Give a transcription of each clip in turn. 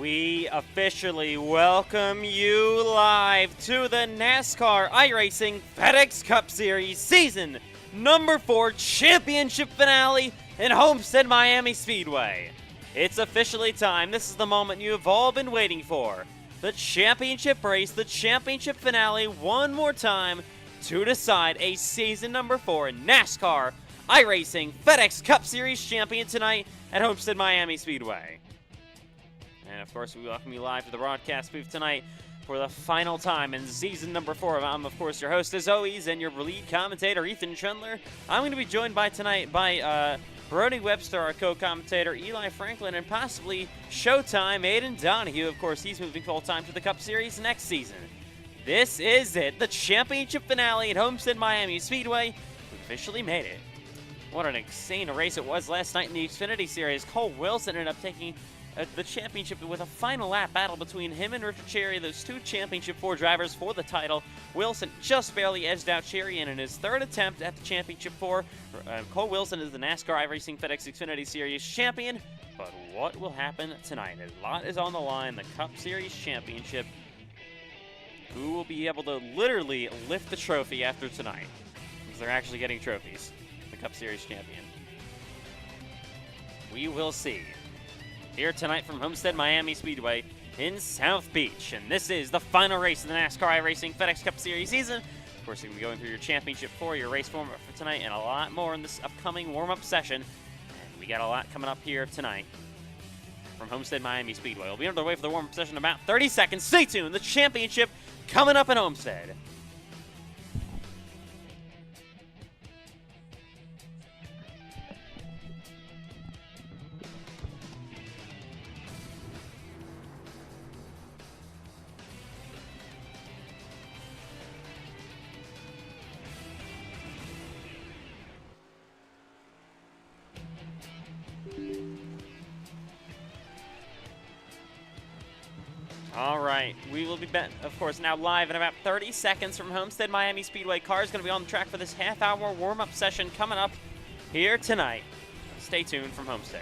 We officially welcome you live to the NASCAR iRacing FedEx Cup Series Season number 4 Championship Finale in Homestead-Miami Speedway. It's officially time. This is the moment you have all been waiting for. The championship race, the championship finale, one more time to decide a Season number 4 NASCAR iRacing FedEx Cup Series champion tonight at Homestead-Miami Speedway. And of course, we welcome you live to the broadcast booth tonight for the final time in Season number 4. I'm, of course, your host, as always, and your lead commentator, Ethan Chandler. I'm going to be joined tonight by Brody Webster, our co-commentator, Eli Franklin, and possibly Showtime Aiden Donahue. Of course, he's moving full-time to the Cup Series next season. This is it, the championship finale at Homestead-Miami Speedway. We officially made it. What an insane race it was last night in the Xfinity Series. Cole Wilson ended up taking the championship with a final lap battle between him and Richard Cherry, those two Championship 4 drivers for the title. Wilson just barely edged out Cherry, and in his third attempt at the Championship 4, Cole Wilson is the NASCAR iRacing FedEx Xfinity Series champion. But what will happen tonight? A lot is on the line. The Cup Series Championship. Who will be able to literally lift the trophy after tonight? Because they're actually getting trophies. The Cup Series champion. We will see. Here tonight from Homestead-Miami Speedway in South Beach. And this is the final race of the NASCAR iRacing FedEx Cup Series season. Of course, you're going to be going through your Championship 4, your race warm-up for tonight, and a lot more in this upcoming warm-up session. And we got a lot coming up here tonight from Homestead-Miami Speedway. We'll be underway for the warm-up session in about 30 seconds. Stay tuned. The championship coming up in Homestead. All right, we will be back, of course, now live in about 30 seconds from Homestead-Miami Speedway. Cars going to be on the track for this half-hour warm-up session coming up here tonight. Stay tuned from Homestead.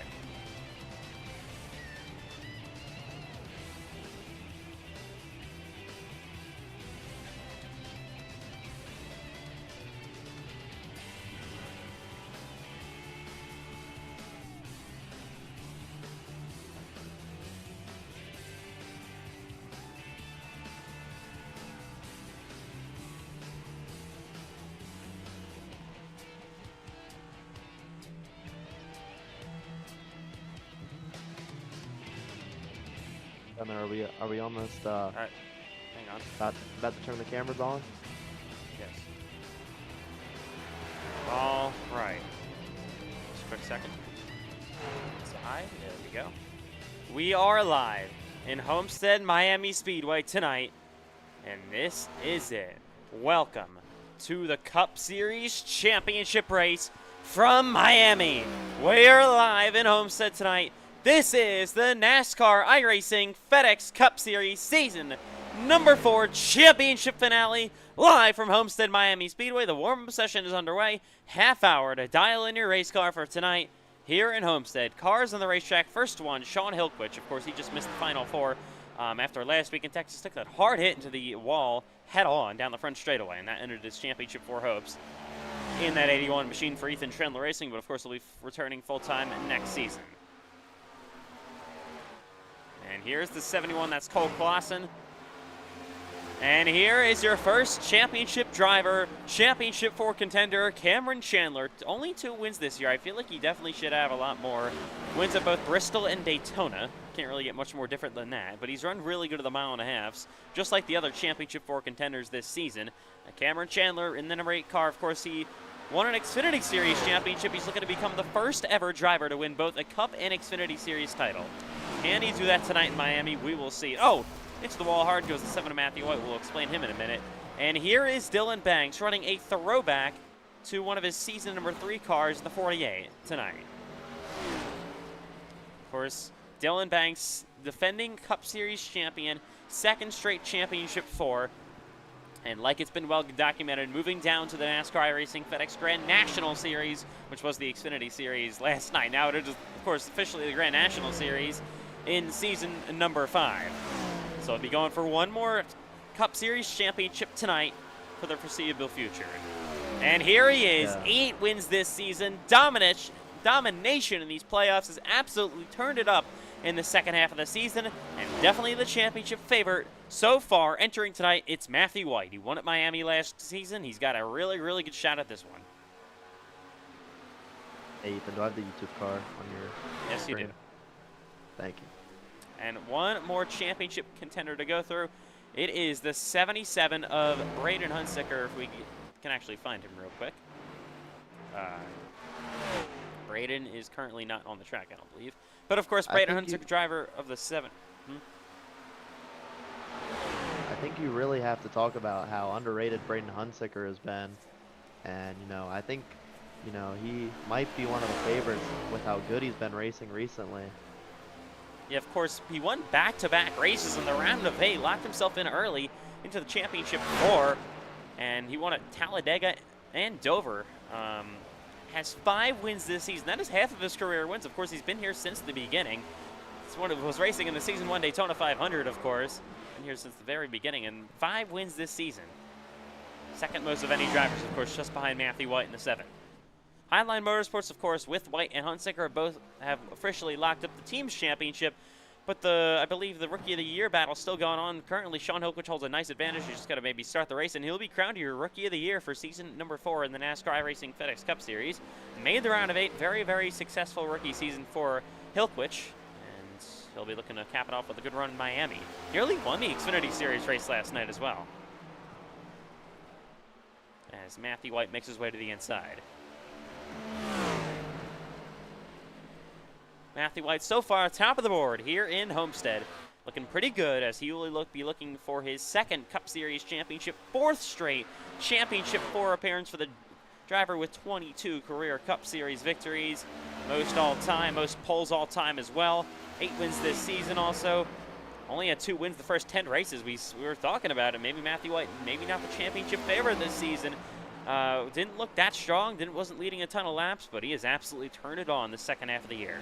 Are we almost All right, hang on. about to turn the cameras on? Yes. All right. Just a quick second. Side. There we go. We are live in Homestead-Miami Speedway tonight, and this is it. Welcome to the Cup Series Championship race from Miami. We are live in Homestead tonight. This is the NASCAR iRacing FedEx Cup Series Season number 4 Championship Finale, live from Homestead-Miami Speedway. The warm-up session is underway. Half hour to dial in your race car for tonight here in Homestead. Cars on the racetrack. First one, Sean Hilkwich. Of course, he just missed the Final 4 after last week in Texas. Took that hard hit into the wall head-on down the front straightaway, and that ended his Championship 4 hopes in that 81 machine for Ethan Chandler Racing, but of course, he'll be returning full-time next season. And here's the 71, that's Cole Clausen. And here is your first championship driver, Championship 4 contender, Cameron Chandler. Only 2 wins this year. I feel like he definitely should have a lot more wins at both Bristol and Daytona. Can't really get much more different than that, but he's run really good at the mile and a halves, just like the other Championship 4 contenders this season. Cameron Chandler in the number 8 car, of course, he won an Xfinity Series championship. He's looking to become the first ever driver to win both a Cup and Xfinity Series title. Can he do that tonight in Miami? We will see. Oh, it's the wall hard, goes to 7 to Matthew White. We'll explain him in a minute. And here is Dylan Banks running a throwback to one of his season number 3 cars, the 48, tonight. Of course, Dylan Banks, defending Cup Series champion, second straight Championship 4. And like it's been well documented, moving down to the NASCAR iRacing FedEx Grand National Series, which was the Xfinity Series last night. Now it is, of course, officially the Grand National Series. in season number 5. So he'll be going for one more Cup Series championship tonight for the foreseeable future. And here he is, 8 wins this season. Domination in these playoffs has absolutely turned it up in the second half of the season, and definitely the championship favorite so far. Entering tonight, it's Matthew White. He won at Miami last season. He's got a really, really good shot at this one. Hey, Ethan, do I have the YouTube car on your Yes, screen? you do. Thank you. And one more championship contender to go through. It is the 77 of Braden Hunsicker, if we can actually find him real quick. Braden is currently not on the track, I don't believe. But, of course, Braden Hunsicker, driver of the 7. I think you really have to talk about how underrated Braden Hunsicker has been. And, you know, I think, you know, he might be one of the favorites with how good he's been racing recently. Yeah, of course, he won back-to-back races in the round of 8, locked himself in early into the championship 4, and he won at Talladega and Dover. Has 5 wins this season. That is half of his career wins. Of course, he's been here since the beginning. Was racing in the Season 1 Daytona 500, of course. Been here since the very beginning, and 5 wins this season. Second most of any drivers, of course, just behind Matthew White in the 7. Highline Motorsports, of course, with White and Hunsicker both have officially locked up the team's championship, but I believe the Rookie of the Year battle still going on. Currently, Sean Hilquich holds a nice advantage. He's just got to maybe start the race, and he'll be crowned your Rookie of the Year for season number 4 in the NASCAR iRacing FedEx Cup Series. Made the round of 8. Very, very successful rookie season for Hilquich, and he'll be looking to cap it off with a good run in Miami. Nearly won the Xfinity Series race last night as well, as Matthew White makes his way to the inside. Matthew White so far top of the board here in Homestead, looking pretty good, as he will be looking for his 2nd Cup Series championship, 4th straight championship 4 appearance for the driver with 22 career Cup Series victories, most all-time, most poles all-time as well. 8 wins this season also. Only had 2 wins the first 10 races. We were talking about it. Maybe Matthew White, maybe not the championship favorite this season. Didn't look that strong, wasn't leading a ton of laps, but he has absolutely turned it on the second half of the year.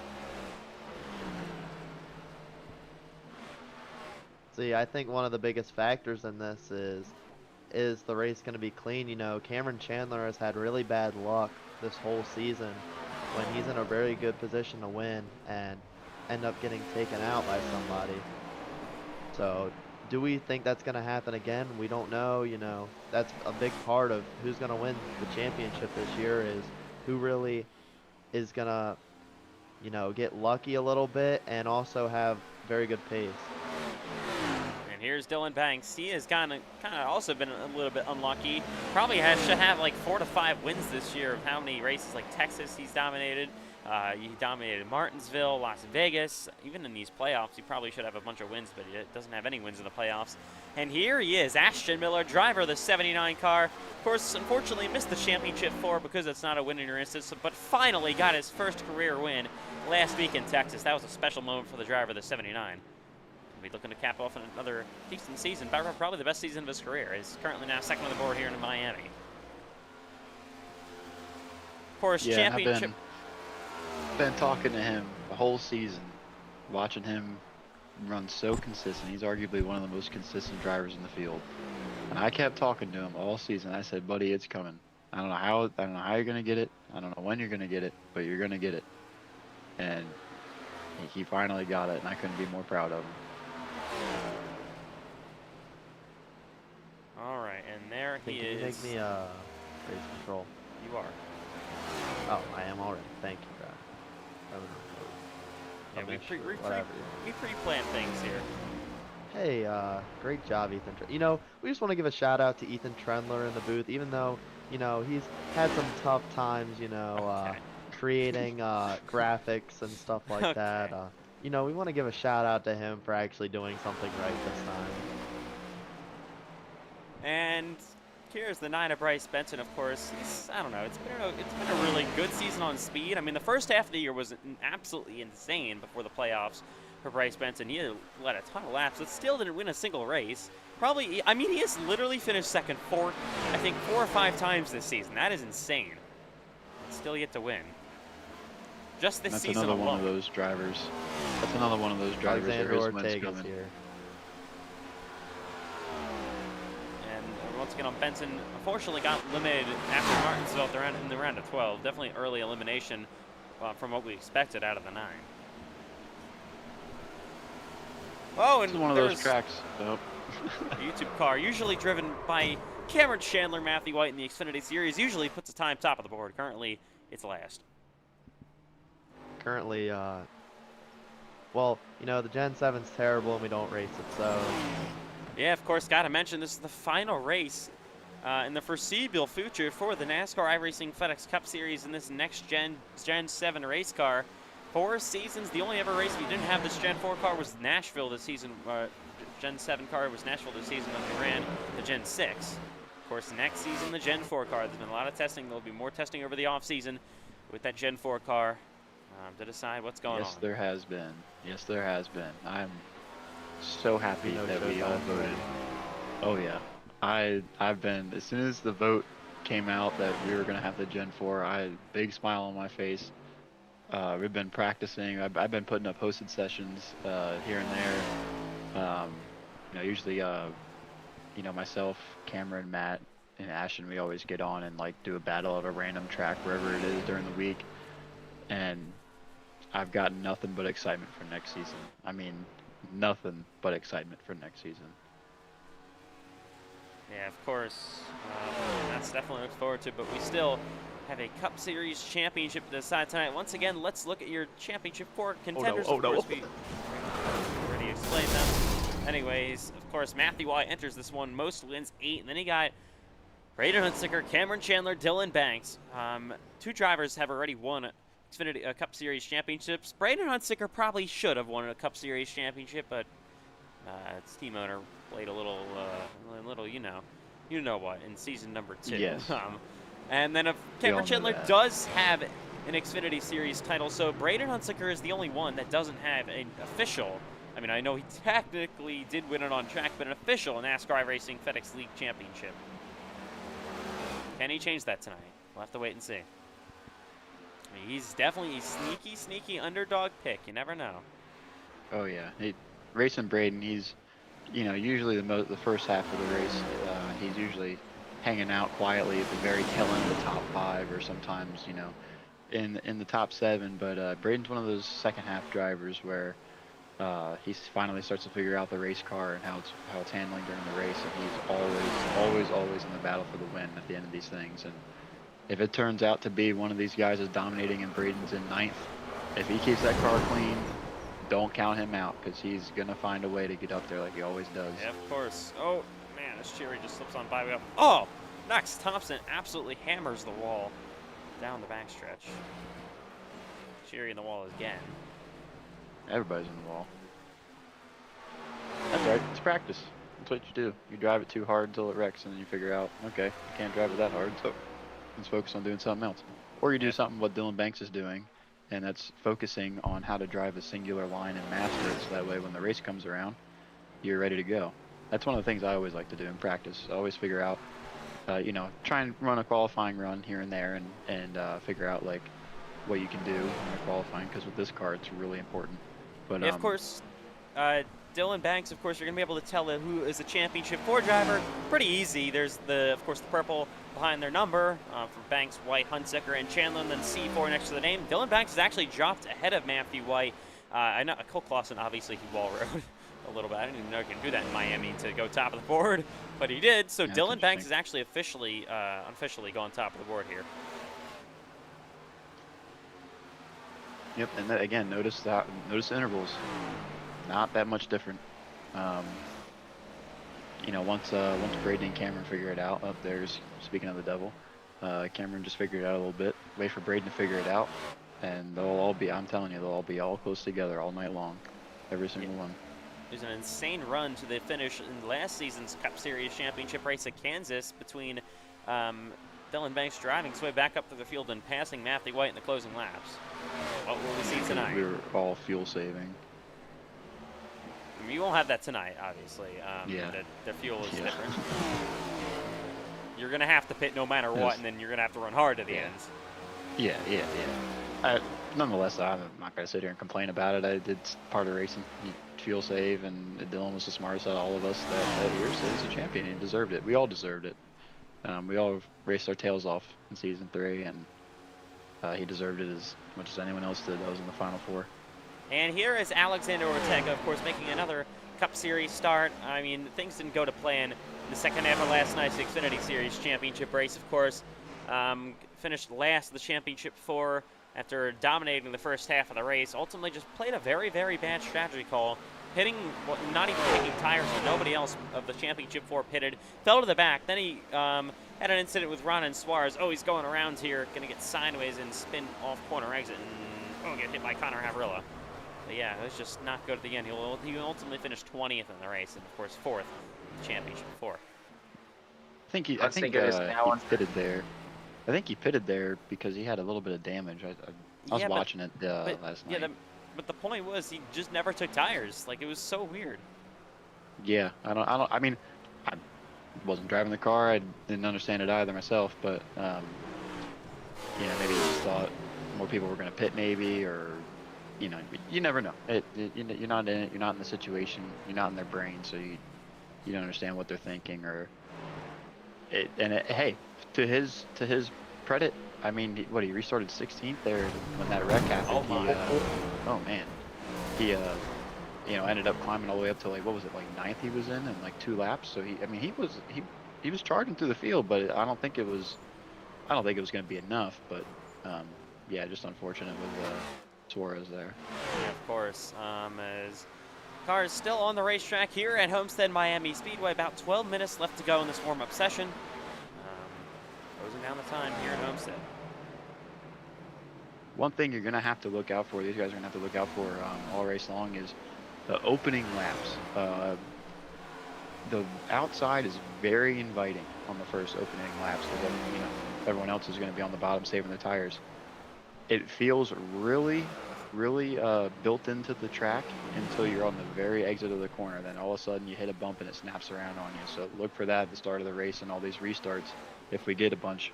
See, I think one of the biggest factors in this is the race going to be clean? You know, Cameron Chandler has had really bad luck this whole season when he's in a very good position to win and end up getting taken out by somebody. So, do we think that's going to happen again? We don't know. You know, that's a big part of who's going to win the championship this year, is who really is going to, you know, get lucky a little bit and also have very good pace. And here's Dylan Banks. He has kind of also been a little bit unlucky. Probably should have like 4 to 5 wins this year of how many races, like Texas he's dominated. He dominated Martinsville, Las Vegas. Even in these playoffs, he probably should have a bunch of wins, but he doesn't have any wins in the playoffs. And here he is, Ashton Miller, driver of the 79 car. Of course, unfortunately missed the championship 4 because it's not a win in your instance, but finally got his first career win last week in Texas. That was a special moment for the driver of the 79. He'll be looking to cap off another decent season, probably the best season of his career. He's currently now 2nd on the board here in Miami. Of course, championship. I've been talking to him the whole season, watching him run so consistent. He's arguably one of the most consistent drivers in the field. And I kept talking to him all season. I said, buddy, it's coming. I don't know how you're gonna get it. I don't know when you're gonna get it, but you're gonna get it. And he finally got it, and I couldn't be more proud of him. All right, and there he is. Can you make me race control? You are. Oh, I am already. Thank you, Brad. Yeah, we pre-plan things here. Hey, great job, Ethan. You know, we just want to give a shout out to Ethan Trendler in the booth, even though, you know, he's had some tough times, you know, creating graphics and stuff like that. You know, we want to give a shout out to him for actually doing something right this time. And here's the 9 of Bryce Benson, of course. I don't know, it's been a really good season on speed. I mean, the first half of the year was absolutely insane before the playoffs for Bryce Benson. He had led a ton of laps, but still didn't win a single race. Probably, I mean, he has literally finished second I think 4 or 5 times this season. That is insane. Still yet to win. Just this season alone. That's another one of those drivers That's another one of those drivers. Alexander There is wins Ortega's coming. here. And once again on Benson, unfortunately got eliminated after Martinsville in the round of 12. Definitely early elimination from what we expected out of the 9. Oh, and This is one of those tracks. Nope. a YouTube car, usually driven by Cameron Chandler, Matthew White in the Xfinity Series, usually puts a time top of the board. Currently, it's last. Currently, well, you know, the Gen 7's terrible and we don't race it, so. Yeah, of course, got to mention this is the final race in the foreseeable future for the NASCAR iRacing FedEx Cup Series in this next Gen 7 race car. 4 seasons. The only ever race we didn't have this Gen 4 car was Nashville this season. Gen 7 car was Nashville this season when we ran the Gen 6. Of course, next season, the Gen 4 car. There's been a lot of testing. There'll be more testing over the offseason with that Gen 4 car to decide what's going on. Yes, there has been. Yes, there has been. I'm so happy that we all voted. Oh yeah, I've been, as soon as the vote came out that we were gonna have the Gen 4, big smile on my face. We've been practicing. I've been putting up hosted sessions here and there. You know, usually, you know, myself, Cameron, Matt, and Ashton, we always get on and like do a battle at a random track wherever it is during the week. And I've got nothing but excitement for next season. I mean, nothing but excitement for next season. Yeah, of course. That's definitely look forward to, but we still have a Cup Series championship to decide tonight. Once again, let's look at your championship 4 contenders. Oh no. Of course, we already explained them. Anyways, of course, Matthew White enters this one, most wins 8, and then he got Braden Hunsaker, Cameron Chandler, Dylan Banks. 2 drivers have already won Xfinity Cup Series championships. Braden Hunsaker probably should have won a Cup Series championship, but its team owner played a little, you know what, in season number 2. Yes. And then if Cameron Chandler does have an Xfinity Series title, so Braden Hunsaker is the only one that doesn't have an official. I mean, I know he technically did win it on track, but an official NASCAR iRacing FedEx League Championship. Can he change that tonight? We'll have to wait and see. I mean, he's definitely a sneaky underdog pick. You never know. Oh yeah, racing Braden, he's, you know, usually the first half of the race, he's usually hanging out quietly at the very tail end of the top 5, or sometimes, you know, in the top 7. But Braden's one of those second half drivers where he finally starts to figure out the race car and how it's handling during the race, and he's always in the battle for the win at the end of these things. And if it turns out to be one of these guys is dominating and Braden's in 9th, if he keeps that car clean, don't count him out, because he's gonna find a way to get up there like he always does. Yeah, of course. Oh man, this Cherry just slips on by. Oh, Knox Thompson absolutely hammers the wall down the backstretch. Cherry in the wall again. Everybody's in the wall. That's right. It's practice. That's what you do. You drive it too hard until it wrecks, and then you figure out, okay, I can't drive it that hard, so let's focus on doing something else. Or you do something what Dylan Banks is doing, and that's focusing on how to drive a singular line and master it, so that way when the race comes around, you're ready to go. That's one of the things I always like to do in practice. I always figure out, you know, try and run a qualifying run here and there, and figure out like what you can do when you're qualifying, because with this car it's really important. But yeah, of course, Dylan Banks, of course, you're going to be able to tell who is the Championship 4 driver. Pretty easy. There's, of course, the purple behind their number for Banks, White, Hunsaker, and Chandler, and then C4 next to the name. Dylan Banks has actually dropped ahead of Matthew White. I know Cole Clausen, obviously, he wall rode a little bit. I didn't even know he could do that in Miami to go top of the board, but he did. So yeah, Dylan Banks is actually unofficially going top of the board here. Yep, and that, again, notice the intervals, not that much different. You know, once Braden and Cameron figure it out, there's, speaking of the devil, Cameron just figured it out a little bit. Wait for Braden to figure it out, and they'll all be, I'm telling you, they'll all be all close together all night long, every single one. There's an insane run to the finish in last season's Cup Series championship race at Kansas between Dylan Banks driving his way back up through the field and passing Matthew White in the closing laps. What will we see tonight? We were all fuel saving. I mean, you won't have that tonight, obviously. Yeah. The fuel is different. You're going to have to pit no matter what, and then you're going to have to run hard to the end. Yeah. nonetheless, I'm not going to sit here and complain about it. I did part of racing, fuel save, and Dylan was the smartest out of all of us that year, so he's a champion. He deserved it. We all deserved it. We all raced our tails off in season 3, and he deserved it as much as anyone else did that was in the Final Four. And here is Alexander Ortega, of course, making another Cup Series start. I mean, things didn't go to plan in the second half of last night's Xfinity Series championship race, of course. Finished last of the championship 4 after dominating the first half of the race. Ultimately just played a very, very bad strategy call. Hitting, well, not even taking tires when nobody else of the championship 4 pitted. Fell to the back. Then he had an incident with Ronan Suarez. Oh, he's going around here. Going to get sideways and spin off corner exit. And, get hit by Connor Havrilla. But yeah, it was just not good at the end. He ultimately finished 20th in the race, and of course 4th in the championship 4. I think he pitted there. I think he pitted there because he had a little bit of damage. I was watching it last night. Yeah, but the point was he just never took tires. Like, it was so weird. Yeah, I mean, I wasn't driving the car. I didn't understand it either myself. But maybe he just thought more people were going to pit, maybe, or you never know. You're not in it. You're not in the situation. You're not in their brain, so you don't understand what they're thinking hey, to his credit, I mean, he restarted 16th there when that wreck happened. He ended up climbing all the way up to, like, what was it, like 9th he was in like 2 laps. So he was charging through the field, but I don't think it was going to be enough. But just unfortunate with Suarez there. Yeah, of course. As cars still on the racetrack here at Homestead-Miami Speedway. About 12 minutes left to go in this warm-up session. Closing down the time here at Homestead. One thing you're going to have to look out for, these guys are going to have to look out for all race long, is the opening laps. The outside is very inviting on the first opening laps. Everyone else is going to be on the bottom saving their tires. It feels really built into the track until you're on the very exit of the corner. Then all of a sudden you hit a bump and it snaps around on you. So look for that at the start of the race and all these restarts. If we get a bunch,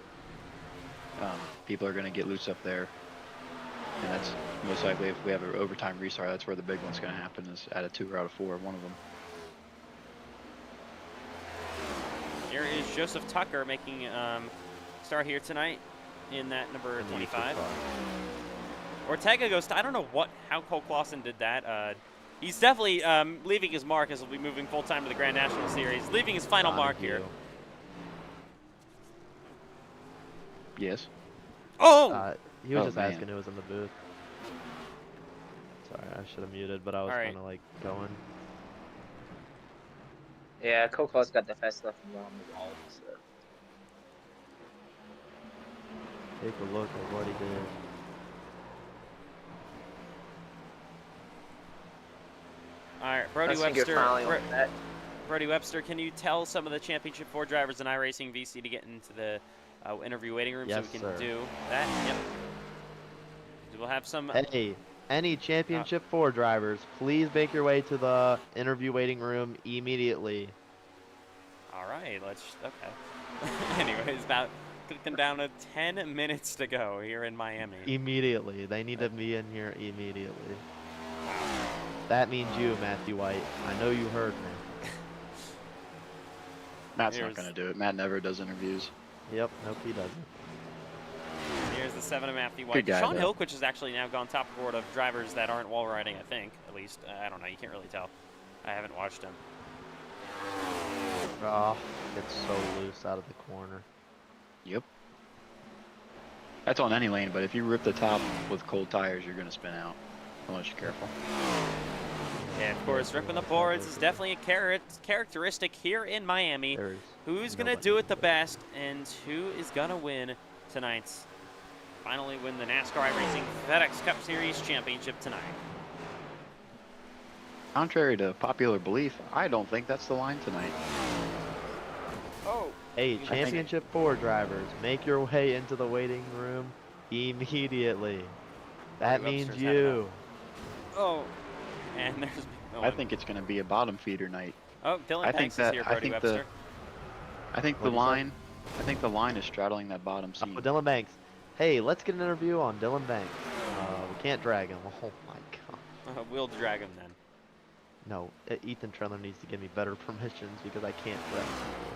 people are going to get loose up there. And that's most likely, if we have an overtime restart, that's where the big one's going to happen, is out of 2 or out of 4, one of them. Here is Joseph Tucker making start here tonight in that number 25. Ortega goes to, I don't know how Cole Clausen did that. He's definitely leaving his mark, as he'll be moving full-time to the Grand National Series, leaving his final mark here. Yes. Oh! He was just asking who was in the booth. Sorry, I should have muted, but I was kind of like going. Yeah, Coco's got the fast left and on the wall. So. Take a look at what he did. All right, Brody Webster, can you tell some of the Championship 4 drivers in iRacing VC to get into the interview waiting room so we can do that? Yep. We'll have some. Hey, any Championship 4 drivers, please make your way to the interview waiting room immediately. All right, okay. Anyways, about clicking down to 10 minutes to go here in Miami. Immediately. They need to be in here immediately. That means you, Matthew White. I know you heard me. Matt's not going to do it. Matt never does interviews. Yep, nope, he doesn't. Here's the 7 of Matthew White. Sean Hillquich has actually now gone top of the board of drivers that aren't wall riding, I think, at least. I don't know. You can't really tell. I haven't watched him. Oh, it's so loose out of the corner. Yep. That's on any lane, but if you rip the top with cold tires, you're going to spin out, unless you're careful. Yeah, of course, ripping the boards is definitely a characteristic here in Miami. Who's going to do it the best, and who is going to win tonight's, finally win the NASCAR iRacing FedEx Cup Series Championship tonight? Contrary to popular belief, I don't think that's the line tonight. Oh. Hey, Championship 4 drivers, make your way into the waiting room immediately. That means you. Oh. And there's. I think it's going to be a bottom feeder night. Oh, Dylan Banks is here, Brody Webster. I think the line is straddling that bottom seat. Oh, Dylan Banks. Hey, let's get an interview on Dylan Banks. can't drag him. Oh my god. We'll drag him then. No, Ethan Trendler needs to give me better permissions because I can't drag people.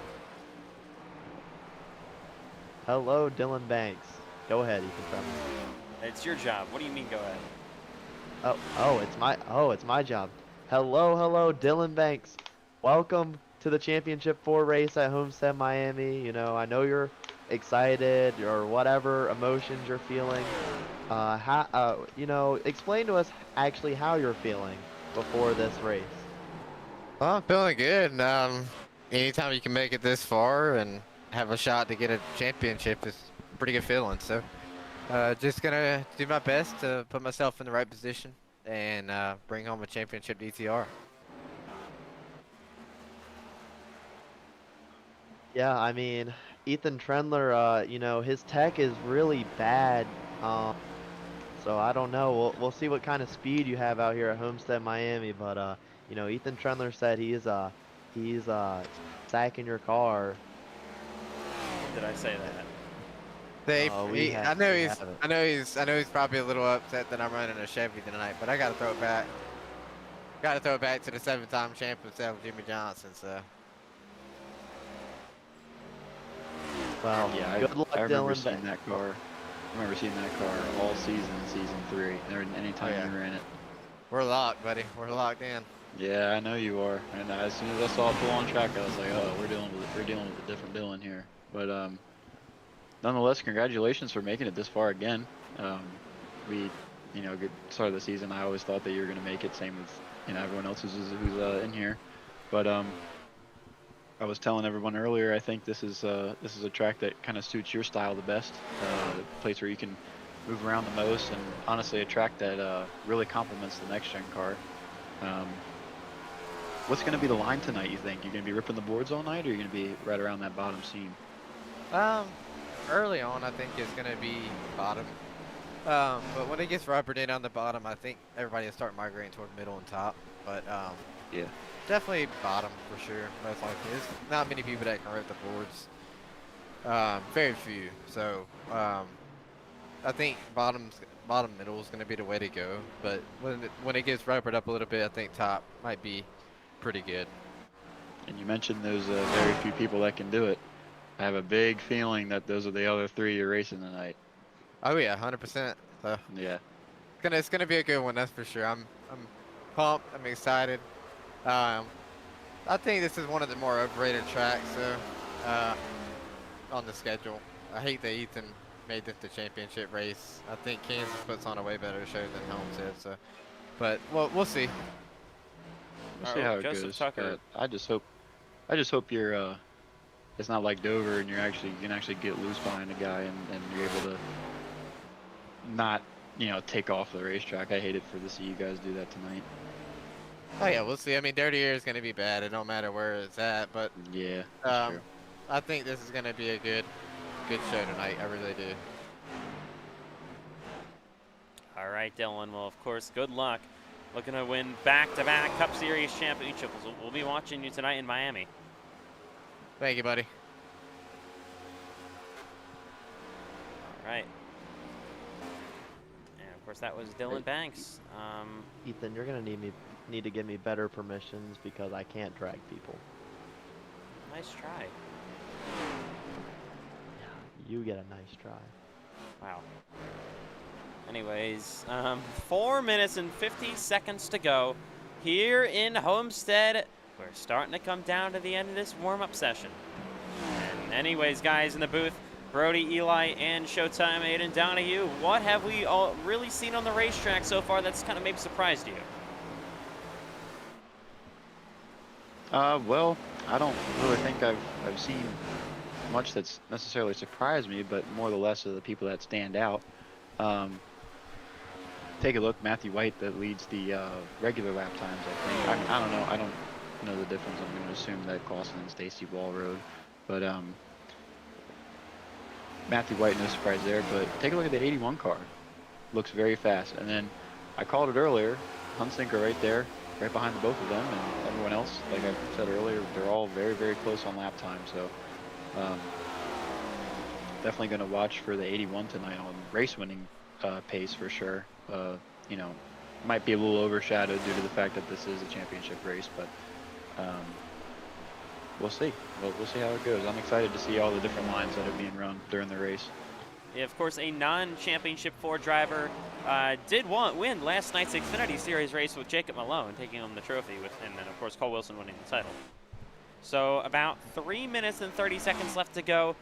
Hello, Dylan Banks. Go ahead, Ethan Trendler. It's your job. What do you mean, go ahead? It's my job. Hello, Dylan Banks. Welcome to the Championship 4 race at Homestead-Miami. You know, I know you're excited or whatever emotions you're feeling. Explain to us actually how you're feeling before this race. Well, I'm feeling good. Anytime you can make it this far and have a shot to get a championship is a pretty good feeling. So, just gonna do my best to put myself in the right position and bring home a championship DTR. Yeah, I mean, Ethan Trendler, his tech is really bad. So I don't know. We'll see what kind of speed you have out here at Homestead-Miami. But Ethan Trendler said he's sacking your car. Did I say that? Dave, Oh, I know he's probably a little upset that I'm running a Chevy tonight, but I gotta throw it back. Gotta throw it back to the 7-time champ himself, Jimmy Johnson. So. Well, Yeah, good luck, I remember Dylan. seeing that car. I remember seeing that car all season, season 3. Anytime yeah. you ran it. We're locked, buddy. We're locked in. Yeah, I know you are. And as soon as I saw it pull on track, I was like, oh, we're dealing with a different Dylan here. But nonetheless, congratulations for making it this far again. Good start of the season. I always thought that you were going to make it. Same with everyone else who's in here. But I was telling everyone earlier, I think this is a track that kind of suits your style the best. A place where you can move around the most, and honestly, a track that really complements the next gen car. What's going to be the line tonight, you think? You're going to be ripping the boards all night, or you're going to be right around that bottom seam? Early on, I think it's gonna be bottom. But when it gets rubbered in on the bottom, I think everybody will start migrating toward middle and top. But Yeah. definitely bottom for sure. Most likely, there's not many people that can rip the boards. Very few. So I think bottom middle is gonna be the way to go. But when it gets rubbered up a little bit, I think top might be pretty good. And you mentioned there's very few people that can do it. I have a big feeling that those are the other 3 you're racing tonight. Oh yeah, 100%. So Yeah. it's gonna be a good one, that's for sure. I'm pumped. I'm excited. I think this is one of the more overrated tracks on the schedule. I hate that Ethan made this the championship race. I think Kansas puts on a way better show than Homestead. So, but we'll see. We'll see how it Joseph goes. Tucker. But I just hope you're it's not like Dover and you can actually get loose behind a guy and you're able to not take off the racetrack. I hate it to see you guys do that tonight. Oh yeah, we'll see. I mean, Dirty Air is gonna be bad. It don't matter where it's at, but Yeah, that's true. I think this is gonna be a good show tonight. I really do. All right, Dylan. Well, of course, good luck. Looking to win back-to-back Cup Series championships. We'll be watching you tonight in Miami. Thank you, buddy. All right. And of course, that was Dylan Banks. Ethan, you're gonna need to give me better permissions because I can't drag people. Nice try. You get a nice try. Wow. Anyways, 4 minutes and 50 seconds to go here in Homestead. We're starting to come down to the end of this warm-up session. And anyways, guys in the booth, Brody, Eli, and Showtime Aiden Donahue, what have we all really seen on the racetrack so far that's kind of maybe surprised you? Well, I don't really think I've seen much that's necessarily surprised me, but more or less of the people that stand out. Take a look, Matthew White that leads the regular lap times. I think I don't know. I don't know the difference. I'm going to assume that Clausen and Stacy Wall rode, but Matthew White, no surprise there. But take a look at the 81 car. Looks very fast. And then I called it earlier. Hunsinker right there, right behind the both of them, and everyone else. Like I said earlier, they're all very, very close on lap time. So definitely going to watch for the 81 tonight on race winning pace for sure. You know, might be a little overshadowed due to the fact that this is a championship race, but we'll see. We'll see how it goes. I'm excited to see all the different lines that are being run during the race. Yeah, of course, a non-championship Ford driver did win last night's Xfinity Series race with Jacob Malone taking home the trophy, and then, of course, Cole Wilson winning the title. So about 3 minutes and 30 seconds left to go.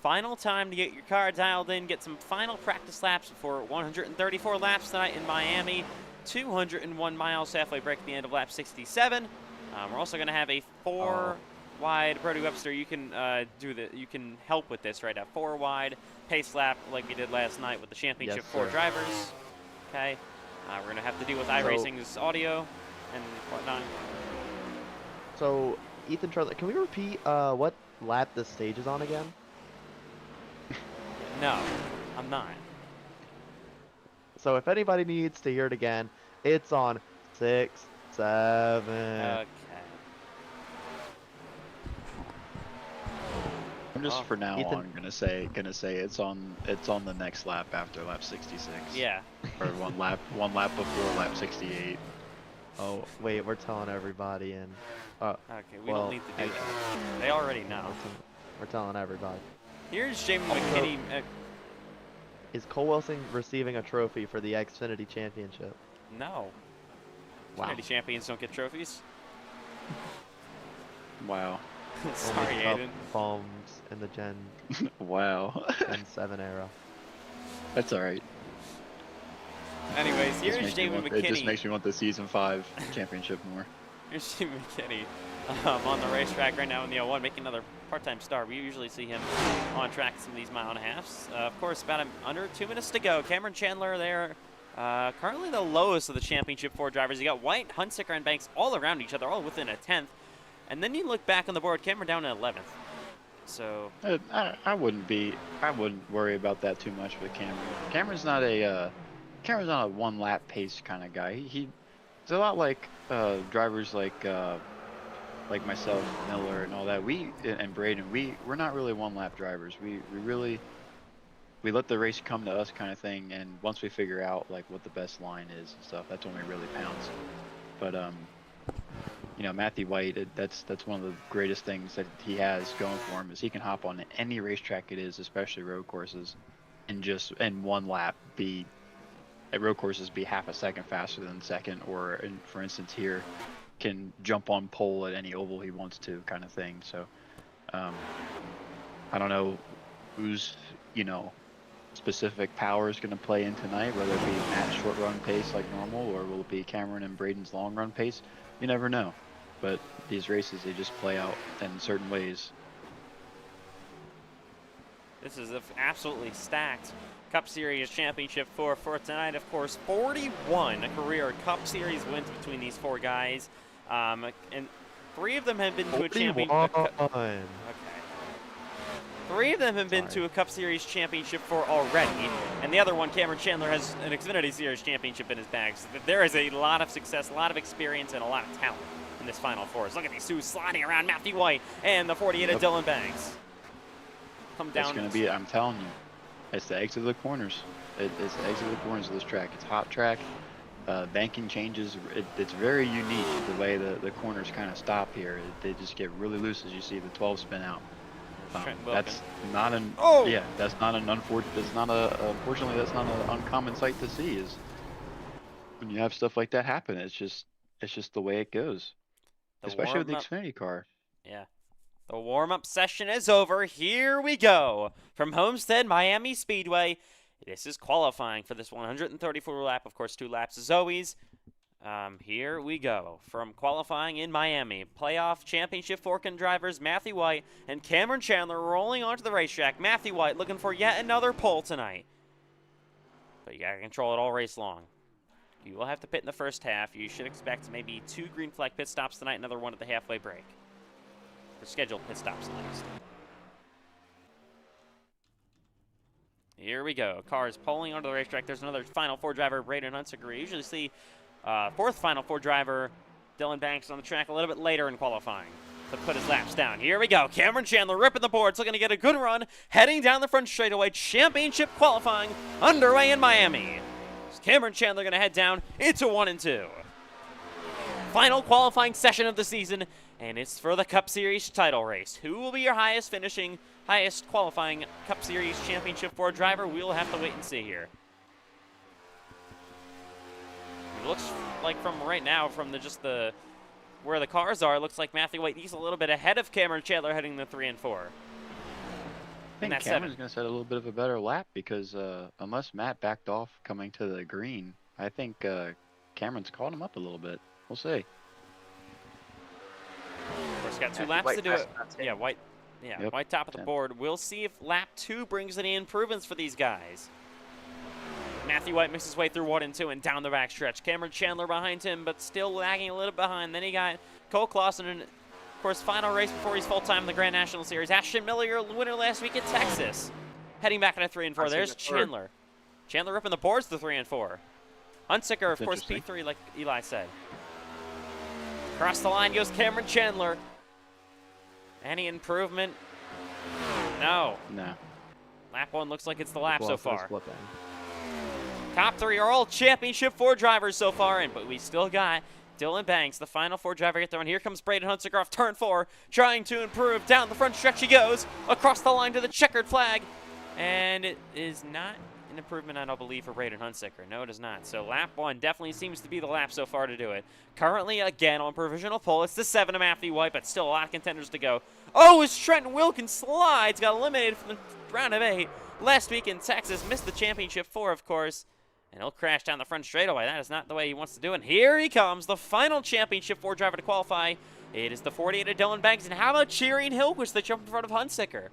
Final time to get your car dialed in, get some final practice laps before 134 laps tonight in Miami, 201 miles halfway break at the end of lap 67. We're also going to have a four-wide. Brody Webster, you can you can help with this, right? A four-wide pace lap like we did last night with the championship Ford drivers. Okay, we're going to have to deal with iRacing's audio and whatnot. So, Ethan Charlie, can we repeat what lap this stage is on again? No, I'm not. So if anybody needs to hear it again, it's on 6, 7. Okay. I'm just for now Ethan. on gonna say it's on the next lap after lap 66. Yeah. Or one lap before lap 68. Oh wait, we're telling everybody, and Okay, we well, don't need to do that. They already know. we're telling everybody. Here's Jamie McKinney. Is Cole Wilson receiving a trophy for the Xfinity Championship? No. Wow. Xfinity champions don't get trophies. Wow. Sorry, Only Cup Aiden. bombs in the Gen Wow. 7 era. That's all right. Anyways, Just here's makes me Jamie want- It just McKinney. makes me want the season 5 championship more. Here's Jamie McKinney on the racetrack right now in the 01, making another part-time start. We usually see him on track some of these mile-and-a-halves. Of course, about under 2 minutes to go. Cameron Chandler there, currently the lowest of the championship Ford drivers. You got White, Hunsaker, and Banks all around each other, all within a 10th. And then you look back on the board, Cameron down to 11th. So I wouldn't worry about that too much with Cameron. Cameron's not a one lap pace kind of guy. He's a lot like drivers like myself, Miller, and all that. And Braden, we're not really one lap drivers. We let the race come to us kind of thing, and once we figure out like what the best line is and stuff, that's when we really pounce. But you know, Matthew White, that's one of the greatest things that he has going for him is he can hop on any racetrack it is, especially road courses, and just in one lap at road courses be half a second faster than second, or for instance here, can jump on pole at any oval he wants to, kind of thing. So I don't know whose specific power is going to play in tonight, whether it be Matt's short run pace like normal, or will it be Cameron and Braden's long run pace. You never know. But these races, they just play out in certain ways. this is absolutely stacked Cup Series championship for tonight. Of course, 41 career Cup Series wins between these four guys. And 3 of them have been to a championship. Okay. 3 of them have been to a Cup Series championship for already, and the other one, Cameron Chandler, has an Xfinity Series championship in his bag. So there is a lot of success, a lot of experience, and a lot of talent in this Final Four. Look at these two sliding around Matthew White and the 48 of Dylan Banks. Come down. It's going to be, I'm telling you, it's the exit of the corners. It's the exit of the corners of this track. It's hot track. Banking changes. It's very unique the way the corners kind of stop here. They just get really loose as you see the 12 spin out. That's not an unfortunately that's not an uncommon sight to see. Is when you have stuff like that happen, it's just the way it goes, especially with the Xfinity car. Yeah. The warm-up session is over. Here we go from Homestead-Miami Speedway. This is qualifying for this 134 lap. Of course, 2 laps as always. Here we go from qualifying in Miami. Playoff championship Forkin drivers Matthew White and Cameron Chandler rolling onto the racetrack. Matthew White looking for yet another pole tonight. But you gotta control it all race long. You will have to pit in the first half. You should expect maybe 2 green flag pit stops tonight, another one at the halfway break. For scheduled pit stops at least. Here we go. Cars pulling onto the racetrack. There's another Final Four driver, Braden Hunsaker. We usually see 4th Final Four driver, Dylan Banks, on the track a little bit later in qualifying. to put his laps down. Here we go. Cameron Chandler ripping the boards, looking to get a good run, heading down the front straightaway. Championship qualifying underway in Miami. Cameron Chandler going to head down into 1 and 2. Final qualifying session of the season, and it's for the Cup Series title race. Who will be your highest qualifying Cup Series Championship 4 driver? We'll have to wait and see here. It looks like from right now, from where the cars are, it looks like Matthew White, he's a little bit ahead of Cameron Chandler heading the 3 and 4. I think Cameron's going to set a little bit of a better lap because unless Matt backed off coming to the green, I think Cameron's caught him up a little bit. We'll see. Of course, got 2 laps to do it. Yeah, White. Yeah, yep. White top of the board. We'll see if lap 2 brings any improvements for these guys. Matthew White makes his way through 1 and 2 and down the backstretch. Cameron Chandler behind him, but still lagging a little behind. Then he got Cole Clausen in, of course, final race before he's full-time in the Grand National Series. Ashton Miller, winner last week at Texas. Heading back into 3 and 4. There's Chandler. Chandler ripping the boards to 3 and 4. Hunsicker, of course, P3, like Eli said. Across the line goes Cameron Chandler. Any improvement? No. No. Lap 1 looks like it's the lap so far. Top 3 are all Championship 4 drivers so far, but we still got Dylan Banks, the final 4 driver, get there. And here comes Braden Hunsicker off turn 4, trying to improve. Down the front stretch he goes, across the line to the checkered flag. And it is not an improvement, I don't believe, for Braden Hunsicker. No, it is not. So lap 1 definitely seems to be the lap so far to do it. Currently, again, on provisional pole, it's the 7 of Matthew White, but still a lot of contenders to go. Oh, as Trenton Wilkins slides, got eliminated from the round of 8. Last week in Texas, missed the Championship 4, of course. And he'll crash down the front straightaway. That is not the way he wants to do it. And here he comes, the final Championship 4 driver to qualify. It is the 48 of Dylan Banks. And how about Cheering Hillquist that jumped in front of Hunsicker?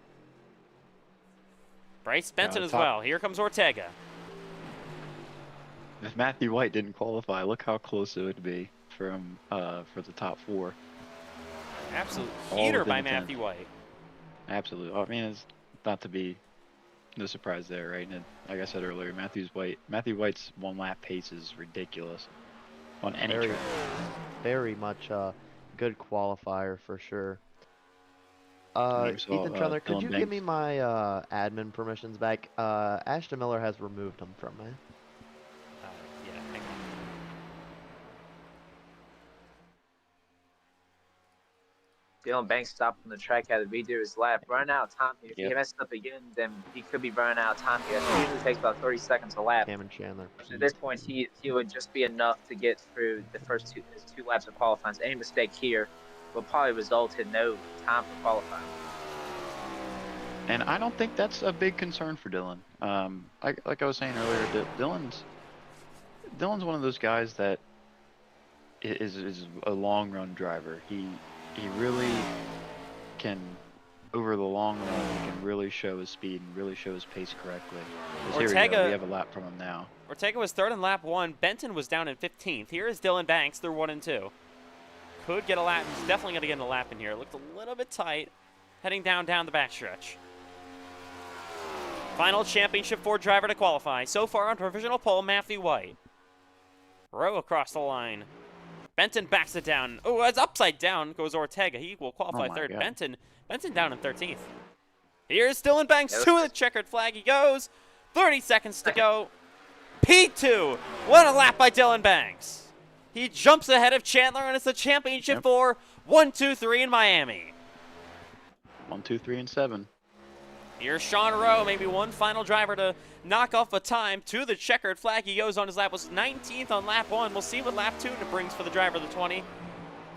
Bryce Benton as well. Here comes Ortega. If Matthew White didn't qualify, look how close it would be from for the top 4. Absolute heater by Matthew White. Absolutely. I mean, it's not to be no surprise there, right? And like I said earlier, Matthew White's 1 lap pace is ridiculous on any track. Very much a good qualifier for sure. Ethan Chandler, could you give me my admin permissions back? Ashton Miller has removed them from me. Yeah, hang on. Dylan Banks stopped on the track, had to redo his lap, running out of time. If he messes up again, then he could be running out of time. It usually takes about 30 seconds a lap. Cameron Chandler. At this point, he would just be enough to get through the first 2 laps of qualifying. So any mistake here will probably result in no time for qualifying. And I don't think that's a big concern for Dylan. Like I was saying earlier, Dylan's one of those guys that is a long run driver. He really can, over the long run, he can really show his speed and really show his pace correctly. Here we go. We have a lap from him now. Ortega was 3rd in lap 1. Benton was down in 15th. Here is Dylan Banks through 1 and 2. Could get a lap. He's definitely going to get a lap in here. It looked a little bit tight. Heading down the backstretch. Final Championship 4 driver to qualify. So far on provisional pole, Matthew White. Rowe across the line. Benton backs it down. Oh, it's upside down goes Ortega. He will qualify 3rd. Benton down in 13th. Here's Dylan Banks to the checkered flag. He goes. 30 seconds to go. P2. What a lap by Dylan Banks. He jumps ahead of Chandler, and it's the Championship 4. 1, 2, 3 in Miami. 1, 2, 3, and 7. Here's Sean Rowe, maybe one final driver to knock off a time to the checkered flag. He goes on his lap, was 19th on lap 1. We'll see what lap 2 brings for the driver of the 20.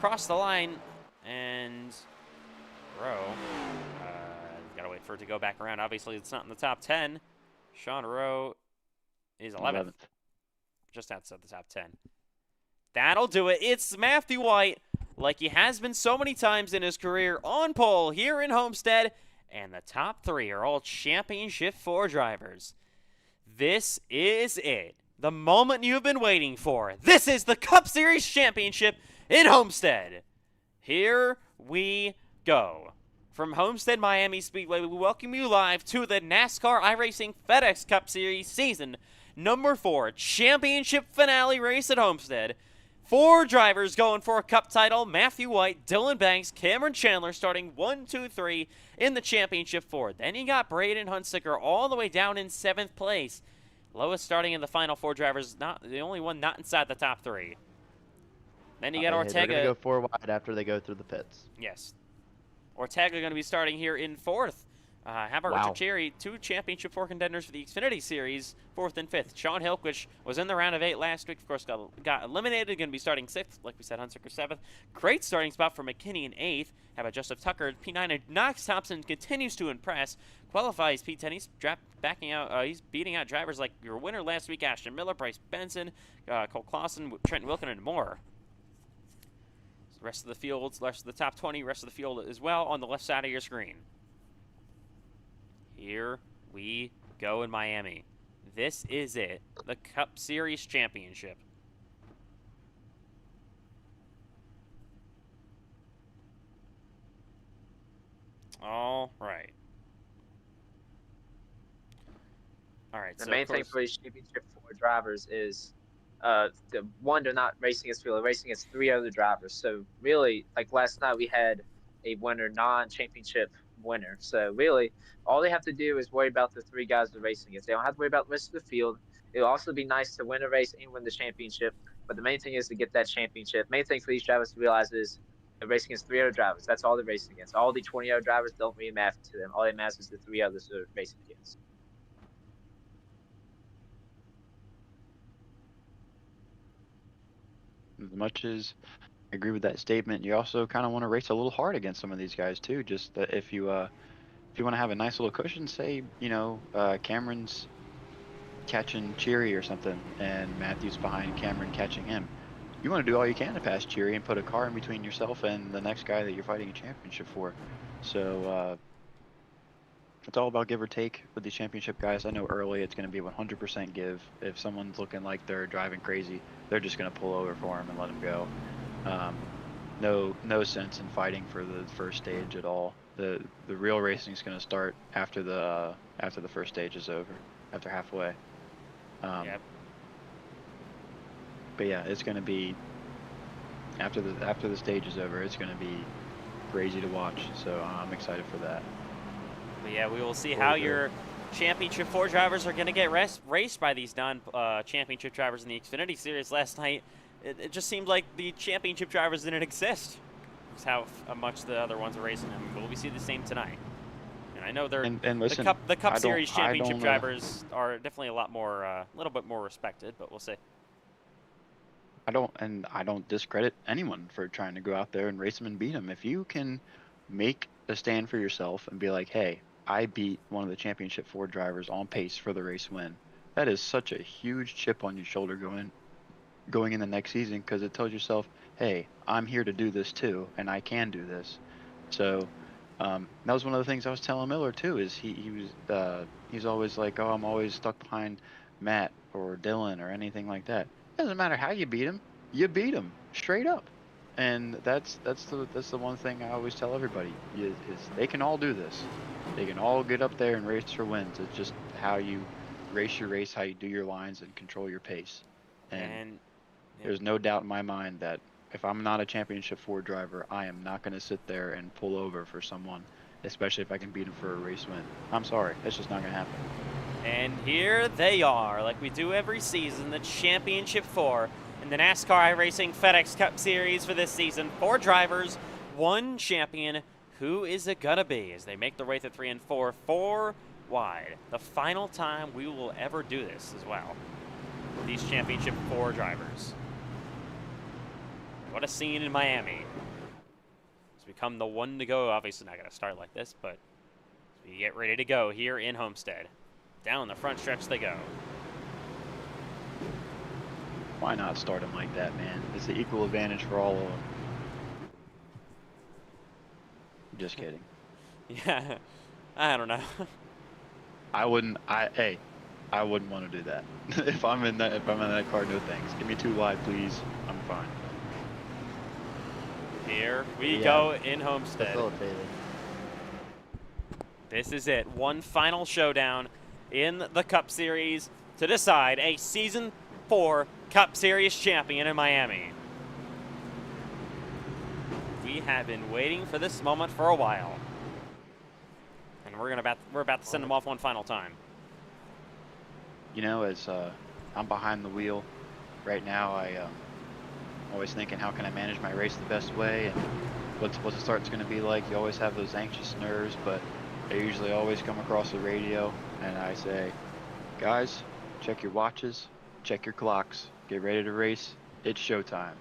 Cross the line, and Rowe, gotta wait for it to go back around. Obviously, it's not in the top 10. Sean Rowe is 11th. Just outside the top 10. That'll do it. It's Matthew White, like he has been so many times in his career, on pole here in Homestead. And the top 3 are all Championship 4 drivers. This is it. The moment you've been waiting for. This is the Cup Series Championship in Homestead. Here we go. From Homestead-Miami Speedway, we welcome you live to the NASCAR iRacing FedEx Cup Series Season number 4 Championship Finale race at Homestead. 4 drivers going for a Cup title. Matthew White, Dylan Banks, Cameron Chandler starting 1, 2, 3 in the Championship 4. Then you got Braden Hunsaker all the way down in 7th place. Lowest starting in the final 4 drivers, not the only one not inside the top 3. Then you got They're Ortega. going to go 4 wide after they go through the pits. Yes. Ortega going to be starting here in 4th. How about Richard Cherry, 2 Championship 4 contenders for the Xfinity Series, 4th and 5th. Sean Hilquish was in the round of 8 last week. Of course, got eliminated. Going to be starting 6th. Like we said, Hunsaker 7th. Great starting spot for McKinney in 8th. How about Joseph Tucker, P9? And Knox Thompson continues to impress. Qualifies P10. He's backing out. He's beating out drivers like your winner last week, Ashton Miller, Bryce Benson, Cole Clausen, Trent Wilkin, and more. So the rest of the fields, rest of the top 20, rest of the field as well on the left side of your screen. Here we go in Miami. This is it, the Cup Series Championship. All right. The main thing for these Championship 4 drivers is the one, they're not racing against field, they're racing against 3 other drivers. So really, like last night, we had a winner, non-championship winner. So really, all they have to do is worry about the 3 guys they're racing against. They don't have to worry about the rest of the field. It'll also be nice to win a race and win the championship. But the main thing is to get that championship. Main thing for these drivers to realize is they're racing against 3 other drivers. That's all they're racing against. All the 20 other drivers don't really matter to them. All that matters is the 3 others they're racing against. As much as I agree with that statement, you also kind of want to race a little hard against some of these guys too. Just that if you want to have a nice little cushion, say Cameron's catching Cheery or something, and Matthew's behind Cameron catching him. You want to do all you can to pass Cheery and put a car in between yourself and the next guy that you're fighting a championship for. So it's all about give or take with these championship guys. I know early it's going to be 100% give. If someone's looking like they're driving crazy, they're just going to pull over for him and let him go. No sense in fighting for the first stage at all. The real racing is going to start after the first stage is over, after halfway. Yep. But yeah, it's going to be after the stage is over. It's going to be crazy to watch. So I'm excited for that. But yeah, we will see how your Championship 4 drivers are going to get raced by these non-championship drivers in the Xfinity Series last night. It just seemed like the championship drivers didn't exist. That's how much the other ones are racing them. Will we see the same tonight? And I know they're and listen, the Cup Series championship drivers are definitely a little bit more respected, but we'll see. I don't discredit anyone for trying to go out there and race them and beat them. If you can make a stand for yourself and be like, hey, I beat one of the championship 4 drivers on pace for the race win, that is such a huge chip on your shoulder going in the next season, because it tells yourself, hey, I'm here to do this too, and I can do this. So that was one of the things I was telling Miller too, is he's always like, oh, I'm always stuck behind Matt or Dylan or anything like that. It doesn't matter how you beat him straight up. And that's the one thing I always tell everybody is they can all do this. They can all get up there and race for wins. It's just how you race your race, how you do your lines, and control your pace. And there's no doubt in my mind that if I'm not a championship 4 driver, I am not going to sit there and pull over for someone, especially if I can beat them for a race win. I'm sorry, that's just not going to happen. And here they are, like we do every season, the Championship 4 in the NASCAR iRacing FedEx Cup Series for this season. 4 drivers, 1 champion. Who is it gonna be as they make their way through 3 and 4, 4 wide? The final time we will ever do this as well. These Championship 4 drivers. What a scene in Miami. It's become the one to go. Obviously not gonna start like this, but we get ready to go here in Homestead. Down the front stretch they go. Why not start them like that, man? It's the equal advantage for all of them. Just kidding. Yeah, I don't know. I wouldn't want to do that. if I'm in that car, no thanks. Give me 2 wide, please. I'm fine. Here we go in Homestead. Facilitated. This is it. One final showdown in the Cup Series to decide a Season 4 Cup Series champion in Miami. We have been waiting for this moment for a while. And we're about to send them off one final time. You know, as I'm behind the wheel right now, I'm always thinking, how can I manage my race the best way, and what's the start's going to be like. You always have those anxious nerves, but I usually always come across the radio, and I say, guys, check your watches, check your clocks, get ready to race. It's showtime.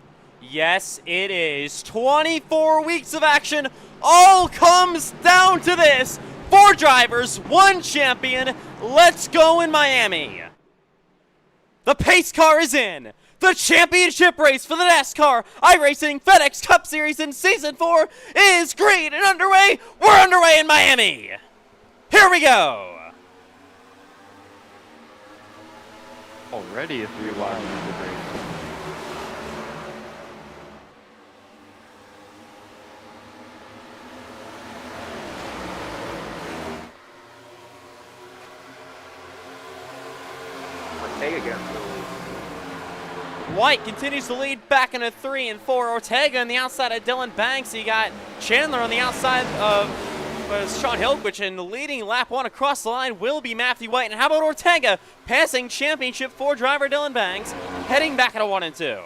Yes, it is. 24 weeks of action. All comes down to this. 4 drivers, 1 champion. Let's go in Miami. The pace car is in. The championship race for the NASCAR iRacing FedEx Cup Series in Season 4 is green and underway. We're underway in Miami. Here we go. Already a 3-wide race. White continues to lead back into 3 and 4. Ortega on the outside of Dylan Banks. You got Chandler on the outside of Sean Hillquich, and the leading lap 1 across the line will be Matthew White. And how about Ortega passing championship 4 driver Dylan Banks, heading back into 1 and 2.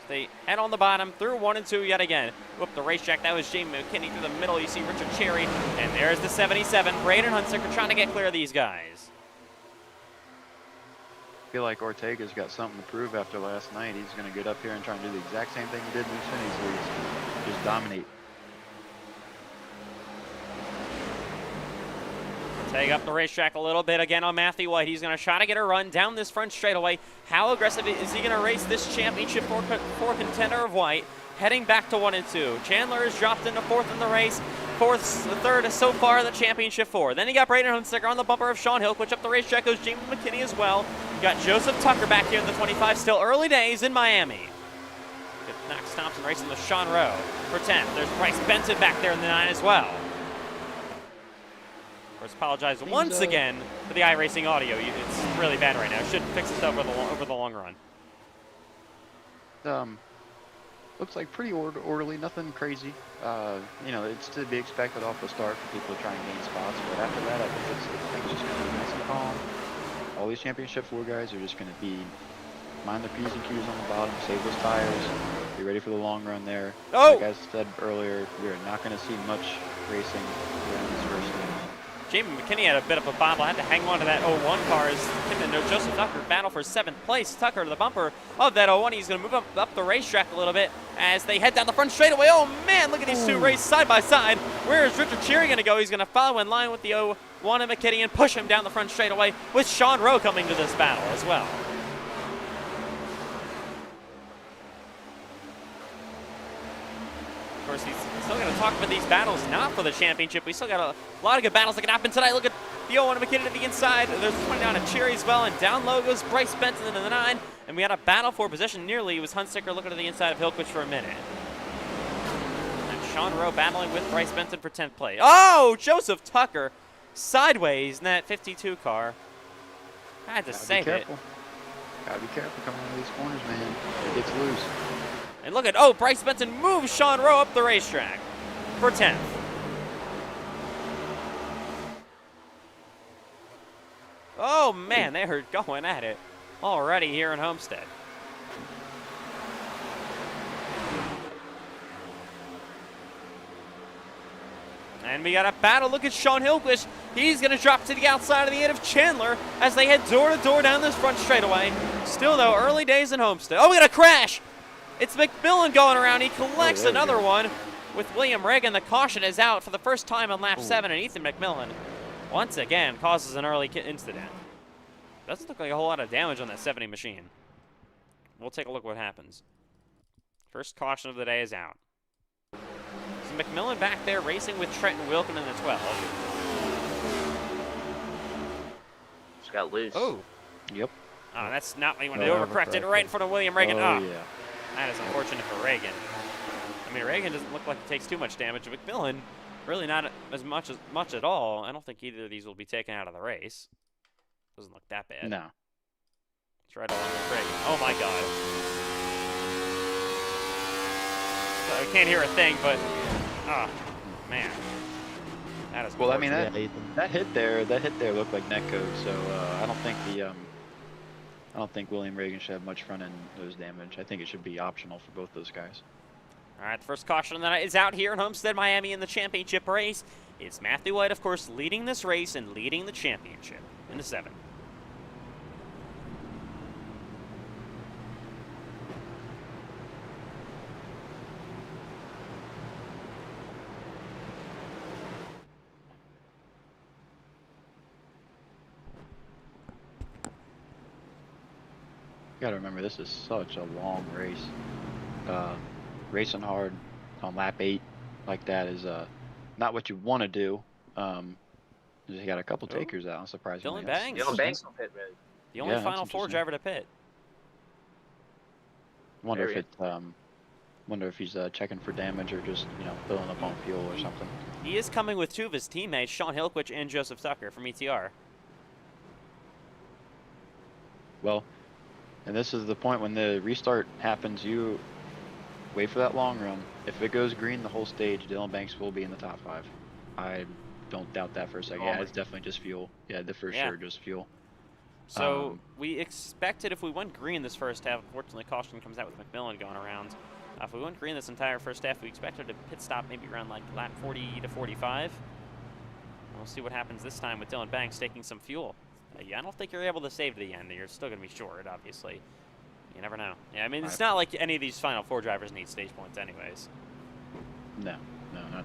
They head on the bottom through 1 and 2 yet again. Whoop, the racetrack. That was Jamie McKinney through the middle. You see Richard Cherry, and there's the 77. Braden Hunsaker trying to get clear of these guys. I feel like Ortega's got something to prove after last night. He's going to get up here and try and do the exact same thing he did in the Xfinity Series. Just dominate. Take up the racetrack a little bit again on Matthew White. He's going to try to get a run down this front straightaway. How aggressive is he going to race this championship for contender of White? Heading back to 1 and 2. Chandler is dropped into 4th in the race. 3rd so far, the championship 4. Then you got Braden Hunsaker on the bumper of Sean Hillquich. Up the racetrack goes Jamie McKinney as well. You got Joseph Tucker back here in the 25. Still early days in Miami. Knox Thompson racing with Sean Rowe for 10th. There's Bryce Benton back there in the 9 as well. Of course, apologize once again for the iRacing audio. It's really bad right now. Should fix this over the long run. Looks like pretty orderly, nothing crazy. You know, it's to be expected off the start for people to try and gain spots, but after that, I think things just going to be nice and calm. All these championship 4 guys are just going to be mind their P's and Q's on the bottom, save those tires, be ready for the long run there. Oh! Like I said earlier, we are not going to see much racing around this first game. Jamie McKinney had a bit of a bobble. Had to hang on to that 01 car as him and Joseph Tucker battle for 7th place. Tucker to the bumper of that 01. He's going to move up the racetrack a little bit as they head down the front straightaway. Oh, man, look at these 2 race side by side. Where is Richard Cherry going to go? He's going to follow in line with the 01 and McKinney and push him down the front straightaway with Sean Rowe coming to this battle as well. Of course, he's still going to talk about these battles not for the championship. We still got a lot of good battles that can happen tonight. Look at the 01 and McKinney to the inside. There's 29 of Cherry as well, and down low goes Bryce Benton into the 9. And we had a battle for position nearly. It was Hunsaker looking to the inside of Hillquich for a minute. And Sean Rowe battling with Bryce Benton for 10th place. Oh, Joseph Tucker sideways in that 52 car. I had to save it. Gotta be careful coming into these corners, man. It gets loose. And look at, Bryce Benton moves Sean Rowe up the racetrack for 10th. Oh, man, they are going at it already here in Homestead. And we got a battle. Look at Sean Hillquist. He's going to drop to the outside of the 8 of Chandler as they head door to door down this front straightaway. Still, though, early days in Homestead. Oh, we got a crash. It's McMillan going around. He collects another one with William Reagan. The caution is out for the first time on lap 7, and Ethan McMillan once again causes an early incident. Doesn't look like a whole lot of damage on that 70 machine. We'll take a look what happens. First caution of the day is out. So McMillan back there racing with Trenton Wilkin in the 12. Just got loose. Oh. Yep. Oh, that's not what you want to do. Overcorrected right in front of William Reagan. Oh, Oh, yeah. that is unfortunate for Reagan. I mean, Reagan doesn't look like he takes too much damage. McMillan, really not as much at all. I don't think either of these will be taken out of the race. Doesn't look that bad. No. It's right along with Reagan. Oh, my God. I can't hear a thing, but man, that is. Well, I mean Yeah, that hit there looked like netcode, so I don't think William Reagan should have much front end nose damage. I think it should be optional for both those guys. All right, the first caution of the night is out here in Homestead-Miami in the championship race. It's Matthew White, of course, leading this race and leading the championship in the 7. You gotta remember, this is such a long race. Racing hard on lap 8 like that is not what you want to do. You got a couple takers out, surprisingly. Dylan Banks. Dylan Banks on pit road. The only Final Four driver to pit. Wonder if he's checking for damage or just filling up on fuel or something. He is coming with 2 of his teammates, Sean Hilquich and Joseph Tucker from ETR. Well, and this is the point when the restart happens. You wait for that long run. If it goes green the whole stage, Dylan Banks will be in the top 5. I don't doubt that for a second. Yeah, it's definitely just fuel. Yeah, for sure, just fuel. So we expected if we went green this first half, unfortunately caution comes out with McMillan going around. If we went green this entire first half, we expected a pit stop maybe around like lap 40 to 45. We'll see what happens this time with Dylan Banks taking some fuel. Yeah, I don't think you're able to save to the end. You're still going to be short, obviously. You never know. Yeah, I mean, it's not like any of these Final Four drivers need stage points anyways. No, not.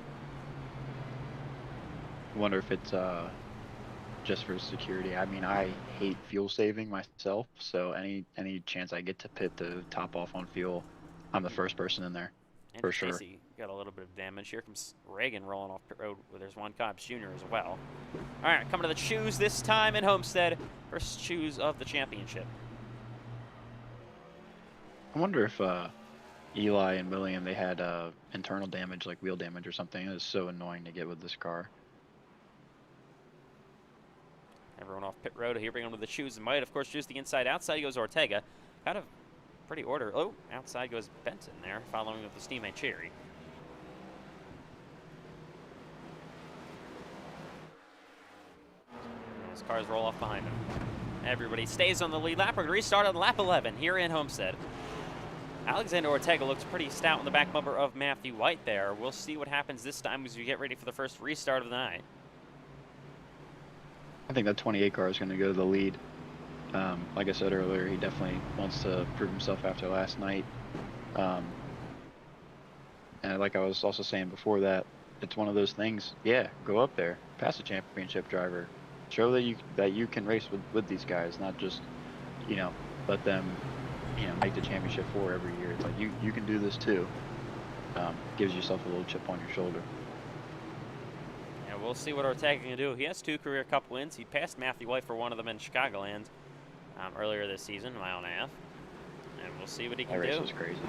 I wonder if it's just for security. I mean, I hate fuel saving myself, so any chance I get to pit to top off on fuel, I'm the first person in there, and for sure. Casey got a little bit of damage. Here comes Reagan rolling off pit road. There's Juan Cobbs Jr. as well. All right, coming to the choose this time in Homestead. First choose of the championship. I wonder if Eli and William, they had internal damage, like wheel damage or something. It was so annoying to get with this car. Everyone off pit road. Here we go to the choose. Might, of course, choose the inside. Outside goes Ortega. Kind of pretty order. Oh, outside goes Benton there, following with his teammate Cherry. His cars roll off behind him. Everybody stays on the lead lap. We're going to restart on lap 11 here in Homestead. Alexander Ortega looks pretty stout in the back bumper of Matthew White there. We'll see what happens this time as we get ready for the first restart of the night. I think that 28 car is going to go to the lead. Like I said earlier, he definitely wants to prove himself after last night. And like I was also saying before that, it's one of those things. Yeah, go up there, pass a championship driver, show that you can race with these guys, not just let them make the championship 4 every year. It's like you can do this too. Gives yourself a little chip on your shoulder. Yeah, we'll see what Ortega can do. He has 2 career cup wins. He passed Matthew White for one of them in Chicagoland earlier this season, a mile and a half. And we'll see what he can do. That race was crazy.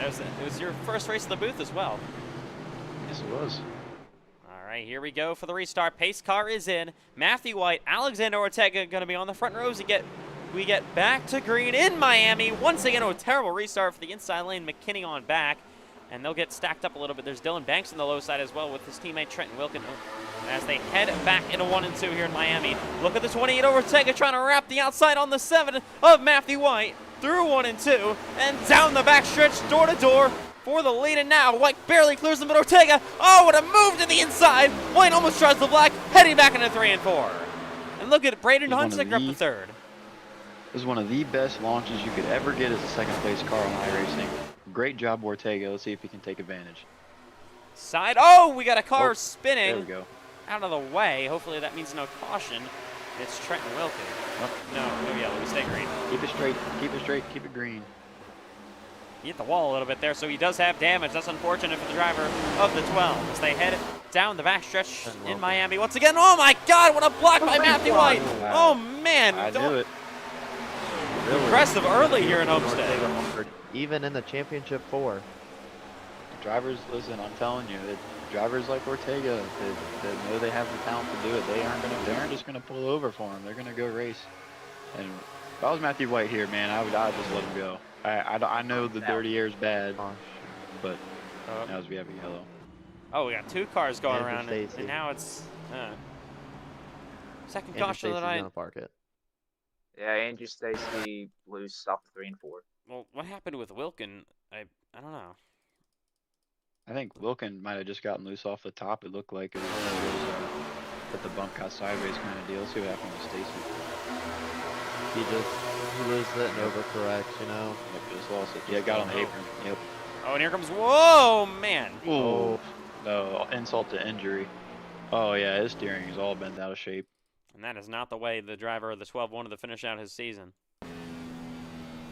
It was your first race in the booth as well. Yes, it was. All right, here we go for the restart. Pace car is in. Matthew White, Alexander Ortega going to be on the front rows. We get back to green in Miami. Once again, a terrible restart for the inside lane. McKinney on back, and they'll get stacked up a little bit. There's Dylan Banks on the low side as well with his teammate Trenton Wilkin as they head back into 1 and 2 here in Miami. Look at the 28 Ortega trying to wrap the outside on the 7 of Matthew White through 1 and 2 and down the backstretch door to door for the lead. And now White barely clears them, but Ortega, oh, what a move to the inside. White almost tries the black, heading back into 3 and 4. And look at Braden Hunsicker up the 3rd. This is one of the best launches you could ever get as a second place car on iRacing. Great job, Ortega. Let's see if he can take advantage. Side, oh, we got a car spinning. There we go. Out of the way. Hopefully that means no caution. It's Trenton Wilkin. Oh, no yellow. We stay green. Keep it straight. Keep it straight. Keep it green. He hit the wall a little bit there, so he does have damage. That's unfortunate for the driver of the 12 as they head down the backstretch in Miami. Once again, oh my God, what a block by Matthew White. Wow. Oh man. I knew it. Really. Impressive early here in Homestead. Even in the championship 4. Drivers, listen, I'm telling you, drivers like Ortega, they know they have the talent to do it. They aren't just gonna pull over for him. They're gonna go race. And if I was Matthew White here, man, I would just let him go. I know the dirty air is bad, Oh, but now as we have a yellow. Oh, we got 2 cars going Andrew around, Stacy. and now it's second Andrew caution Stacy's that gonna park it. Yeah, Andrew Stacy loose off 3 and 4. Well, what happened with Wilkin? I don't know. I think Wilkin might have just gotten loose off the top. It looked like it was one of those that the bump got sideways kind of deal. See what happened with Stacy. He loses it and overcorrects, you know. Yep, just lost it. Yeah, got on the apron. Yep. Oh, and here comes, whoa, man. Oh, no, insult to injury. Oh, yeah, his steering is all bent out of shape. And that is not the way the driver of the 12 wanted to finish out his season.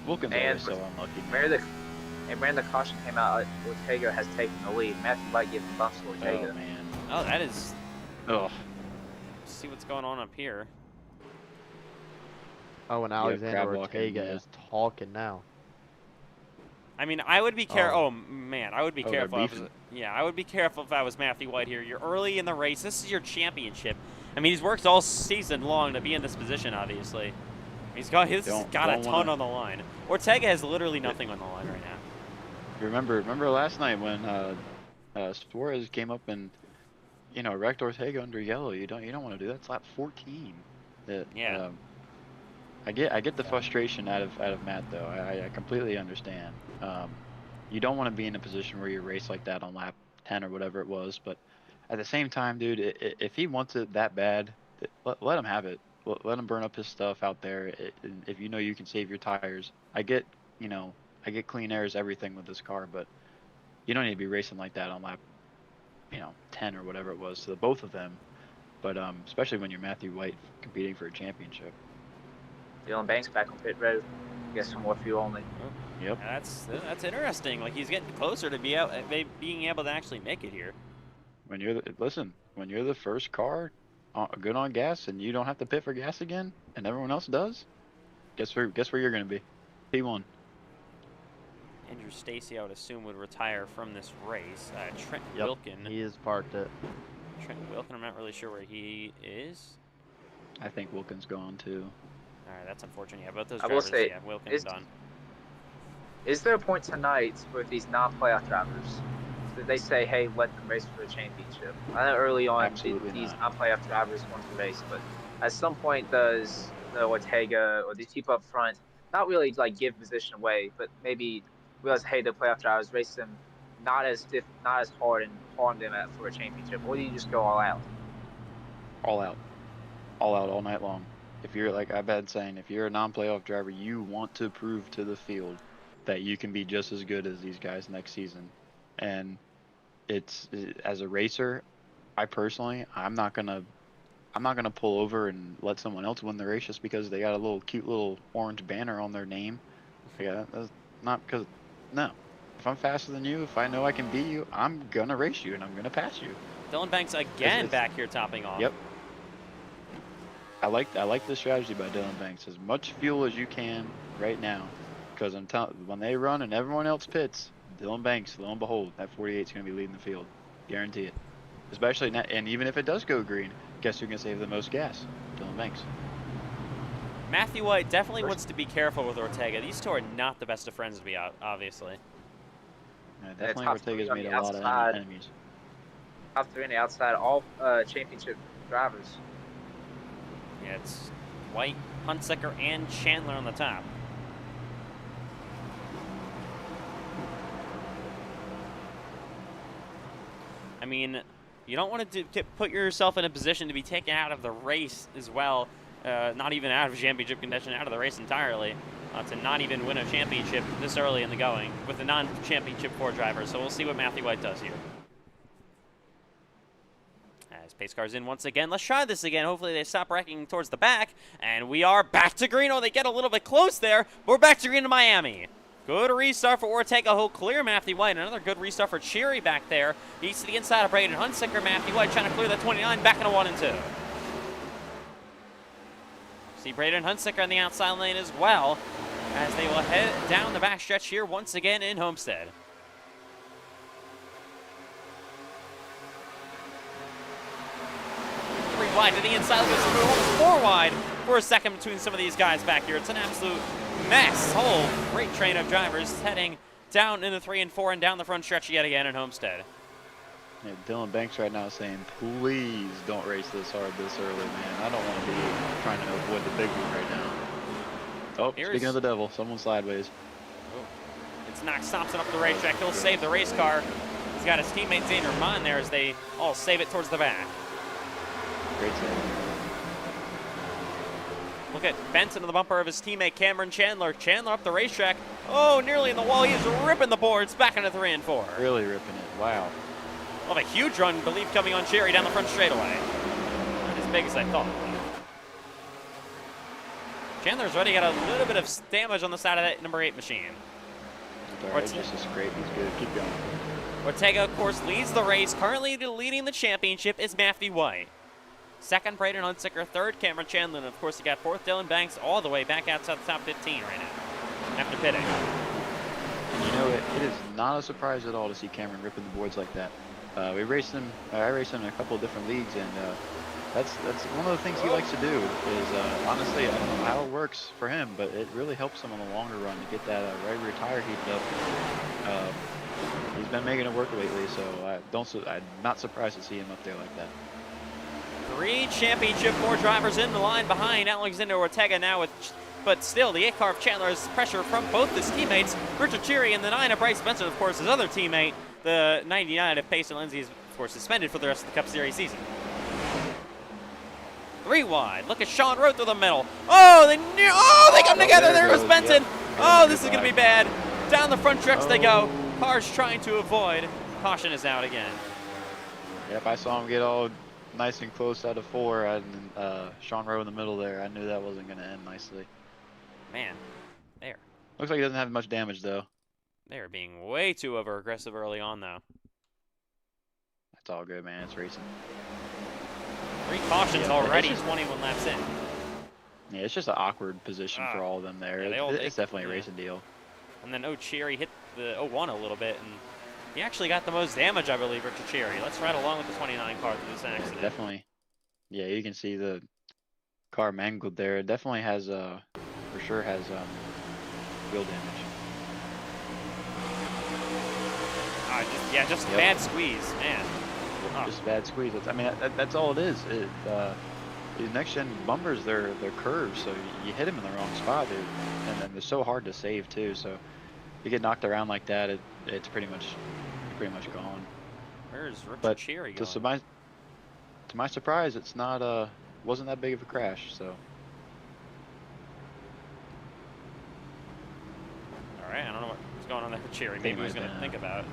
Wilkins always so unlucky. Where the caution came out, Ortega has taken the lead. Matthew White giving bumps to Ortega. Oh, man. Oh, that is... Oh. Let's see what's going on up here. Oh, and Alexander Ortega yeah. is talking now. I mean, I would be careful. Oh. Oh, man, I would be Oh, careful. they're If I was, beefing. yeah, I would be careful if I was Matthew White here. You're early in the race. This is your championship. I mean, he's worked all season long to be in this position, obviously. He's got a ton on the line. Ortega has literally nothing on the line right now. Remember last night when Suarez came up and wrecked Ortega under yellow? You don't want to do that. It's lap 14. Yeah. I get the frustration out of Matt though. I completely understand. You don't want to be in a position where you race like that on lap 10 or whatever it was, but at the same time, dude, if he wants it that bad, let him have it. Let him burn up his stuff out there. If you know you can save your tires, I get clean air is everything with this car, but you don't need to be racing like that on lap 10 or whatever it was to the both of them. But especially when you're Matthew White competing for a championship. Dylan Banks back on pit road. Guess some more fuel only. Yep. That's interesting. Like, he's getting closer to being able to actually make it here. When you're the first car good on gas and you don't have to pit for gas again and everyone else does, guess where you're going to be? P1. Andrew Stacy, I would assume, would retire from this race. Trent Yep, Wilkin. he has parked it. Trent Wilkin, I'm not really sure where he is. I think Wilkins gone too. All right, that's unfortunate. Yeah, both those I will drivers, say, yeah, Wilkin's done. Is there a point tonight with these non-playoff drivers that they say, hey, let them race for the championship? I know early on Absolutely these not. non-playoff drivers want to race, but at some point does Ortega or these people up front not really like give position away, but maybe realize, hey, the playoff drivers race them not as hard and harm them for a championship, or do you just go all out? All out all night long. If you're, like I've been saying, if you're a non-playoff driver, you want to prove to the field that you can be just as good as these guys next season. And as a racer, I'm not gonna pull over and let someone else win the race just because they got a cute little orange banner on their name. Yeah, that's not because no. If I'm faster than you, if I know I can beat you, I'm gonna race you and I'm gonna pass you. Dylan Banks again back here topping off. Yep. I like the strategy by Dylan Banks. As much fuel as you can right now, because I'm telling when they run and everyone else pits, Dylan Banks, lo and behold, that 48 is going to be leading the field, guarantee it. Especially and even if it does go green, guess who can save the most gas? Dylan Banks. Matthew White definitely wants to be careful with Ortega. These two are not the best of friends to be out, obviously. Yeah, definitely top Ortega's three on made the a lot of outside. enemies. Top 3 on the outside, all championship drivers. Yeah, it's White, Hunsaker, and Chandler on the top. I mean, you don't want to put yourself in a position to be taken out of the race as well. Not even out of championship contention, out of the race entirely. To not even win a championship this early in the going with the non-championship 4 driver. So we'll see what Matthew White does here. As pace car's in once again. Let's try this again. Hopefully they stop wrecking towards the back. And we are back to green. Oh, they get a little bit close there. We're back to green in Miami. Good restart for Ortega. He'll clear Matthew White. Another good restart for Cheery back there. He's to the inside of Braden Hunsaker. Matthew White trying to clear that 29 back into 1 and 2. See Braden Hunsaker on the outside lane as well, as they will head down the backstretch here once again in Homestead. Wide to the inside, almost 4 wide for a second between some of these guys back here. It's an absolute mess. Whole freight train of drivers heading down in the 3 and 4 and down the front stretch yet again in Homestead. Yeah, Dylan Banks right now saying, please don't race this hard this early, man. I don't want to be trying to avoid the big one right now. Oh, speaking of the devil, someone sideways. Oh, it's Knox Thompson up the racetrack. He'll save the race car. He's got his teammate Xander Mon there as they all save it towards the back. Great save. Look at Benson in the bumper of his teammate Cameron Chandler. Chandler up the racetrack. Oh, nearly in the wall. He is ripping the boards back into 3 and 4. Really ripping it. Wow. Well, a huge run, I believe, coming on Cherry down the front straightaway. Not as big as I thought. Chandler's already got a little bit of damage on the side of that number 8 machine. It's just a scrape. He's good. Keep going. Ortega, of course, leads the race. Currently leading the championship is Matthew White. Second, Braden Hunsicker. Third, Cameron Chandler. And, of course, you got fourth, Dylan Banks, all the way back outside the top 15 right now after pitting. You know, it is not a surprise at all to see Cameron ripping the boards like that. We raced him. I raced him in a couple of different leagues, and that's one of the things he likes to do. Is honestly, I don't know how it works for him, but it really helps him on the longer run to get that right rear tire heated up. He's been making it work lately, so I'm not surprised to see him up there like that. 3 championship, 4 drivers in the line behind Alexander Ortega now but still, the 8 car of Chandler has pressure from both his teammates. Richard Cheery and the 9 of Bryce Benson, of course, his other teammate. The 99 of Payson Lindsay is, of course, suspended for the rest of the Cup Series season. 3 wide. Look at Sean Rowe through the middle. Oh, they come together. There goes Benson. Yep. Oh, this is going to be bad. Down the front stretch they go. Cars trying to avoid. Caution is out again. Yep, I saw him get all nice and close out of 4, and Sean Rowe in the middle there. I knew that wasn't going to end nicely. Man, there. Looks like he doesn't have much damage, though. They are being way too over-aggressive early on, though. That's all good, man. It's racing. 3 cautions already, 21 laps in. Yeah, it's just an awkward position for all of them there. Yeah, it's definitely a racing deal. And then Cherry hit the 01 a little bit, and he actually got the most damage, I believe, Richard Cherry. Let's ride along with the 29 car through this accident. Yeah, definitely. Yeah, you can see the car mangled there. It definitely has, for sure has wheel damage. Just bad squeeze, man. Just a bad squeeze. I mean, that's all it is. These next-gen bumpers, they're curved, so you hit them in the wrong spot, and then they're so hard to save too. So you get knocked around like that, it's pretty much gone. Where's Richard Cherry going? To my surprise, it's not wasn't that big of a crash. So. All right, I don't know what's going on there for Cherry. Maybe he's going to think about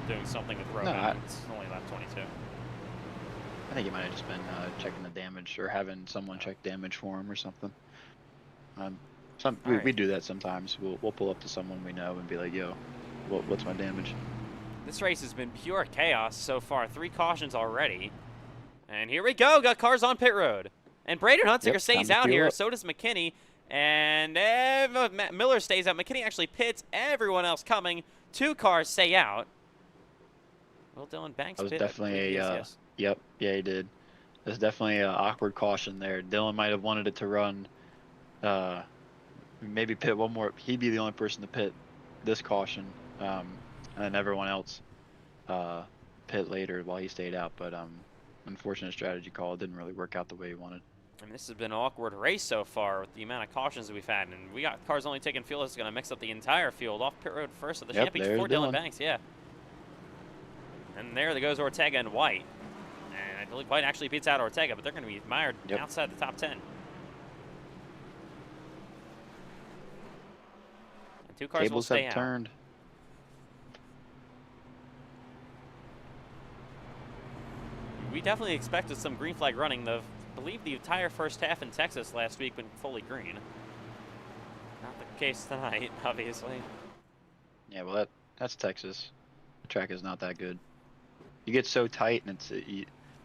doing something with Roman. No, it's only lap 22. I think he might have just been checking the damage or having someone check damage for him or something. We do that sometimes. We'll pull up to someone we know and be like, "Yo, what's my damage?" This race has been pure chaos so far. 3 cautions already, and here we go. Got cars on pit road, and Braden Hunsicker stays out here. So does McKinney, and Miller stays out. McKinney actually pits. Everyone else coming. 2 cars stay out. Will Dylan Banks that was pit? Definitely a Yep, yeah, he did. There's definitely an awkward caution there. Dylan might have wanted it to run, maybe pit one more. He'd be the only person to pit this caution, and then everyone else pit later while he stayed out. But unfortunate strategy call. It didn't really work out the way he wanted. I mean, this has been an awkward race so far with the amount of cautions that we've had, and we got cars only taking fuel. It's going to mix up the entire field. Off pit road first of the championship for Dylan Banks, yeah. And there goes Ortega and White. And I believe White actually beats out Ortega, but they're going to be mired outside the top 10. And 2 cars will stay out. Turned. We definitely expected some green flag running. I believe the entire first half in Texas last week went fully green. Not the case tonight, obviously. Yeah, well, that's Texas. The track is not that good. You get so tight, and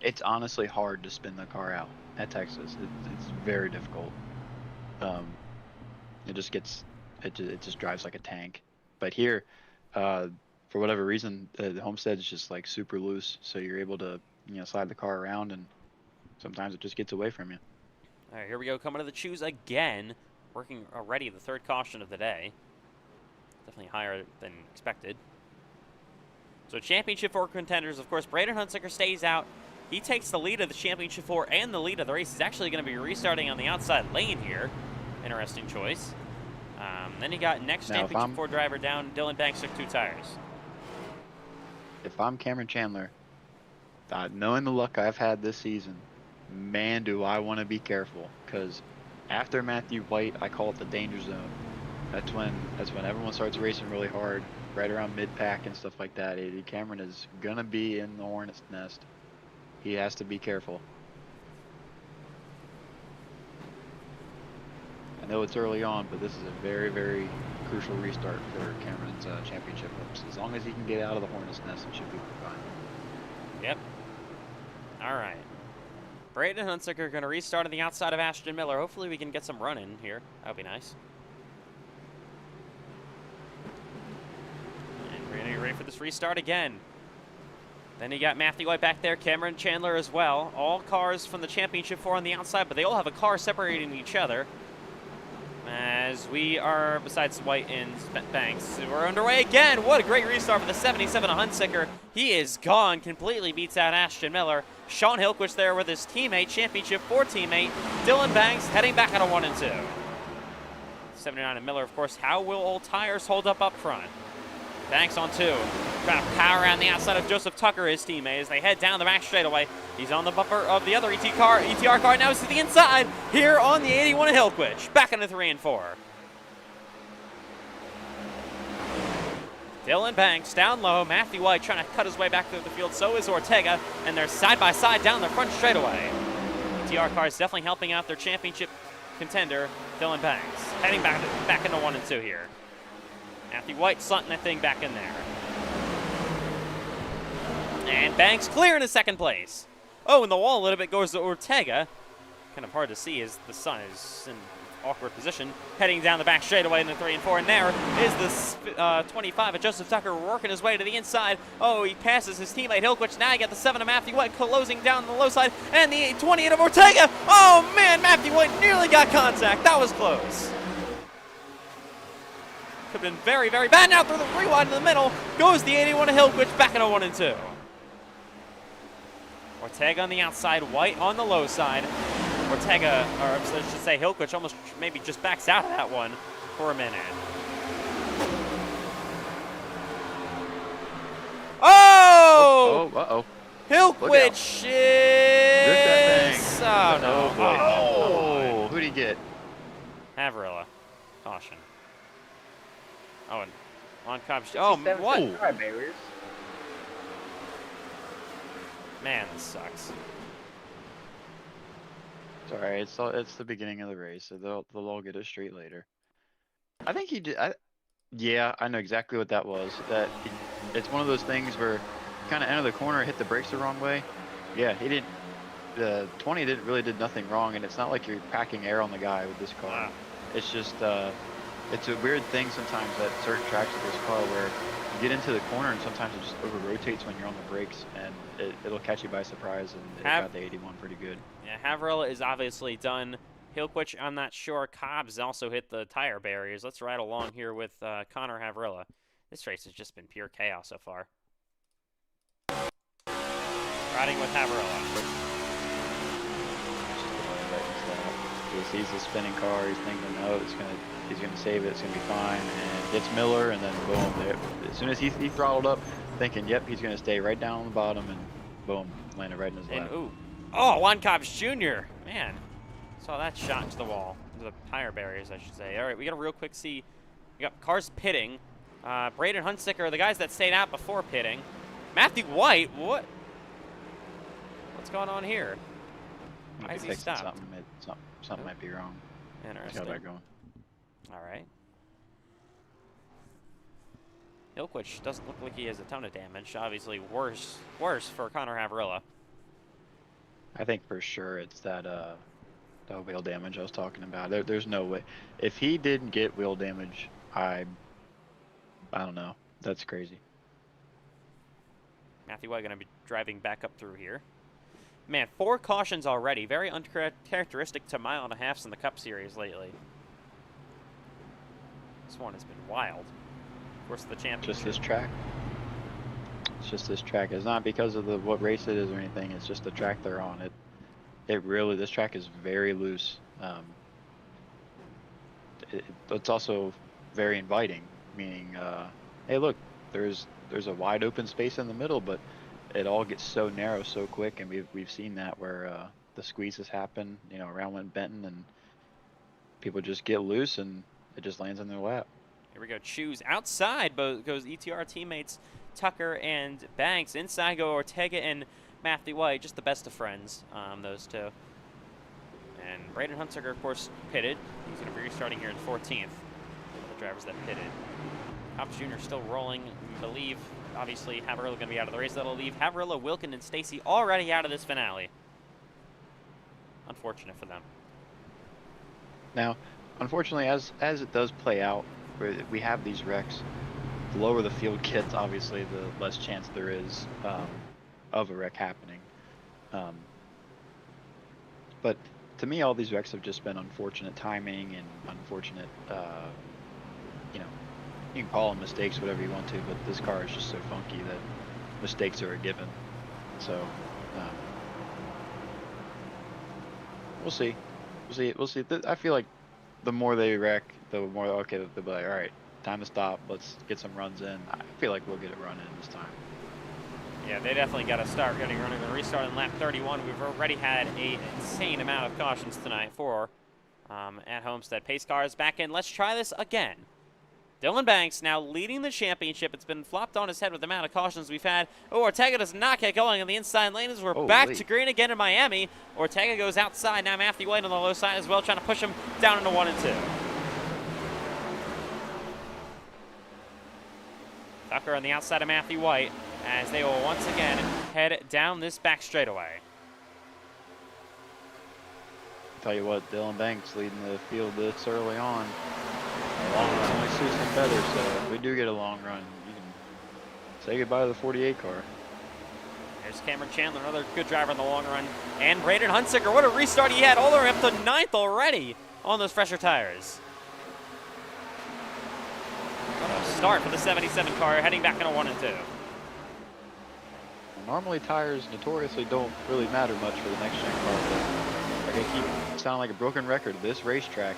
it's honestly hard to spin the car out at Texas. It's very difficult. It just drives like a tank. But here, for whatever reason, the Homestead is just like super loose, so you're able to slide the car around, and sometimes it just gets away from you. All right, here we go, coming to the choose again. working already the 3rd caution of the day. Definitely higher than expected. So Championship 4 contenders, of course, Braden Hunsaker stays out. He takes the lead of the Championship 4 and the lead of the race. He's actually going to be restarting on the outside lane here. Interesting choice. Then you got next Championship 4 driver down. Dylan Banks took 2 tires. If I'm Cameron Chandler, knowing the luck I've had this season, man, do I want to be careful. Because after Matthew White, I call it the danger zone. That's when everyone starts racing really hard, right around mid-pack and stuff like that. Cameron is going to be in the hornet's nest. He has to be careful. I know it's early on, but this is a very, very crucial restart for Cameron's championship hopes. As long as he can get out of the hornet's nest, it should be fine. Yep. All right. Braden Hunsaker going to restart on the outside of Ashton Miller. Hopefully we can get some run in here. That would be nice. And we're going to get ready for this restart again. Then you got Matthew White back there, Cameron Chandler as well. All cars from the Championship 4 on the outside, but they all have a car separating each other. As we are, besides White and Banks, we're underway again. What a great restart for the 77 of Hunsaker. He is gone, completely beats out Ashton Miller. Sean Hillquist there with his teammate, Championship 4 teammate, Dylan Banks, heading back out of 1 and 2. 79 and Miller, of course. How will old tires hold up front? Banks on 2. Trying to power around the outside of Joseph Tucker, his teammate, as they head down the back straightaway. He's on the bumper of the other ETR car. Now he's to the inside here on the 81 of Hillquist. Back into 3 and 4. Dylan Banks down low. Matthew White trying to cut his way back through the field. So is Ortega. And they're side by side down the front straightaway. ETR car is definitely helping out their championship contender, Dylan Banks. Heading back into 1 and 2 here. Matthew White slotting that thing back in there. And Banks clear into 2nd place. Oh, and the wall a little bit goes to Ortega. Kind of hard to see as the sun is in awkward position. Heading down the back straightaway into 3 and 4. And there is the 25 of Joseph Tucker working his way to the inside. Oh, he passes his teammate Hillquist. Now you got the 7 of Matthew White closing down the low side. And the 28 of Ortega. Oh, man, Matthew White nearly got contact. That was close. Could have been very, very bad. Now through the rewind in the middle goes the 81 of Hillquist back into 1 and 2. Ortega on the outside, White on the low side. Ortega, or I should say Hillquist, almost maybe just backs out of that one for a minute. Oh! Uh-oh. Hillquist is... Oh, no. Oh, who'd he get? Havrilla. Caution. Oh, and on Cobb. Oh, what? Man, this sucks. It's alright. It's the beginning of the race, so they'll all get it straight later. I think he did. Yeah, I know exactly what that was. It's one of those things where kind of entered the corner, hit the brakes the wrong way. Yeah, he didn't. The 20 did nothing wrong, and it's not like you're packing air on the guy with this car. Wow. It's just it's a weird thing sometimes at certain tracks with this car where you get into the corner and sometimes it just over rotates when you're on the brakes, and it'll catch you by surprise, and it got the 81 pretty good. Yeah, Havrilla is obviously done. Hillquist, I'm not sure. Cobbs also hit the tire barriers. Let's ride along here with Connor Havrilla. This race has just been pure chaos so far. Riding with Havrilla. He sees the spinning car. He's thinking, oh, he's gonna save it. It's gonna be fine, and gets Miller, and then boom. As soon as he throttled up, thinking, yep, he's gonna stay right down on the bottom, and boom, landed right in his lap. Ooh, oh, Juan Cobbs Jr. Man, saw that shot into the wall, into the tire barriers, I should say. All right, we got a real quick see. We got cars pitting. Braden Hunsaker, the guys that stayed out before pitting. Matthew White, what's going on here? Why is he stopped? Something might be wrong. Interesting. How's that going? All right. Hillquist doesn't look like he has a ton of damage. Obviously, worse for Connor Havrilla. I think for sure it's that wheel damage I was talking about. There's no way. If he didn't get wheel damage, I don't know. That's crazy. Matthew White going to be driving back up through here. Man, 4 cautions already. Very uncharacteristic to 1.5 miles in the Cup Series lately. This one has been wild. Of course, the championship. Just this track. It's just this track. It's not because of what race it is or anything. It's just the track they're on. This track is very loose. It's also very inviting, meaning, hey, look, there's a wide open space in the middle, but it all gets so narrow so quick, and we've seen that where the squeezes happen, you know, around Benton, and people just get loose and it just lands in their lap. Here we go. Choose outside goes ETR teammates Tucker and Banks. Inside go Ortega and Matthew White, just the best of friends, those two. And Braden Hunsaker, of course, pitted. He's going to be restarting here in 14th. The drivers that pitted. Hobbs Jr. still rolling. We believe, obviously, Haverilla going to be out of the race. That'll leave Haverilla, Wilkin, and Stacy already out of this finale. Unfortunate for them. Now, unfortunately, as it does play out, we have these wrecks. The lower the field gets, obviously, the less chance there is of a wreck happening. But to me, all these wrecks have just been unfortunate timing and unfortunate, you know, you can call them mistakes, whatever you want to, but this car is just so funky that mistakes are a given. So, we'll see. We'll see. I feel like the more they wreck, the more, okay, they'll be like, all right, time to stop. Let's get some runs in. I feel like we'll get a run in this time. Yeah, they definitely got to start getting running. The restart in lap 31. We've already had an insane amount of cautions tonight for at Homestead. Pace cars back in. Let's try this again. Dylan Banks now leading the championship. It's been flopped on his head with the amount of cautions we've had. Oh, Ortega does not get going on the inside lane as we're back to green again in Miami. Ortega goes outside. Now Matthew White on the low side as well, trying to push him down into 1 and 2. Tucker on the outside of Matthew White as they will once again head down this back straightaway. Tell you what, Dylan Banks leading the field this early on. A long run only suits him better, so if we do get a long run, you can say goodbye to the 48 car. There's Cameron Chandler, another good driver in the long run. And Braden Hunsaker, what a restart he had, all the way up to 9th already on those fresher tires. What a start for the 77 car, heading back into 1 and 2. Well, normally tires notoriously don't really matter much for the next gen car, but like I keep sounding like a broken record. This racetrack,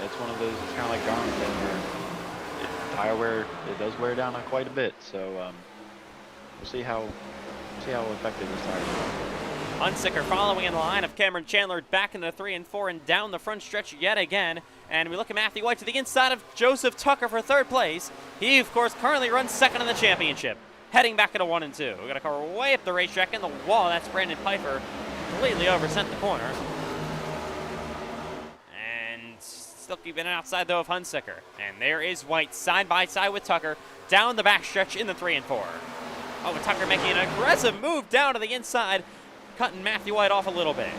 it's one of those, it's kind of like Darlington where tire wear, it does wear down quite a bit. So we'll see how effective this tire is. Hunsaker following in the line of Cameron Chandler back into 3 and 4 and down the front stretch yet again. And we look at Matthew White to the inside of Joseph Tucker for 3rd place. He, of course, currently runs 2nd in the championship, heading back into 1 and 2. We got a car way up the racetrack in the wall. That's Brandon Pfeiffer, completely oversent the corner. Still keeping it outside, though, of Hunsaker. And there is White side by side with Tucker down the backstretch in the 3 and 4. Oh, and Tucker making an aggressive move down to the inside, cutting Matthew White off a little bit.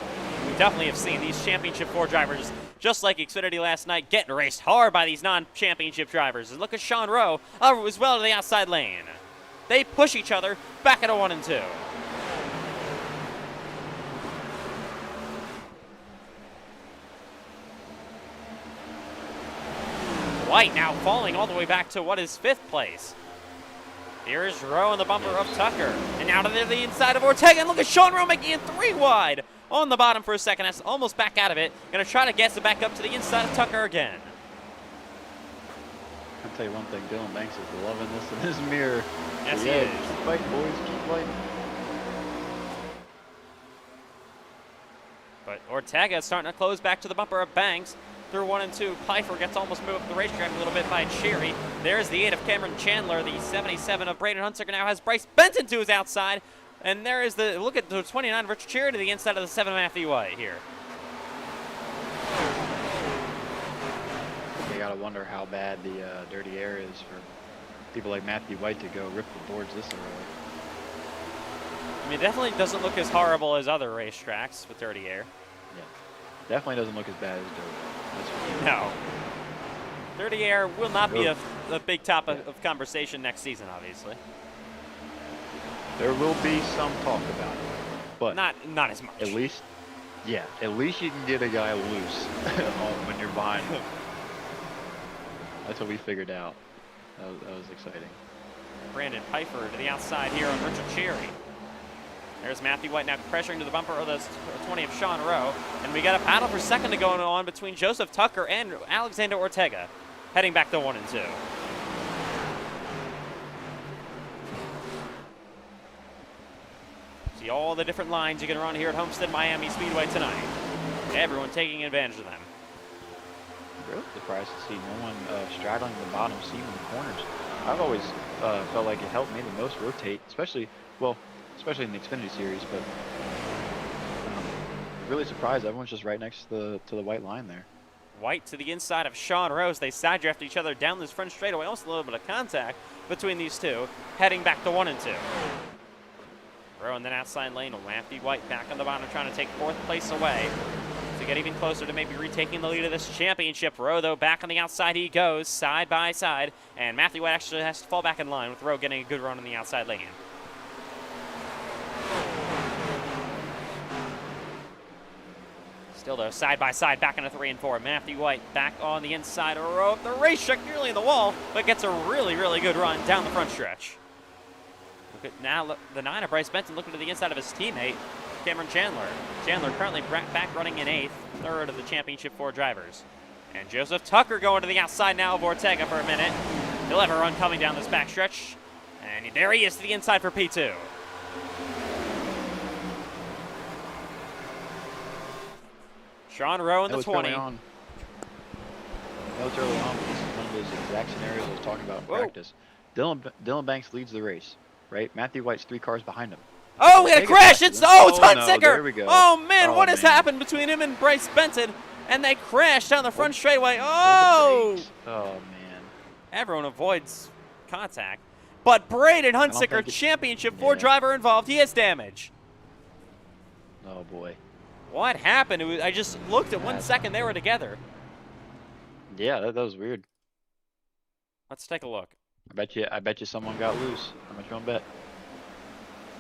We definitely have seen these Championship 4 drivers, just like Xfinity last night, getting raced hard by these non-championship drivers. And look at Sean Rowe as well to the outside lane. They push each other back into 1 and 2. White now falling all the way back to what is 5th place. Here is Rowe in the bumper of Tucker. And now to the inside of Ortega. And look at Sean Rowe making it 3 wide on the bottom for a second. That's almost back out of it. Going to try to gas it back up to the inside of Tucker again. I'll tell you one thing, Dylan Banks is loving this in his mirror. Yes, yeah, he is. Keep fighting, boys. Keep fighting. But Ortega is starting to close back to the bumper of Banks. Through 1 and 2, Pfeiffer gets almost moved up the racetrack a little bit by Cherry. There's the 8 of Cameron Chandler. The 77 of Braden Hunsaker now has Bryce Benton to his outside. And there is the, look at the 29 of Richard Cherry to the inside of the 7 of Matthew White here. You gotta wonder how bad the dirty air is for people like Matthew White to go rip the boards this early. I mean, it definitely doesn't look as horrible as other racetracks with dirty air. Yeah, definitely doesn't look as bad as dirty. No. Dirty air will not be a big topic of conversation next season, obviously. There will be some talk about it, but not as much. At least you can get a guy loose when you're behind him. That's what we figured out. That was exciting. Brandon Pfeiffer to the outside here on Richard Cherry. There's Matthew White now pressuring to the bumper of the 20 of Sean Rowe. And we got a battle for second to go on between Joseph Tucker and Alexander Ortega, heading back to 1 and 2. See all the different lines you can run here at Homestead-Miami Speedway tonight. Everyone taking advantage of them. Really surprised to see no one straddling the bottom seam in the corners. I've always felt like it helped me the most rotate, especially in the Xfinity Series, but really surprised everyone's just right next to the white line there. White to the inside of Sean Rose. They side draft each other down this front straightaway. Almost a little bit of contact between these two, heading back to 1 and 2. Rowe in that outside lane. Matthew White back on the bottom, trying to take 4th place away to get even closer to maybe retaking the lead of this championship. Rowe, though, back on the outside he goes, side by side, and Matthew White actually has to fall back in line with Rowe getting a good run on the outside lane. Still, though, side by side, back into 3 and 4. Matthew White back on the inside of Rowe. The racetrack nearly in the wall, but gets a really, really good run down the front stretch. Look at now the 9 of Bryce Benson looking to the inside of his teammate, Cameron Chandler. Chandler currently back running in 8th, 3rd of the championship 4 drivers. And Joseph Tucker going to the outside now of Ortega for a minute. He'll have a run coming down this backstretch. And there he is to the inside for P2. Sean Rowe in the 20. That was early on. This is one of those exact scenarios I was talking about in practice. Dylan Banks leads the race, right? Matthew White's 3 cars behind him. Oh, we had a crash! It's Huntsicker! No, there we go. Oh man, what has happened between him and Bryce Benson? And they crashed down the front straightaway. Oh! Oh man. Everyone avoids contact. But Braden Huntsicker, championship 4 driver involved, he has damage. Oh boy. What happened? I just looked at 1 second, they were together. Yeah, that was weird. Let's take a look. I bet you someone got loose. How much you want to bet?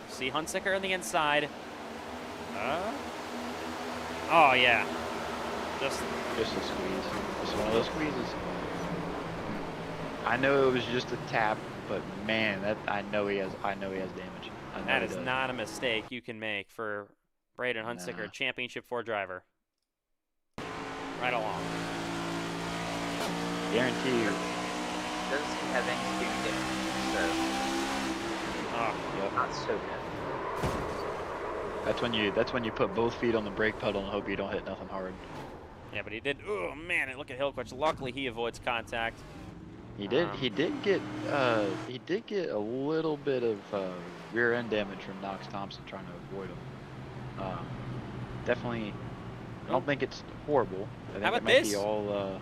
See Huntsicker on the inside. Oh yeah. Just a squeeze. Just one of those squeezes. I know it was just a tap, but man, I know he has damage. That is not a mistake you can make for Braden Huntsicker, championship 4 driver. Right along. Guarantee you. Doesn't seem to have any steering damage, so not so good. That's when you put both feet on the brake pedal and hope you don't hit nothing hard. Yeah, but he did. Oh man! Look at Hillquist. Luckily, he avoids contact. He did get a little bit of rear end damage from Knox Thompson trying to avoid him. Definitely. I don't think it's horrible. I think How about it might this? be all.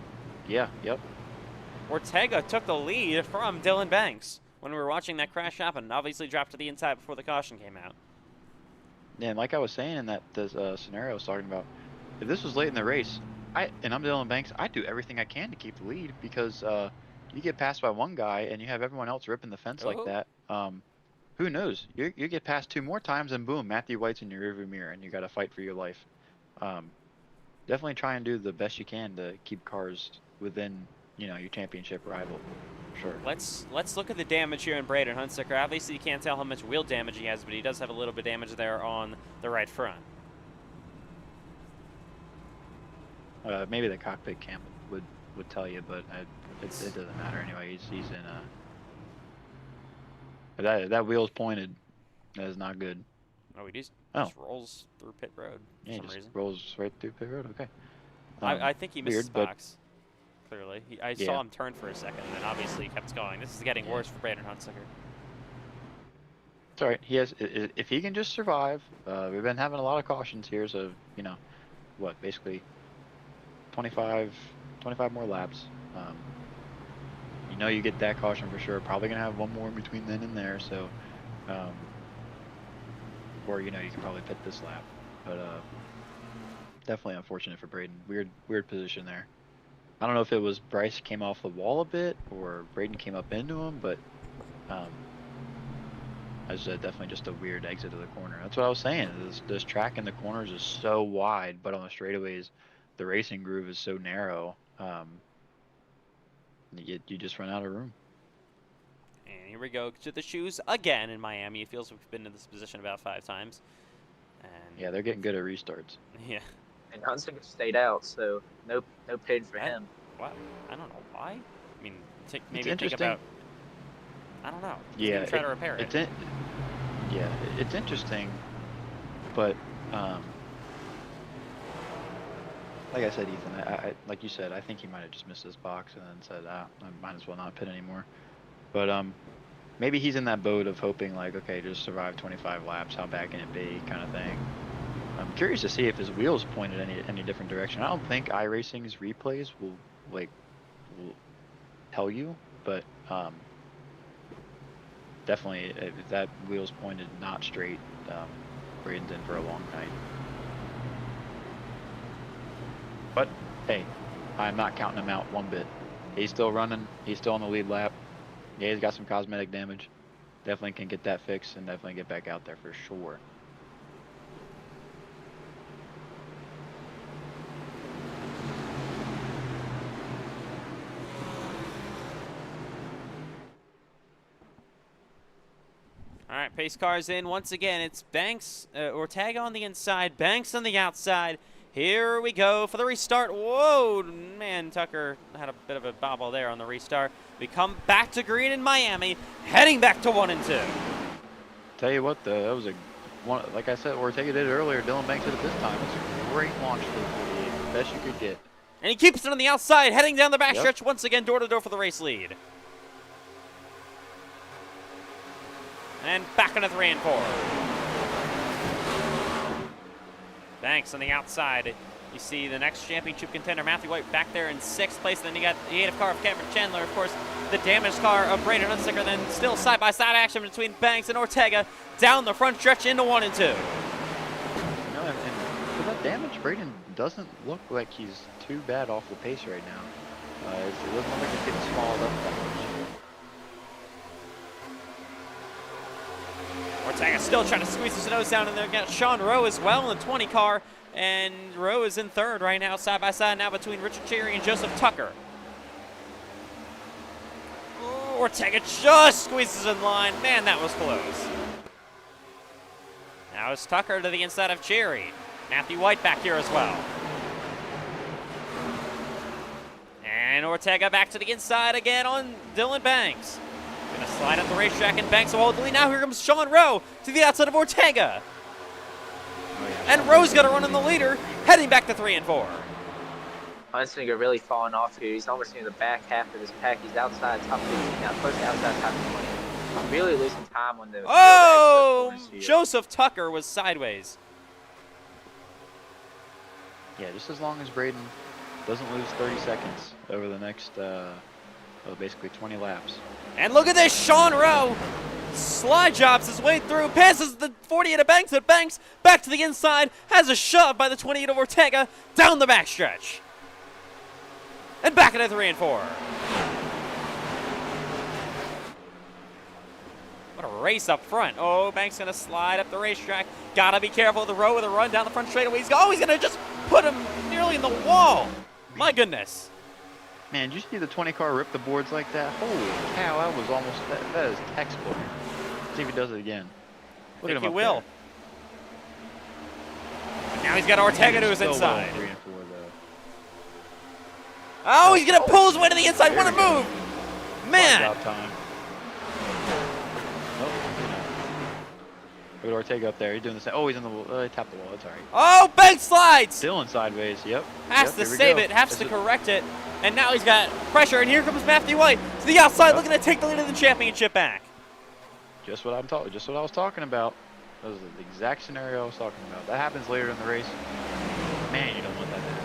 Yeah. Yep. Ortega took the lead from Dylan Banks when we were watching that crash happen. Obviously, dropped to the inside before the caution came out. Yeah, and like I was saying in that scenario I was talking about, if this was late in the race, I'm Dylan Banks, I'd do everything I can to keep the lead because you get passed by one guy and you have everyone else ripping the fence like that. Who knows? You get passed 2 more times and boom, Matthew White's in your rearview mirror and you got to fight for your life. Definitely try and do the best you can to keep cars within your championship rival. Sure. Let's look at the damage here in Braden Huntsicker. Obviously, you can't tell how much wheel damage he has, but he does have a little bit of damage there on the right front. Maybe the cockpit cam would tell you, but it doesn't matter anyway. He's in that wheel's pointed. That is not good. Oh, he just rolls through pit road for some reason. Rolls right through pit road. Okay. I think he missed his weird, box. Clearly, I saw him turn for a second, and then obviously he kept going. This is getting worse for Braden Huntsicker. It's all right. He has, if he can just survive. We've been having a lot of cautions here, so basically 25 more laps. You get that caution for sure. Probably gonna have one more in between then and there. So, or you can probably pit this lap, but definitely unfortunate for Braden. Weird position there. I don't know if it was Bryce came off the wall a bit or Braden came up into him, but that's definitely just a weird exit of the corner. That's what I was saying. This track in the corners is so wide, but on the straightaways, the racing groove is so narrow. You just run out of room. And here we go to the shoes again in Miami. It feels like we've been in this position about 5 times. And Yeah, they're getting good at restarts. yeah. And Hunsinger stayed out, so no pin for him. What? I don't know why. I mean, Maybe think about. I don't know. Just Yeah, even try to repair it. Yeah, it's interesting, but like I said, Ethan, I like you said, I think he might have just missed his box and then said, I might as well not pit anymore. But maybe he's in that boat of hoping like, okay, just survive 25 laps, how bad can it be, kind of thing. I'm curious to see if his wheels pointed any different direction. I don't think iRacing's replays will tell you, but definitely if that wheel's pointed not straight, Braden's in for a long night. But hey, I'm not counting him out one bit. He's still running. He's still on the lead lap. Yeah, he's got some cosmetic damage. Definitely can get that fixed and definitely get back out there for sure. All right, pace cars in once again. It's Banks, Ortega on the inside, Banks on the outside. Here we go for the restart. Whoa, man, Tucker had a bit of a bobble there on the restart. We come back to green in Miami, heading back to 1 and 2. Tell you what, though, that was one. Like I said, Ortega did it earlier. Dylan Banks did it this time. It's a great launch for the 48, best you could get. And he keeps it on the outside, heading down the backstretch Yep. once again, door to door for the race lead. And back into 3 and 4. Banks on the outside. You see the next championship contender, Matthew White, back there in 6th place. Then you got the 8th car of Cameron Chandler. Of course, the damaged car of Braden Hunsinger. Then still side-by-side action between Banks and Ortega down the front stretch into 1 and 2. You know, and for that damage, Braden doesn't look like he's too bad off the pace right now. It doesn't look like he's getting swallowed up that much. Ortega still trying to squeeze his nose down in there. Got Sean Rowe as well in the 20 car. And Rowe is in 3rd right now, side by side now between Richard Cherry and Joseph Tucker. Ooh, Ortega just squeezes in line. Man, that was close. Now it's Tucker to the inside of Cherry. Matthew White back here as well. And Ortega back to the inside again on Dylan Banks. Gonna slide up the racetrack and Banks will hold the lead. Now here comes Sean Rowe to the outside of Ortega. Oh, yeah. And Rowe's got to run in the leader, heading back to 3 and 4. Hunsinger really falling off here. He's almost near the back half of his pack. He's outside top 15 now, close to outside top 20. Really losing time on the Oh! Joseph Tucker was sideways. Yeah, just as long as Braden doesn't lose 30 seconds over the next, basically 20 laps. And look at this, Sean Rowe slide jobs his way through, passes the 48 of Banks, but Banks back to the inside, has a shove by the 28 of Ortega down the backstretch. And back into 3 and 4. What a race up front. Oh, Banks gonna slide up the racetrack. Gotta be careful of the Rowe with a run down the front straightaway. He's gonna just put him nearly in the wall. My goodness. Man, did you see the 20 car rip the boards like that? Holy cow, that was almost, that is textbook. See if he does it again. Look at him he up will. there. But now he's got Ortega to his Still well in inside. 3 and 4 though. Oh, he's gonna pull his way to the inside. What a There we go. move. Man. Out time. Nope, Look at Ortega up there. He's doing the same. Oh, he's in the wall. He tapped the wall. That's all right. Oh, Banks slides. Still in sideways. Yep. Has to Here we save go. it, has This to is- correct it. And now he's got pressure, and here comes Matthew White to the outside, Yep. looking to take the lead of the championship back. Just what I was talking about. That was the exact scenario I was talking about. That happens later in the race. Man, you don't want that to happen.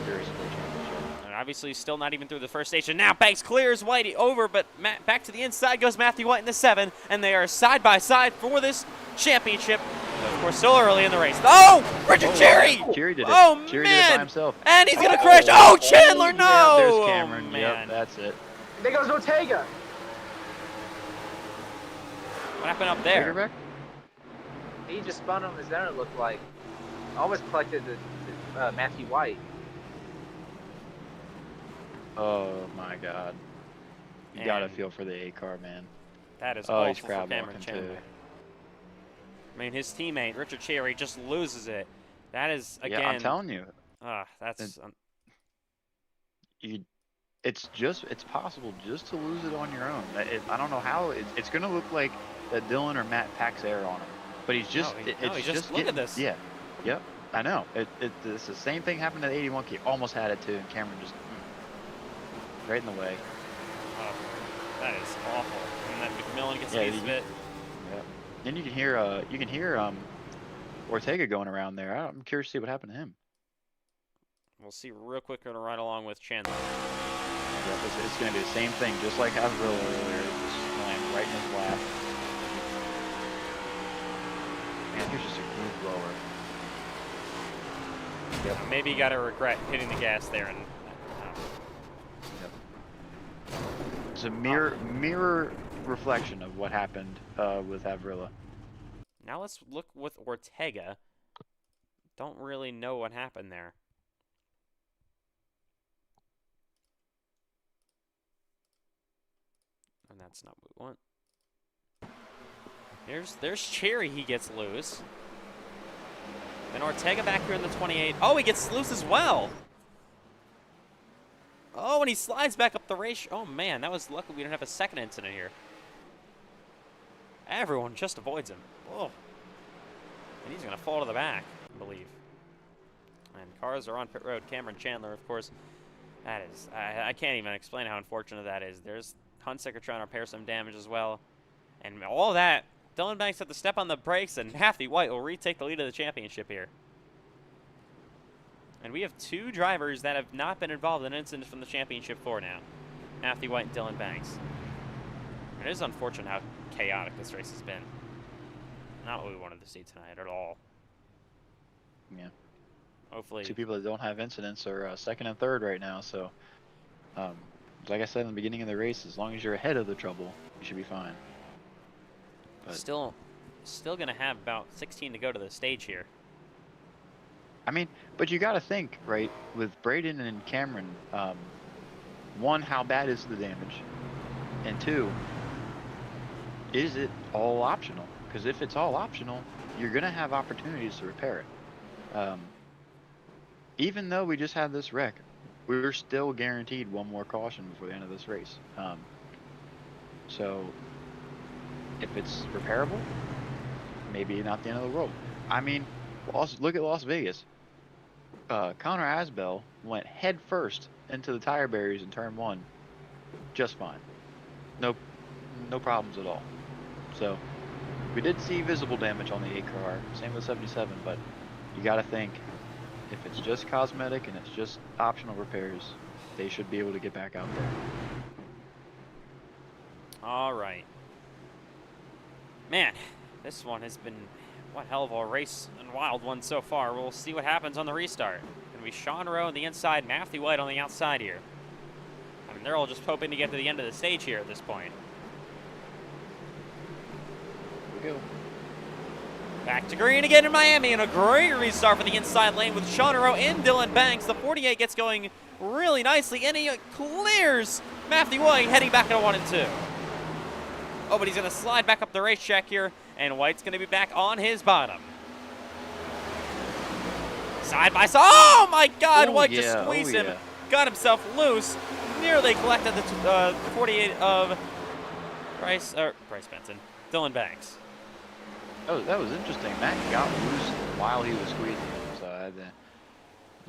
Very sport championship. And obviously still not even through the first station. Now Banks clears Whitey over, but back to the inside goes Matthew White in the 7, and they are side by side for this championship. Of course, still early in the race. Oh, Richard Cherry! Cherry did it. Oh, Cherry did it by man! himself. And he's gonna crash. Oh, Chandler, no! Yeah, there's Cameron. Oh, Yep, man. that's it. There goes Ortega. What happened up Trigger there? wreck? He just spun on his own, it looked like. Almost collected the Matthew White. Oh my God. You gotta feel for the 8 car, man. That is Oh, he's awful for crab Cameron walking Chandler. too. I mean, his teammate, Richard Cherry, just loses it. That is, again... Yeah, I'm telling you. That's... It's possible just to lose it on your own. I don't know how. It's going to look like that Dylan or Matt packs air on him. But he's just... he's just look at this. Yeah. Yep. I know. It's the same thing happened to the 81 key. Almost had it too, and Cameron just... right in the way. Oh, that is awful. And then McMillan gets a piece of it. Yep. Then you can hear Ortega going around there. I'm curious to see what happened to him. We'll see real quick. Going to ride along with Chandler. Yep, it's going to be the same thing, just like Avril earlier. Just land right in his lap. Man, here's just a groove blower. Yep. Maybe you got to regret hitting the gas there. And Yep. It's a mirror reflection of what happened with Avrilla. now let's look with Ortega. Don't really know what happened there. And that's not what we want. There's Cherry, he gets loose. And Ortega back here in the 28. Oh, he gets loose as well. Oh, and he slides back up the race. Oh, man, that was lucky we didn't have a second incident here. Everyone just avoids him. Oh. And he's going to fall to the back, I believe. And cars are on pit road. Cameron Chandler, of course. That is, I can't even explain how unfortunate that is. There's Hunsaker trying to repair some damage as well. And all that, Dylan Banks had to step on the brakes, and Matthew White will retake the lead of the championship here. And we have 2 drivers that have not been involved in incidents from the championship 4 now. Matthew White and Dylan Banks. It is unfortunate how chaotic this race has been. Not what we wanted to see tonight at all. Yeah. Hopefully. 2 people that don't have incidents are second and third right now, so like I said in the beginning of the race, as long as you're ahead of the trouble, you should be fine. But Still going to have about 16 to go to the stage here. I mean, but you got to think, right, with Braden and Cameron, 1, how bad is the damage? And 2, is it all optional? Because if it's all optional, you're going to have opportunities to repair it. Even though we just had this wreck, we're still guaranteed 1 more caution before the end of this race. So if it's repairable, maybe not the end of the world. I mean, look at Las Vegas. Connor Asbell went head first into the tire barriers in turn 1, just fine. No problems at all. So we did see visible damage on the 8 car, same with 77, but you got to think, if it's just cosmetic and it's just optional repairs, they should be able to get back out there. All right. Man, this one has been one hell of a race and wild one so far. We'll see what happens on the restart. Going to be Sean Rowe on the inside, Matthew White on the outside here. I mean, they're all just hoping to get to the end of the stage here at this point. Here we go. Back to green again in Miami, and a great restart for the inside lane with Sean Rowe and Dylan Banks. The 48 gets going really nicely, and he clears Matthew White heading back into 1 and 2. Oh, but he's going to slide back up the racetrack here, and White's going to be back on his bottom. Side by side. Oh, my God. Oh, White yeah. just squeezed him. Yeah. Got himself loose. Nearly collected the 48 of Bryce Benson. Dylan Banks. Oh, that was interesting. Matt got loose while he was squeezing him, so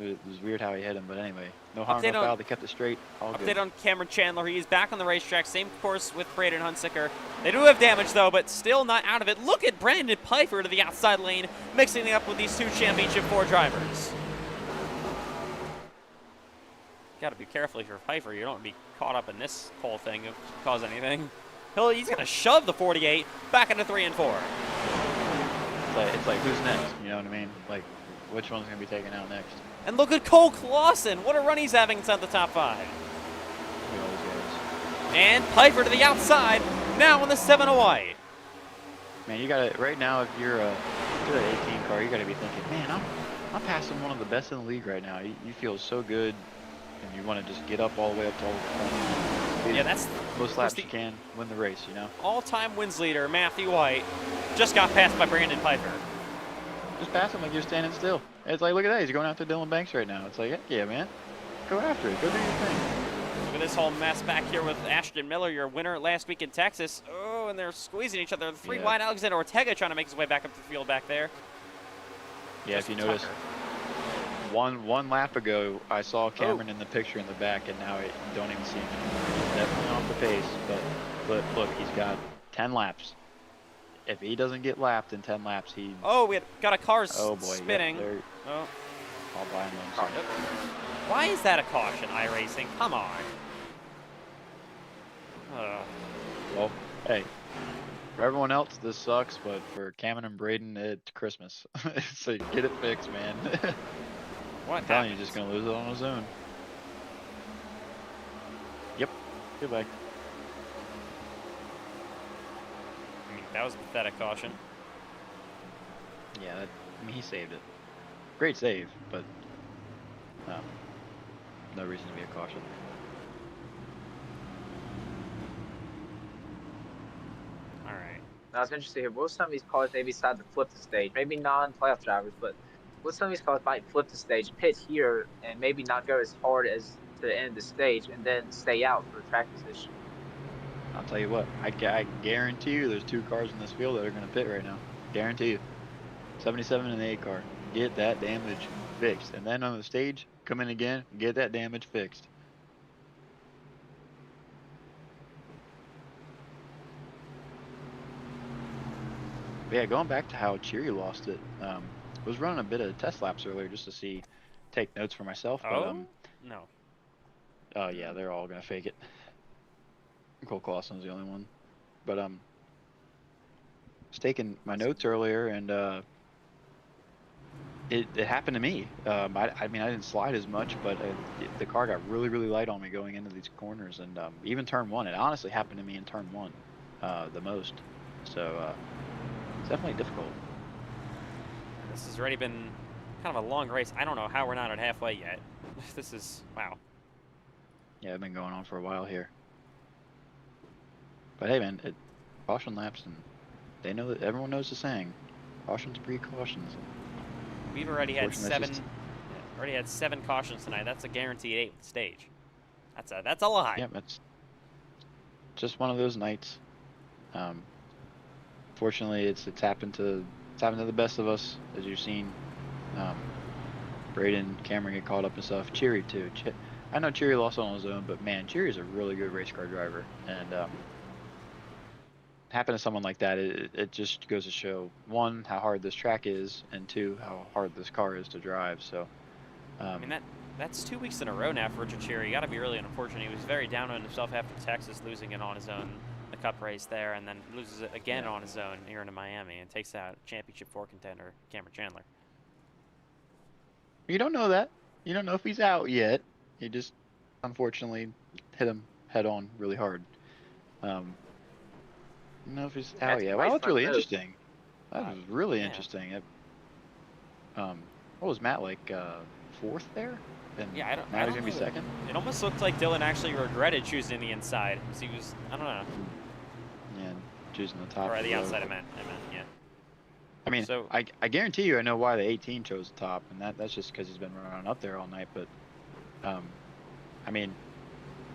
it was weird how he hit him. But anyway, no harm, no foul. They kept it straight. All good. Update on Cameron Chandler. He is back on the racetrack. Same course with Braden Hunsaker. They do have damage, though, but still not out of it. Look at Brandon Pfeiffer to the outside lane, mixing it up with these 2 Championship 4 drivers. Got to be careful if you're Pfeiffer. You don't want to be caught up in this whole thing and cause anything. He's going to shove the 48 back into 3 and 4. It's like who's next? You know what I mean? Like, which one's going to be taken out next? And look at Cole Clausen. What a run he's having inside the top 5. He always is. And Pfeiffer to the outside, now in the 7 away. Man, you got to, right now, if you're an 18 car, you got to be thinking, man, I'm passing one of the best in the league right now. You feel so good, and you want to just get up all the way up to all the front. Yeah, that's Most laps you can win the race, you know? All-time wins leader, Matthew White, just got passed by Brandon Piper. Just pass him like you're standing still. It's like, look at that. He's going after Dylan Banks right now. It's like, yeah, man. Go after it. Go do your thing. Look at this whole mess back here with Ashton Miller, your winner last week in Texas. Oh, and they're squeezing each other. Three wide. Alexander Ortega trying to make his way back up the field back there. Yeah, if you notice, one lap ago, I saw Cameron in the picture in the back, and now you don't even see him. He's definitely off the pace, but look, he's got 10 laps. If he doesn't get lapped in 10 laps, he... Oh, we got a car spinning. Yeah, oh. All by him. Why is that a caution, iRacing? Come on. Well, hey, for everyone else, this sucks, but for Cameron and Braden, it's Christmas. So get it fixed, man. What I'm telling you, he's just going to lose it on his own. Yep. Goodbye. I mean, that was a pathetic caution. Yeah, I mean, he saved it. Great save, but no reason to be a caution. All right. Now, it's interesting here. What some of these cars maybe decide to flip the stage? Maybe non-playoff drivers, but what some of these cars might flip the stage, pit here, and maybe not go as hard as to the end of the stage, and then stay out for track position. I'll tell you what, I guarantee you there's 2 cars in this field that are going to pit right now. Guarantee you. 77 and the 8 car. Get that damage fixed. And then on the stage, come in again, get that damage fixed. But yeah, going back to how Cheery lost it, was running a bit of test laps earlier just to take notes for myself. But, no. Oh yeah, they're all gonna fake it. Cole Clausen's the only one. But was taking my notes earlier, and it happened to me. I mean, I didn't slide as much, but the car got really light on me going into these corners, and even turn 1. It honestly happened to me in turn 1 the most. So it's definitely difficult. This has already been kind of a long race. I don't know how we're not at halfway yet. This is, wow. Yeah, I've been going on for a while here. But hey, man, caution laps, and they know that everyone knows the saying. Cautions breed cautions. We've already had 7. Already had 7 cautions tonight. That's a guaranteed 8th stage. That's a lot. Yeah, that's just one of those nights. Fortunately, it's happened to the best of us, as you've seen. Braden, Cameron get caught up and stuff. Cheery too. I know Cheery lost on his own, but man, Cheery's a really good race car driver, and happen to someone like that, it just goes to show, 1, how hard this track is, and 2, how hard this car is to drive. So I mean, that's 2 weeks in a row now for Richard Cheery. You got to be really unfortunate. He was very down on himself after Texas, losing it on his own, the Cup race there, and then loses it again on his own here in Miami, and takes out Championship 4 contender Cameron Chandler. You don't know that. You don't know if he's out yet. He just unfortunately hit him head on really hard. I don't know if he's out yet. Well, that's really interesting. That was really interesting. What was Matt, like 4th there? And yeah, I don't now he's know. gonna be 2nd. It almost looked like Dylan actually regretted choosing the inside, because he was, I don't know. Yeah, choosing the top. Or the outside, I meant, yeah. I mean, so, I guarantee you I know why the 18 chose the top, and that's just because he's been running up there all night. But I mean,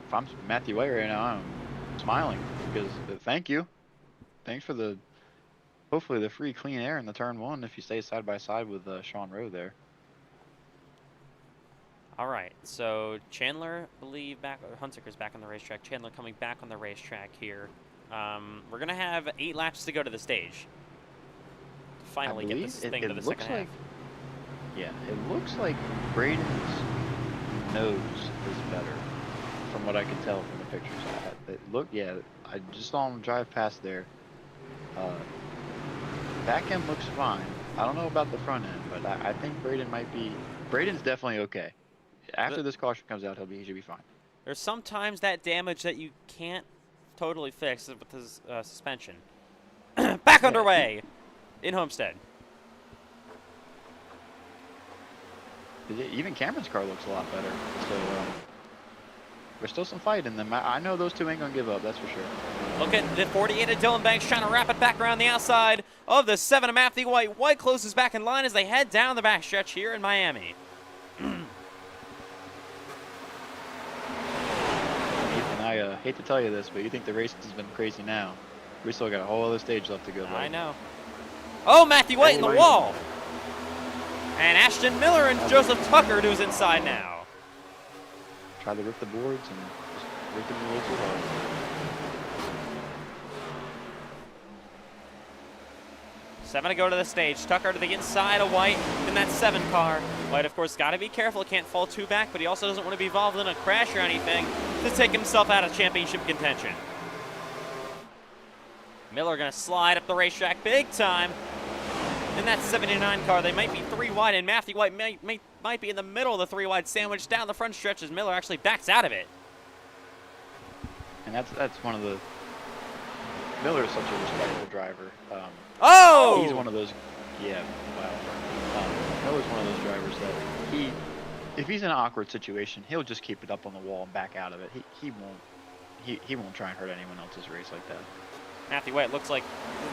if I'm Matthew White right now, I'm smiling because thank you. Thanks for hopefully the free clean air in the turn 1 if you stay side by side with Sean Rowe there. all right, so Chandler, Hunsaker's back on the racetrack. Chandler coming back on the racetrack here. We're going to have 8 laps to go to the stage. To finally get this thing to the second half. Yeah, it looks like Braden's nose is better from what I can tell from the pictures. I just saw him drive past there. Back end looks fine. I don't know about the front end, but I think Braden's definitely okay. After this caution comes out, he should be fine. There's sometimes that damage that you can't totally fix with his suspension. Back underway in Homestead. Even Cameron's car looks a lot better. So there's still some fight in them. I know those two ain't gonna give up. That's for sure. Look at the 48 of Dylan Banks trying to wrap it back around the outside of the 7 of Matthew White. White closes back in line as they head down the backstretch here in Miami. Ethan, I hate to tell you this, but you think the race has been crazy now. We still got a whole other stage left to go. I know. Oh, Matthew White in the wall. And Ashton Miller and Joseph Tucker who's inside now. Try to rip the boards and just rip them a little too hard. Seven to go to the stage. Tucker to the inside of White in that 7 car. White, of course, got to be careful. Can't fall too back, but he also doesn't want to be involved in a crash or anything to take himself out of championship contention. Miller going to slide up the racetrack big time. In that 79 car, they might be 3 wide, and Matthew White might be in the middle of the 3 wide sandwich down the front stretch as Miller actually backs out of it. And that's one of the. Miller is such a respectable driver. Oh! He's one of those. Yeah, wow. Miller's one of those drivers that if he's in an awkward situation, he'll just keep it up on the wall and back out of it. He won't try and hurt anyone else's race like that. Matthew White looks like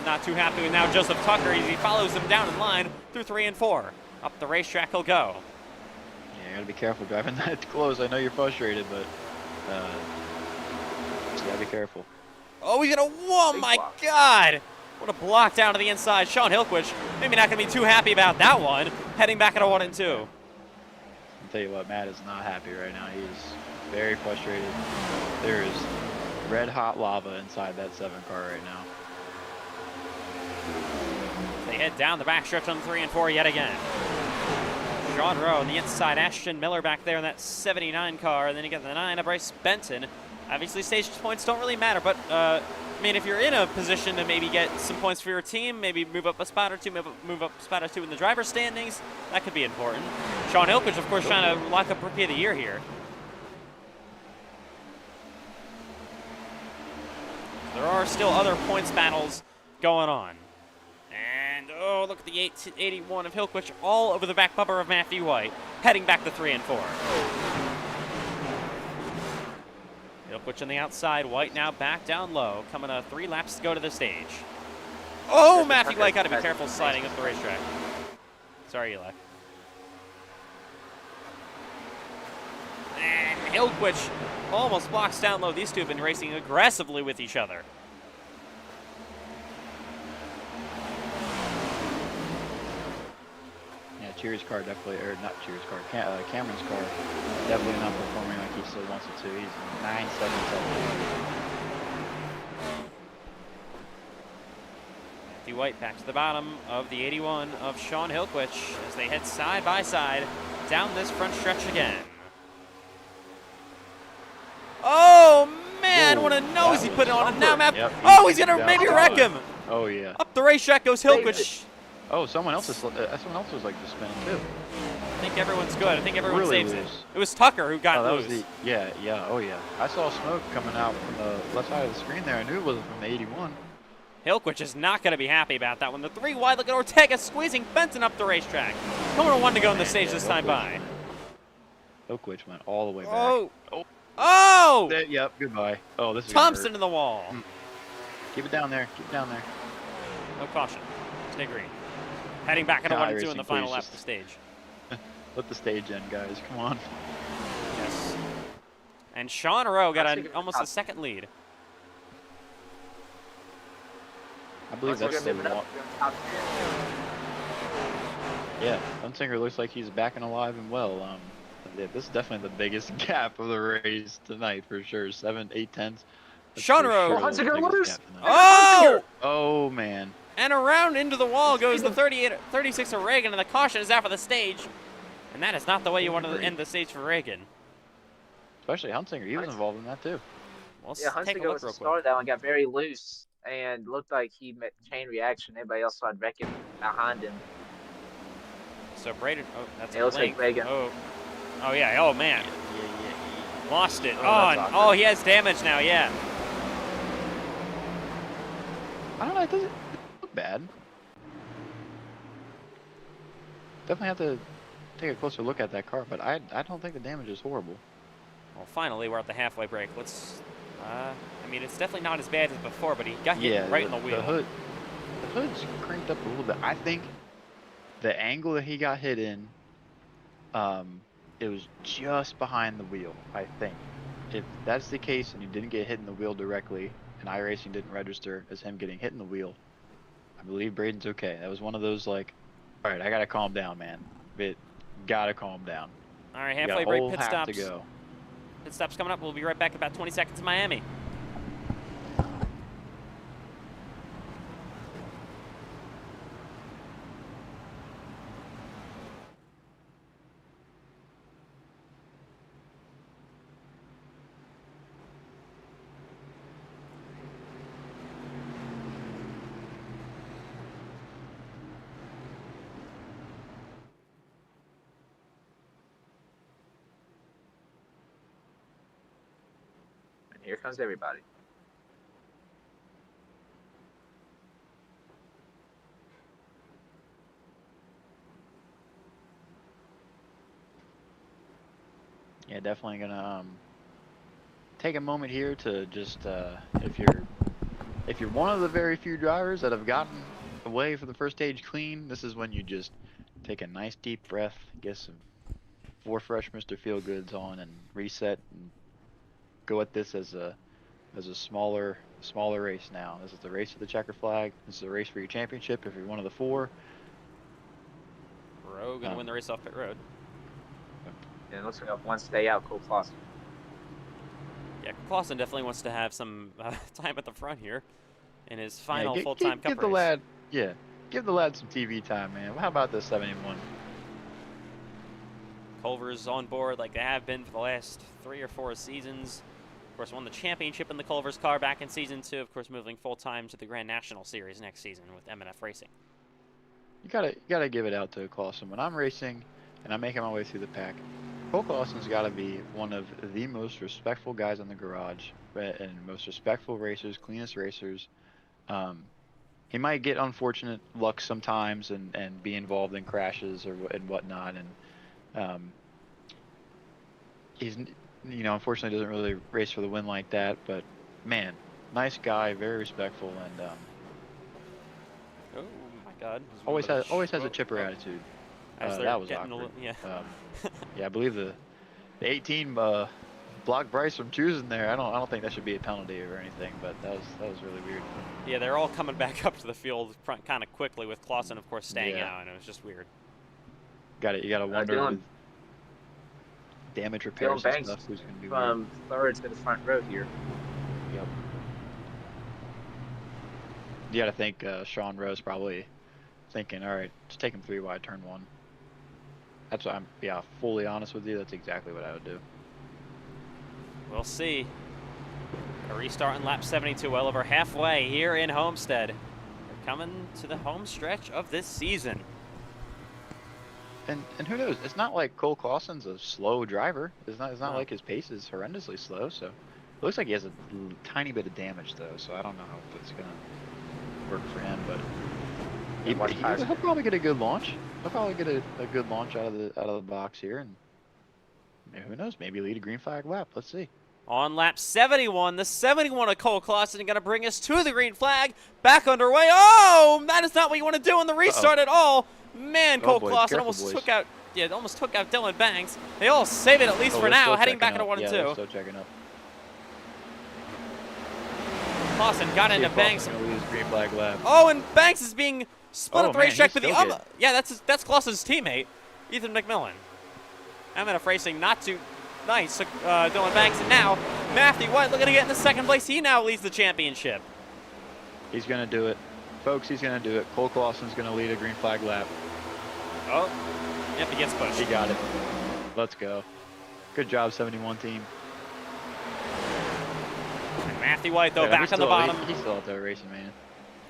not too happy with now Joseph Tucker as he follows him down in line through 3 and 4. Up the racetrack he'll go. Yeah, you gotta be careful driving that close. I know you're frustrated, but you gotta be careful. Oh, he's gonna, whoa, my God! What a block down to the inside. Sean Hilquich, maybe not gonna be too happy about that one. Heading back at a 1 and 2. I'll tell you what, Matt is not happy right now. He is very frustrated. There is red hot lava inside that 7 car right now. They head down the backstretch on 3 and 4 yet again. Sean Rowe on the inside, Ashton Miller back there in that 79 car, and then you get the 9 of Bryce Benton. Obviously, stage points don't really matter, but I mean, if you're in a position to maybe get some points for your team, maybe move up a spot or two, move up a spot or 2 in the driver's standings, that could be important. Sean Hilquich, of course, trying to lock up Rookie of the Year here. There are still other points battles going on. And, oh, look at the 81 of Hilquich all over the back bumper of Matthew White, heading back to 3 and 4. Hilquich on the outside, White now back down low, coming 3 laps to go to the stage. Oh, Matthew White got to be careful sliding up the racetrack. Sorry, Eli. And Hilquich almost blocks down low. These two have been racing aggressively with each other. Yeah, Cheers' car definitely, or not Cheers' car, Cameron's car definitely not performing like he still wants it to. He's 9.77. Matthew White back to the bottom of the 81 of Sean Hilquich as they head side by side down this front stretch again. Oh, man, what a nose he put on him. Now, oh, he's going to maybe wreck him. Oh, yeah. Up the racetrack goes Hilquich. Oh, someone else was like just spinning too. I think everyone's good. I think everyone Really saves loose. it. It was Tucker who got Oh, loose. oh yeah. I saw smoke coming out from the left side of the screen there. I knew it wasn't from the 81. Hilquich is not going to be happy about that one. The 3 wide, look at Ortega squeezing Benton up the racetrack. Coming to 1 to go in the stage this time by. Hilquich went all the way back. Oh! Oh! Yep, goodbye. Oh, this is Thompson in the wall. Keep it down there. Keep it down there. No caution. Stay green. Heading back into 1 and 2 in the final lap just of the stage. Let the stage end, guys. Come on. Yes. And Sean Rowe got almost a second lead. I believe that's the one. Yeah, Hunsinger looks like he's back and alive and well. Yeah, this is definitely the biggest gap of the race tonight for sure. 7, 8 tenths. Sean Rowe. Hunsinger loose. Oh! Oh man. And around into the wall goes the 36 of Reagan, and the caution is out for the stage. And that is not the way you want to end the stage for Reagan. Especially Hunsinger, he was involved in that too. Well, Yeah, Hunsinger was the start of that one, got very loose, and looked like he met chain reaction. Everybody else started wrecking behind him. So Braden, oh, that's it looks like Reagan. Oh yeah, oh man. Yeah. Lost it. Oh, he has damage now, yeah. I don't know, it doesn't look bad. Definitely have to take a closer look at that car, but I don't think the damage is horrible. Well, finally, we're at the halfway break. Let's, I mean, it's definitely not as bad as before, but he got hit right in the wheel. The hood's cranked up a little bit. I think the angle that he got hit in, it was just behind the wheel, I think. If that's the case and he didn't get hit in the wheel directly, and iRacing didn't register as him getting hit in the wheel, I believe Braden's okay. That was one of those like, all right, I gotta calm down, man. Gotta calm down. All right, halfway break, pit stops. To go. Pit stops coming up. We'll be right back in about 20 seconds in Miami. Here comes everybody. Yeah, definitely gonna take a moment here to just if you're one of the very few drivers that have gotten away for the first stage clean, this is when you just take a nice deep breath, get some 4 fresh Mr. Feelgoods on, and reset and go at this as a smaller race now. This is the race for the checker flag. This is a race for your championship if you're one of the 4. Rowe gonna win the race off pit road. And it looks like one stay out, Cole Clausen. Yeah, Clausen definitely wants to have some time at the front here in his final full-time cup give the race. lad, give the lad some TV time, man. How about this 71? Culver's on board like they have been for the last 3 or 4 seasons. Of course, won the championship in the Culver's car back in Season 2. Of course, moving full-time to the Grand National Series next season with M&F Racing. You gotta give it out to Clausen. When I'm racing and I'm making my way through the pack, Cole Clausen's got to be one of the most respectful guys in the garage, and most respectful racers, cleanest racers. He might get unfortunate luck sometimes and be involved in crashes and whatnot, and he's unfortunately doesn't really race for the win like that. But man, nice guy, very respectful, and oh my God! Always has a chipper attitude. That was awkward. Yeah, I believe the 18 blocked Bryce from choosing there. I don't think that should be a penalty or anything, but that was really weird. Yeah, they're all coming back up to the field kind of quickly with Clausen, of course, staying out, and it was just weird. You gotta wonder with damage repairs and stuff who's gonna be from third to the front row here. Yep. You gotta think Sean Rowe's probably thinking, all right, just take him 3 wide, turn 1. That's what I'm fully honest with you. That's exactly what I would do. We'll see. A restart in lap 72, well over halfway here in Homestead. We're coming to the home stretch of this season. And who knows? It's not like Cole Clausen's a slow driver. It's not No. like his pace is horrendously slow. So it looks like he has a tiny bit of damage though. So I don't know if it's gonna work for him, but he'll probably get a good launch. He'll probably get a good launch out of the box here, and who knows? Maybe lead a green flag lap. Let's see. On lap 71, the 71 of Cole Clausen going to bring us to the green flag. Back underway. Oh, that is not what you want to do in the restart at all. Man, Cole Clausen almost took out Dylan Banks. They all save it at least for now, heading back into 1 and 2. Still checking up. Clausen got into Banks. Lose green flag lap. Oh, and Banks is being split at the racetrack with the still other. Yeah, that's Clausen's teammate, Ethan McMillan. M&F Racing not too nice. Dylan Banks, and now Matthew White looking to get into 2nd place. He now leads the championship. He's gonna do it, folks. He's gonna do it. Cole Clausen's gonna lead a green flag lap. Oh, yep, he gets pushed. He got it. Let's go. Good job, 71 team. And Matthew White, though, back on the bottom. He's still out there racing, man.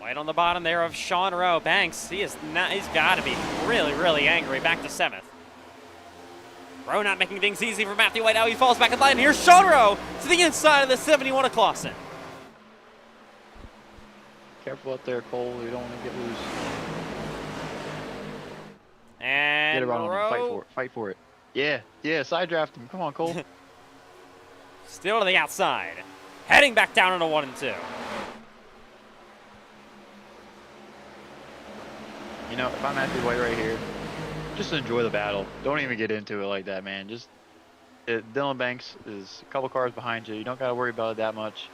White on the bottom there of Sean Rowe. Banks, he's got to be really, really angry. Back to 7th. Rowe not making things easy for Matthew White. Now he falls back in line. Here's Sean Rowe to the inside of the 71 of Clausen. Careful out there, Cole. You don't want to get loose. And Get around Rowe. him. Fight for it. Yeah, side draft him. Come on, Cole. Still to the outside. Heading back down into 1 and 2. You know, if I'm Matthew White right here, just enjoy the battle. Don't even get into it like that, man. Dylan Banks is a couple cars behind you. You don't got to worry about it that much.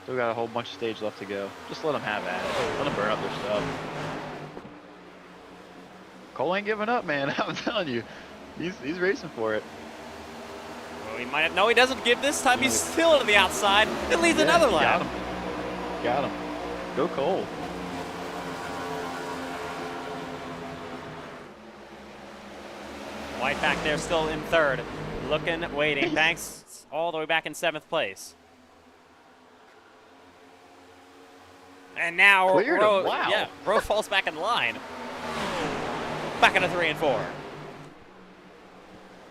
Still got a whole bunch of stage left to go. Just let them have at it. Let them burn up their stuff. Cole ain't giving up, man. I'm telling you. He's racing for it. Well, he might have, no, he doesn't give this time. He's still to the outside. It leads another lap. Got him. Go Cole. White back there still in 3rd. Looking, waiting. Banks all the way back in 7th place. And now Rowe, wow. yeah, Rowe falls back in line. Back into 3 and 4.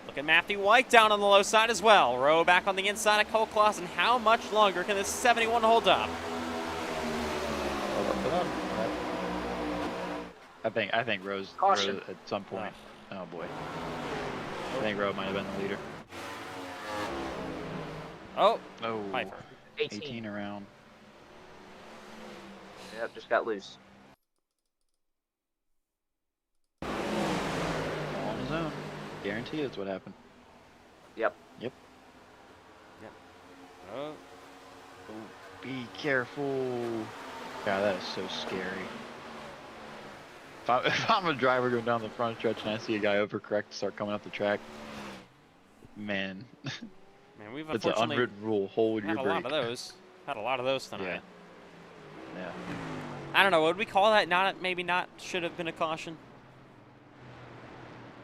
Look at Matthew White down on the low side as well. Rowe back on the inside of Cole Clausen. How much longer can this 71 hold up? I think Rose at some point. Oh boy. I think Rowe might have been the leader. Oh, Oh, Piper. 18 around. Yep, just got loose. All on his own. Guarantee that's what happened. Yep. Oh. Be careful. God, that is so scary. If I'm a driver going down the front stretch and I see a guy overcorrect start coming up the track, man, Man, we've it's an unfortunately unwritten rule. Hold your had a brake. lot of those. Had a lot of those tonight. Yeah. I don't know. Would we call that not? Maybe not. Should have been a caution.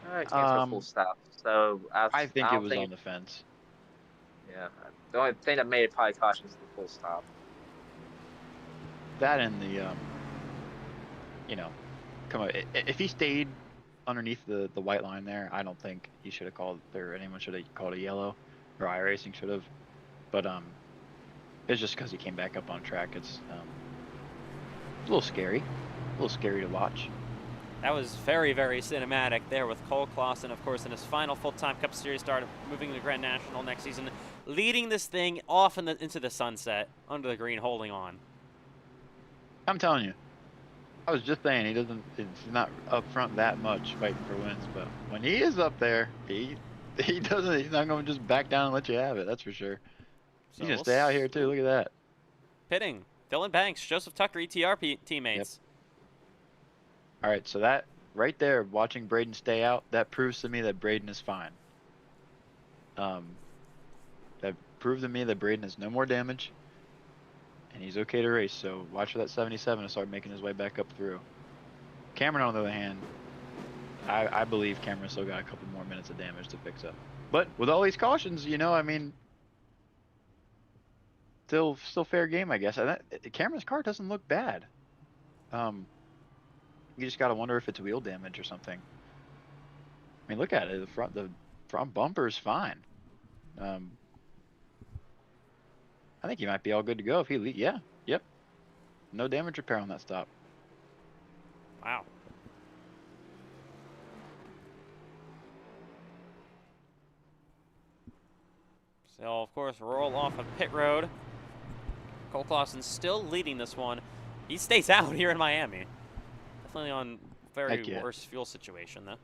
All right, cancel full stop. So I think it was on the fence. Yeah. The only thing that made it probably caution is the full stop. That and the, you know, come on. If he stayed underneath the white line there, I don't think he should have called, or anyone should have called a yellow, or iRacing should have. But it's just because he came back up on track. It's a little scary to watch. That was very, very cinematic there with Cole Clausen, of course, in his final full-time Cup Series start, moving to Grand National next season, leading this thing off into the sunset, under the green, holding on. I'm telling you. I was just saying he's not up front that much fighting for wins, but when he is up there, he's not going to just back down and let you have it. That's for sure. He's going to stay out here too. Look at that. Pitting. Dylan Banks, Joseph Tucker, ETR teammates. Yep. All right, so that right there, watching Braden stay out, that proves to me that Braden is fine. That proved to me that Braden has no more damage, and he's okay to race. So watch for that 77 to start making his way back up through. Cameron, on the other hand, I believe Cameron still got a couple more minutes of damage to fix up. But with all these cautions, you know, I mean, still fair game, I guess. Cameron's car doesn't look bad. You just gotta wonder if it's wheel damage or something. I mean, look at it. The front bumper's fine. I think he might be all good to go if he yep. No damage repair on that stop. Wow. So, of course, roll off of pit road. Cole Clausen still leading this one. He stays out here in Miami. Definitely on very worse fuel situation, though.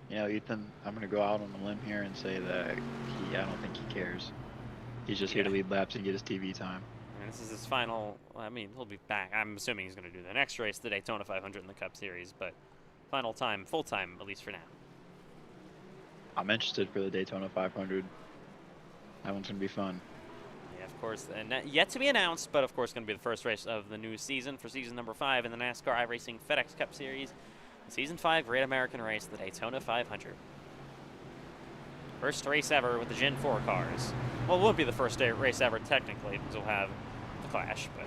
You know, Ethan, I'm going to go out on a limb here and say that I don't think he cares. He's just here to lead laps and get his TV time. And this is his final, I mean, he'll be back. I'm assuming he's going to do the next race, the Daytona 500 in the Cup Series, but final time, full time, at least for now. I'm interested for the Daytona 500. That one's going to be fun. Yeah, of course, and yet to be announced, but of course going to be the first race of the new season for season number 5 in the NASCAR iRacing FedEx Cup Series. Season 5 Great American Race, the Daytona 500. First race ever with the Gen 4 cars. Well, it won't be the first race ever technically, because we'll have the Clash, but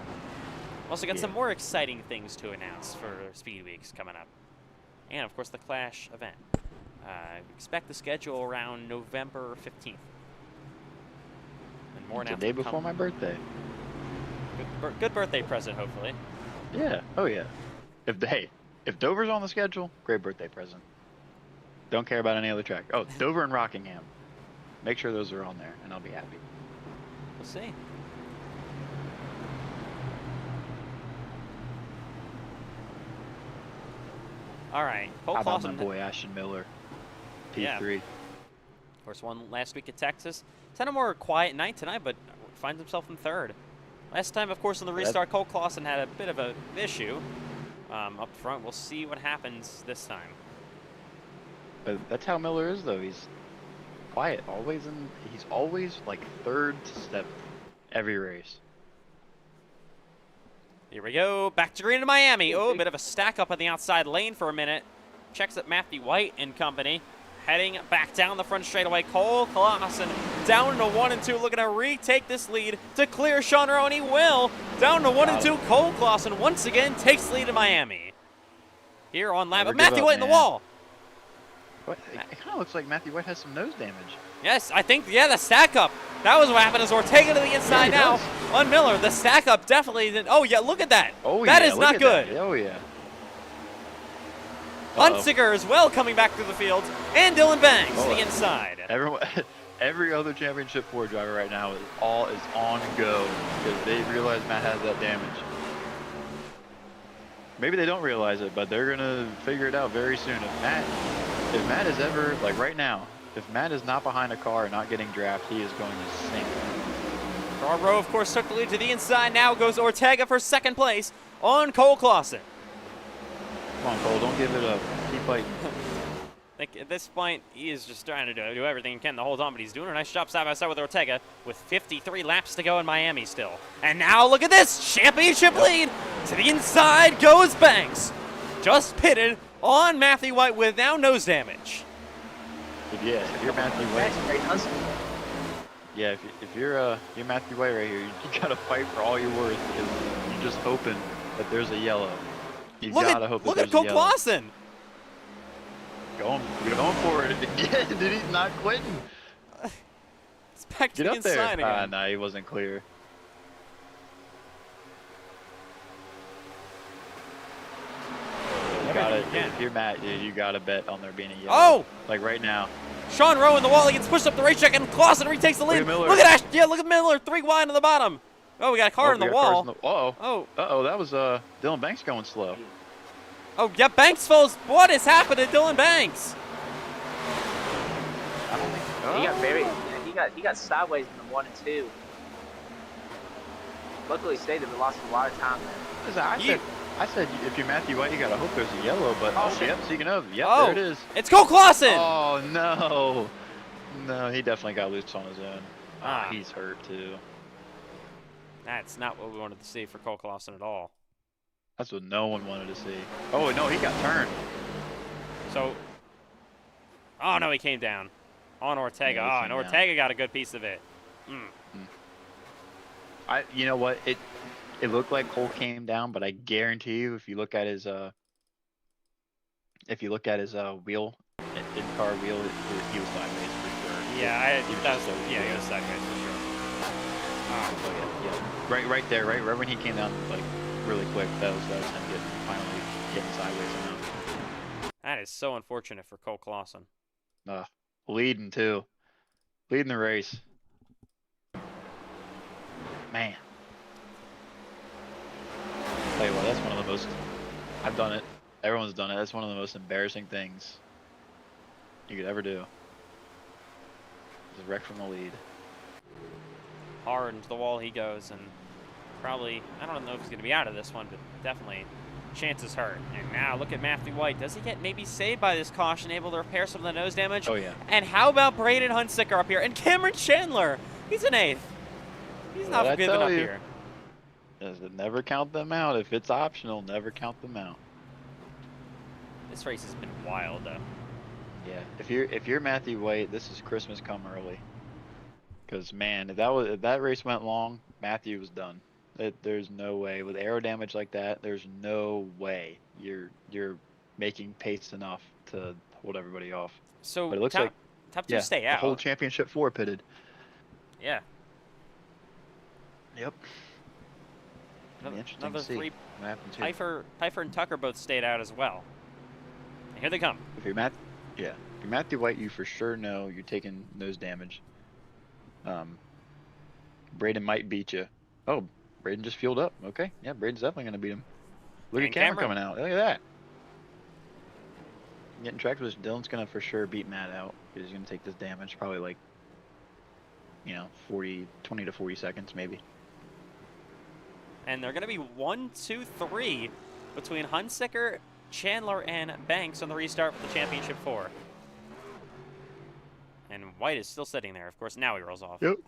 also got some more exciting things to announce for Speed Weeks coming up. And of course the Clash event. Expect the schedule around November 15th. And more the day before my birthday. Good birthday present, hopefully. Yeah. Oh yeah. If Dover's on the schedule, great birthday present. Don't care about any other track. Oh, Dover and Rockingham. Make sure those are on there, and I'll be happy. We'll see. All right, Cole How about Clausen. my boy Ashton Miller, P3. Yeah. Of course, won last week at Texas. It's had a more quiet night tonight, but finds himself in third. Last time, of course, in the restart, Cole Clausen had a bit of an issue up front. We'll see what happens this time. But that's how Miller is, though. He's quiet, he's always like third to seventh every race. Here we go, back to green to Miami. Oh, a bit of a stack up on the outside lane for a minute. Checks at Matthew White and company. Heading back down the front straightaway. Cole Clausen down to 1 and 2, looking to retake this lead to clear Sean Rowe, and he will. Down to 1 and 2. Cole Clausen once again takes the lead in Miami. Here on lap, Matthew White in the wall. What? It kind of looks like Matthew White has some nose damage. Yes, I think, yeah, the stack up. That was what happened as Ortega to the inside now on Miller. The stack up definitely didn't. Oh, yeah, look at that. Oh, that yeah, is not good. That. Oh, yeah. Hunsicker as well coming back through the field. And Dylan Banks to the inside. Every other Championship 4 driver right now is on go because they realize Matt has that damage. Maybe they don't realize it, but they're going to figure it out very soon. If Matt is ever, like right now, if Matt is not behind a car and not getting drafted, he is going to sink. Rowe, of course, took the lead to the inside. Now goes Ortega for second place on Cole Clausen. Come on, Cole, don't give it up. Keep fighting. I think at this point, he is just trying to do everything he can to hold on, but he's doing a nice job side by side with Ortega with 53 laps to go in Miami still. And now look at this championship lead. To the inside goes Banks. Just pitted on Matthew White with now nose damage. If you're Matthew White. Yeah, if you're Matthew White right here, you gotta fight for all you're worth because you're just hoping that there's a yellow. Look at Cole Clausen. Going for it again. Dude, he's not quitting. It's back to the inside again. No, he wasn't clear. If you're Matt, dude, you gotta bet on there being a yellow. Oh! Like right now. Sean Rowe in the wall. He gets pushed up the racetrack, and Clausen retakes the lead. Look at Ash. Yeah, look at Miller. 3 wide on the bottom. Oh, we got a car in the wall. Uh-oh, that was Dylan Banks going slow. Oh, yeah, Banks falls. What has happened to Dylan Banks? I don't think. He got buried. He got sideways in the 1 and 2. Luckily, stayed there, but lost a lot of time there. I said if you're Matthew White, you gotta hope there's a yellow, but speaking of, there it is. It's Cole Clausen. Oh no, no, he definitely got loose on his own. He's hurt too. That's not what we wanted to see for Cole Clausen at all. That's what no one wanted to see. Oh no, he got turned. So, oh no, he came down on Ortega. And Ortega got a good piece of it. You know what? It looked like Cole came down, but I guarantee you, if you look at his wheel, in-car wheel, he was sideways for sure. Yeah, he was sideways for sure. Right there, right when he came down, like really quick. That was him finally getting sideways enough. That is so unfortunate for Cole Clausen. Leading the race. Man. Tell you what, that's one of the most. I've done it. Everyone's done it. That's one of the most embarrassing things you could ever do. Just wreck from the lead. Hard into the wall he goes, and probably, I don't know if he's going to be out of this one, but definitely chances hurt. And now look at Matthew White. Does he get maybe saved by this caution, able to repair some of the nose damage? Oh, yeah. And how about Braden Hunsicker up here? And Cameron Chandler. He's an 8th. He's not giving up here. Never count them out. If it's optional, never count them out. This race has been wild, though. Yeah, if you're Matthew White, this is Christmas come early. Because man, if that race went long, Matthew was done. There's no way with aero damage like that. There's no way you're making pace enough to hold everybody off. So but it looks top 2 stay out. The whole championship 4 pitted. Yeah. Yep. Another 3. Pfeiffer and Tucker both stayed out as well. And here they come. If You're Matthew White, you for sure know you're taking nose damage. Braden might beat you. Oh, Braden just fueled up. Okay, yeah, Braden's definitely gonna beat him. Look And at Cameron coming out. Look at that. Getting track position. Dylan's gonna for sure beat Matt out. He's gonna take this damage, probably like, 20 to 40 seconds maybe. And they're going to be 1, 2, 3 between Hunsicker, Chandler, and Banks on the restart for the championship 4. And White is still sitting there. Of course, now he rolls off. Yep.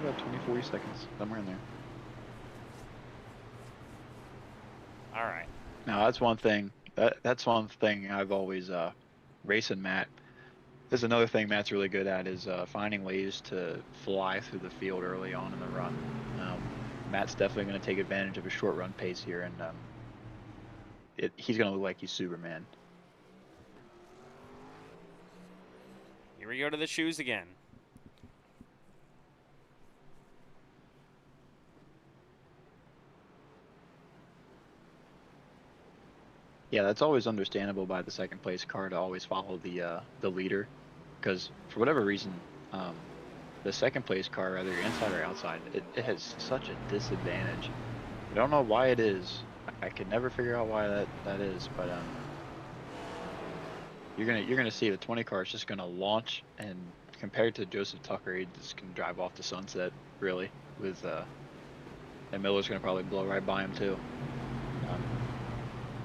About 20, 40 seconds, somewhere in there. All right. Now that's one thing. That's one thing I've always racing Matt. There's another thing Matt's really good at is finding ways to fly through the field early on in the run. Matt's definitely going to take advantage of a short run pace here, and he's going to look like he's Superman. Here we go to the shoes again. Yeah, that's always understandable by the second place car to always follow the leader, because for whatever reason, the second place car, whether you're inside or outside, it has such a disadvantage. I don't know why it is. I can never figure out why that is, but you're gonna see the 20 car is just gonna launch, and compared to Joseph Tucker, he just can drive off the sunset really. With and Miller's gonna probably blow right by him too.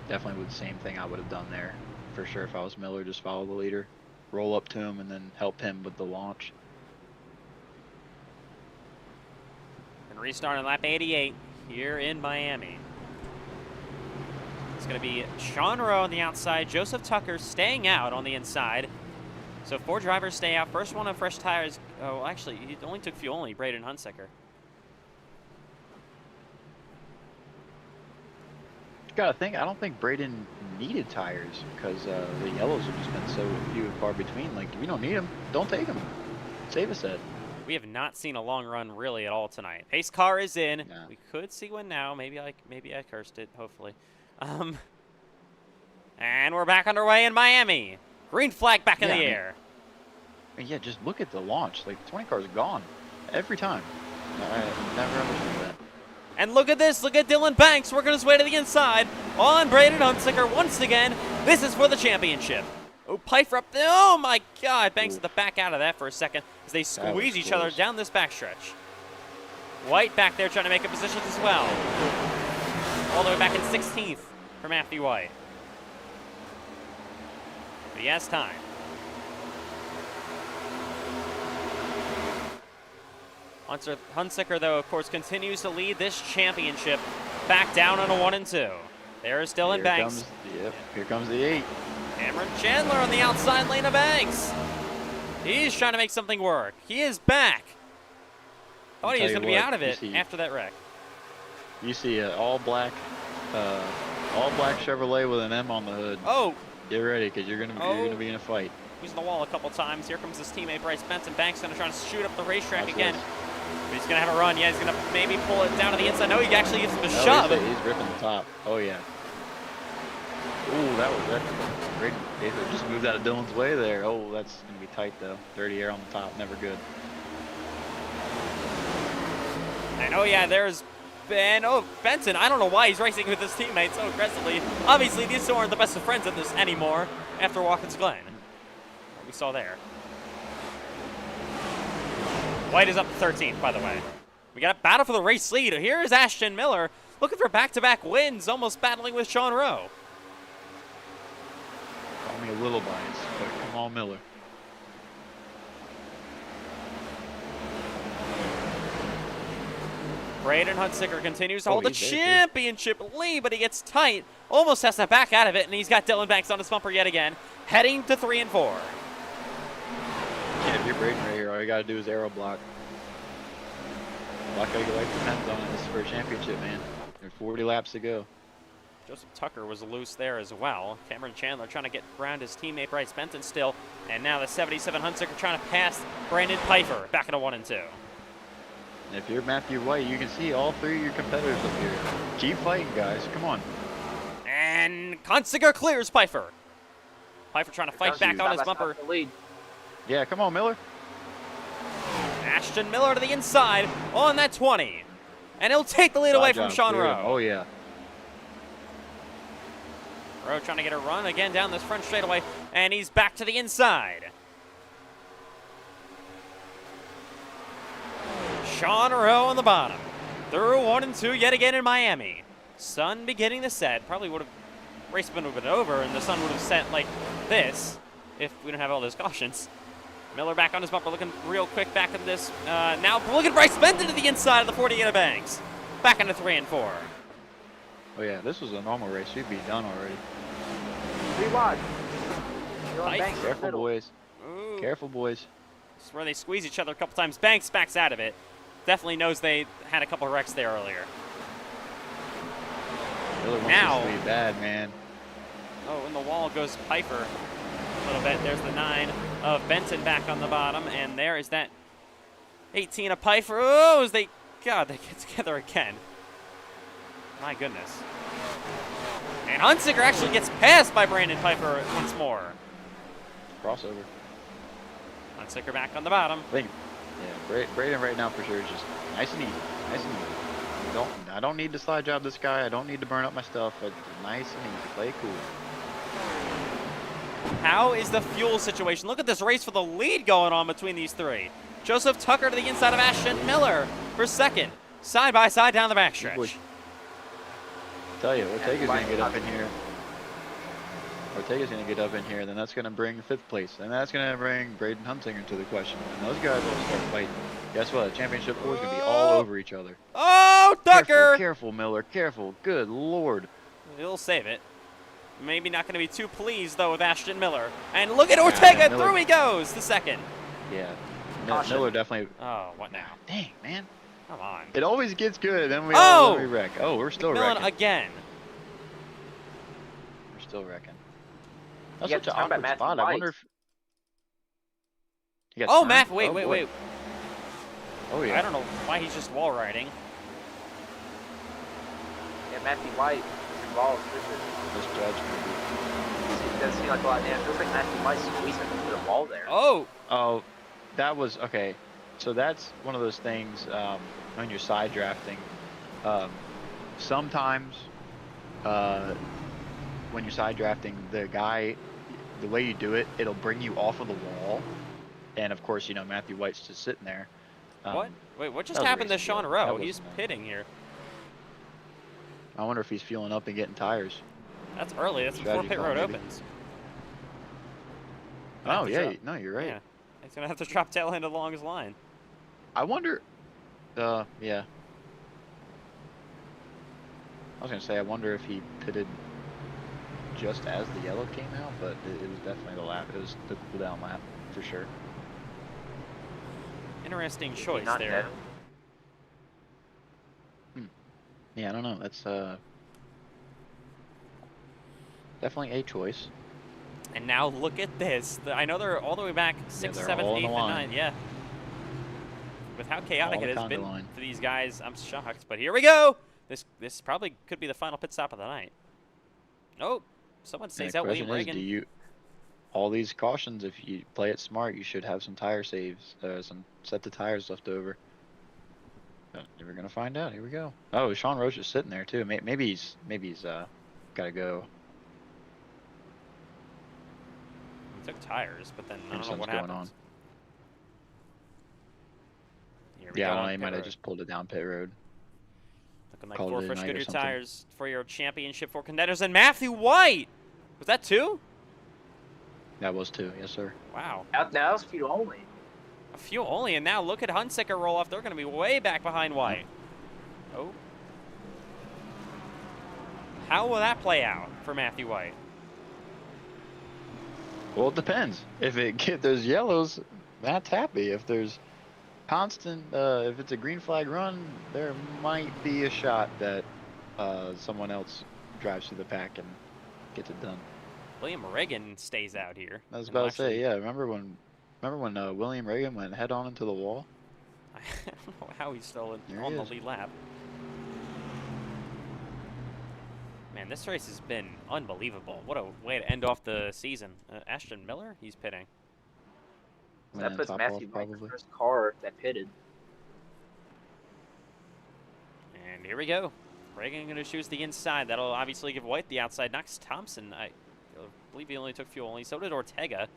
Definitely with the same thing I would have done there for sure if I was Miller. Just follow the leader, roll up to him, and then help him with the launch. And restart on lap 88 here in Miami. It's going to be Sean Rowe on the outside, Joseph Tucker staying out on the inside. So 4 drivers stay out. First one on fresh tires. Oh, actually, he only took fuel, only Braden Hunsicker. Gotta think. I don't think Braden needed tires because the yellows have just been so few and far between. Like, if you don't need them, don't take them. Save us that. We have not seen a long run really at all tonight. Pace car is in. No. We could see one now. Maybe I cursed it. Hopefully. And we're back underway in Miami. Green flag back in the air. Yeah, just look at the launch. Like, 20 cars gone every time. I never understood that. And look at this. Look at Dylan Banks working his way to the inside on Braden Hunsicker once again. This is for the championship. Oh, Pfeiffer up there. Oh, my God. Banks had to back out of that for a second as they squeeze each other down this backstretch. White back there trying to make a position as well. All the way back in 16th for Matthew White. But he has time. Hunsicker, though, of course, continues to lead this championship back down on a 1 and 2. There's Dylan Banks. Here comes the 8. Cameron Chandler on the outside lane of Banks. He's trying to make something work. He is back. Thought he was going to be out of it after that wreck. You see an all black Chevrolet with an M on the hood. Oh. Get ready, because you're gonna be in a fight. He's in the wall a couple times. Here comes his teammate Bryce Benson. Banks going to try to shoot up the racetrack again. But he's going to have a run. Yeah, he's going to maybe pull it down to the inside. No, he actually gives him a shove. He's ripping the top. Oh, yeah. Ooh, that great. They just moved out of Dylan's way there. Oh, that's going to be tight, though. Dirty air on the top. Never good. And oh, yeah, there's Benson. I don't know why he's racing with his teammates so aggressively. Obviously, these two aren't the best of friends in this anymore after Watkins Glen. What we saw there. White is up to 13th, by the way. We got a battle for the race lead. Here's Ashton Miller looking for back-to-back wins, almost battling with Sean Rowe. Call me a little biased, but come on, Miller. Braden Hunsicker continues to hold the championship lead, but he gets tight. Almost has to back out of it, and he's got Dylan Banks on his bumper yet again, heading to 3 and 4. Yeah, if you're Braden right here, all you gotta do is arrow block. Block how your life depends on it. This is for a championship, man. There's 40 laps to go. Joseph Tucker was loose there as well. Cameron Chandler trying to get around his teammate Bryce Benton still. And now the 77 Hunsicker trying to pass Brandon Pfeiffer back into 1 and 2. And if you're Matthew White, you can see all 3 of your competitors up here. Keep fighting, guys. Come on. And Hunsicker clears Pfeiffer. Pfeiffer trying to fight back on his bumper. Yeah, come on, Miller. Ashton Miller to the inside on that 20. And he'll take the lead away from Sean Rowe. Oh, yeah. Rowe trying to get a run again down this front straightaway, and he's back to the inside. Sean Rowe on the bottom. Through 1 and 2 yet again in Miami. Sun beginning to set. Probably would have race been a bit over, and the sun would have set like this if we didn't have all those cautions. Miller back on his bumper, looking real quick back at this. Now look at Bryce Benton to the inside of the 48 Banks. Back into 3 and 4. Oh yeah, this was a normal race. We'd be done already. 3 wide. Careful, boys. Ooh. Careful, boys. This is where they squeeze each other a couple times. Banks backs out of it. Definitely knows they had a couple wrecks there earlier. Miller wants Now, this to be bad, man. oh, in the wall goes Pfeiffer a little bit. There's the 9 of Benton back on the bottom, and there is that 18 of Pfeiffer. Oh, as they get together again. My goodness. And Hunsicker actually gets passed by Brandon Pfeiffer once more. Crossover. Hunsicker back on the bottom. I think, yeah, Braden right now for sure is just nice and easy. Nice and easy. I don't need to slide job this guy. I don't need to burn up my stuff. But nice and easy. Play it cool. How is the fuel situation? Look at this race for the lead going on between these 3. Joseph Tucker to the inside of Ashton Miller for second. Side by side down the backstretch. Tell you, Ortega's going to get up in here. Ortega's going to get up in here, then that's going to bring 5th place. And that's going to bring Braden Hunsinger to the question. And those guys will start fighting. Guess what? Championship 4 is going to be all over each other. Oh, Tucker! Careful, Miller. Careful. Good Lord. He'll save it. Maybe not going to be too pleased, though, with Ashton Miller. And look at Ortega. Through he goes. The second. Yeah. Miller definitely. Oh, what now? Dang, man. Come on. It always gets good, then we wreck. Oh, we're still McMillan wrecking. again. We're still wrecking. That's such an awkward spot. I wonder if. Oh, Matt! Wait. Oh yeah. I don't know why he's just wall riding. Yeah, Matthew White is involved. Misjudged maybe. It does seem like a lot. Yeah, it feels like Matthew White's squeezing through the wall there. Oh, that was okay. So that's one of those things when you're side drafting. Sometimes when you're side drafting, the way you do it, it'll bring you off of the wall. And of course, you know, Matthew White's just sitting there. What? Wait, what just happened to Sean Rowe? He's pitting here. I wonder if he's fueling up and getting tires. That's early. That's before pit road opens. Oh, yeah. No, you're right. Yeah. He's going to have to drop tail end along his line. I wonder, yeah. I was going to say, I wonder if he pitted just as the yellow came out, but it was definitely the lap. It was the cooldown lap, for sure. Interesting choice Not there. Yeah, I don't know. That's definitely a choice. And now look at this. I know they're all the way back 6, 7, 8, and 9. Yeah. With how chaotic it has been for these guys, I'm shocked. But here we go. This probably could be the final pit stop of the night. Oh, someone stays out. William Reagan. All these cautions, if you play it smart, you should have some tire saves, some set the tires left over. But we're gonna find out. Here we go. Oh, Sean Roach is sitting there too. Maybe he's gotta go. He took tires, but then I don't know what happened. Yeah, I don't know, he might have just pulled it down pit road. Looking like 4 fresh Goodyear tires for your championship 4 contenders. And Matthew White! Was that 2? That was 2, yes sir. Wow. That was fuel only. A fuel only, and now look at Hunsicker roll off. They're going to be way back behind White. Oh. How will that play out for Matthew White? Well, it depends. If there's yellows, Matt's happy. If there's constant, if it's a green flag run, there might be a shot that someone else drives through the pack and gets it done. William Reagan stays out here. I was about to say, yeah. Remember when William Reagan went head on into the wall? I don't know how he's still on the lead lap. Man, this race has been unbelievable. What a way to end off the season. Ashton Miller, he's pitting. That puts Matthew White in the first car that pitted. And here we go. Reagan going to choose the inside. That'll obviously give White the outside. Knox Thompson, I believe he only took fuel only. So did Ortega.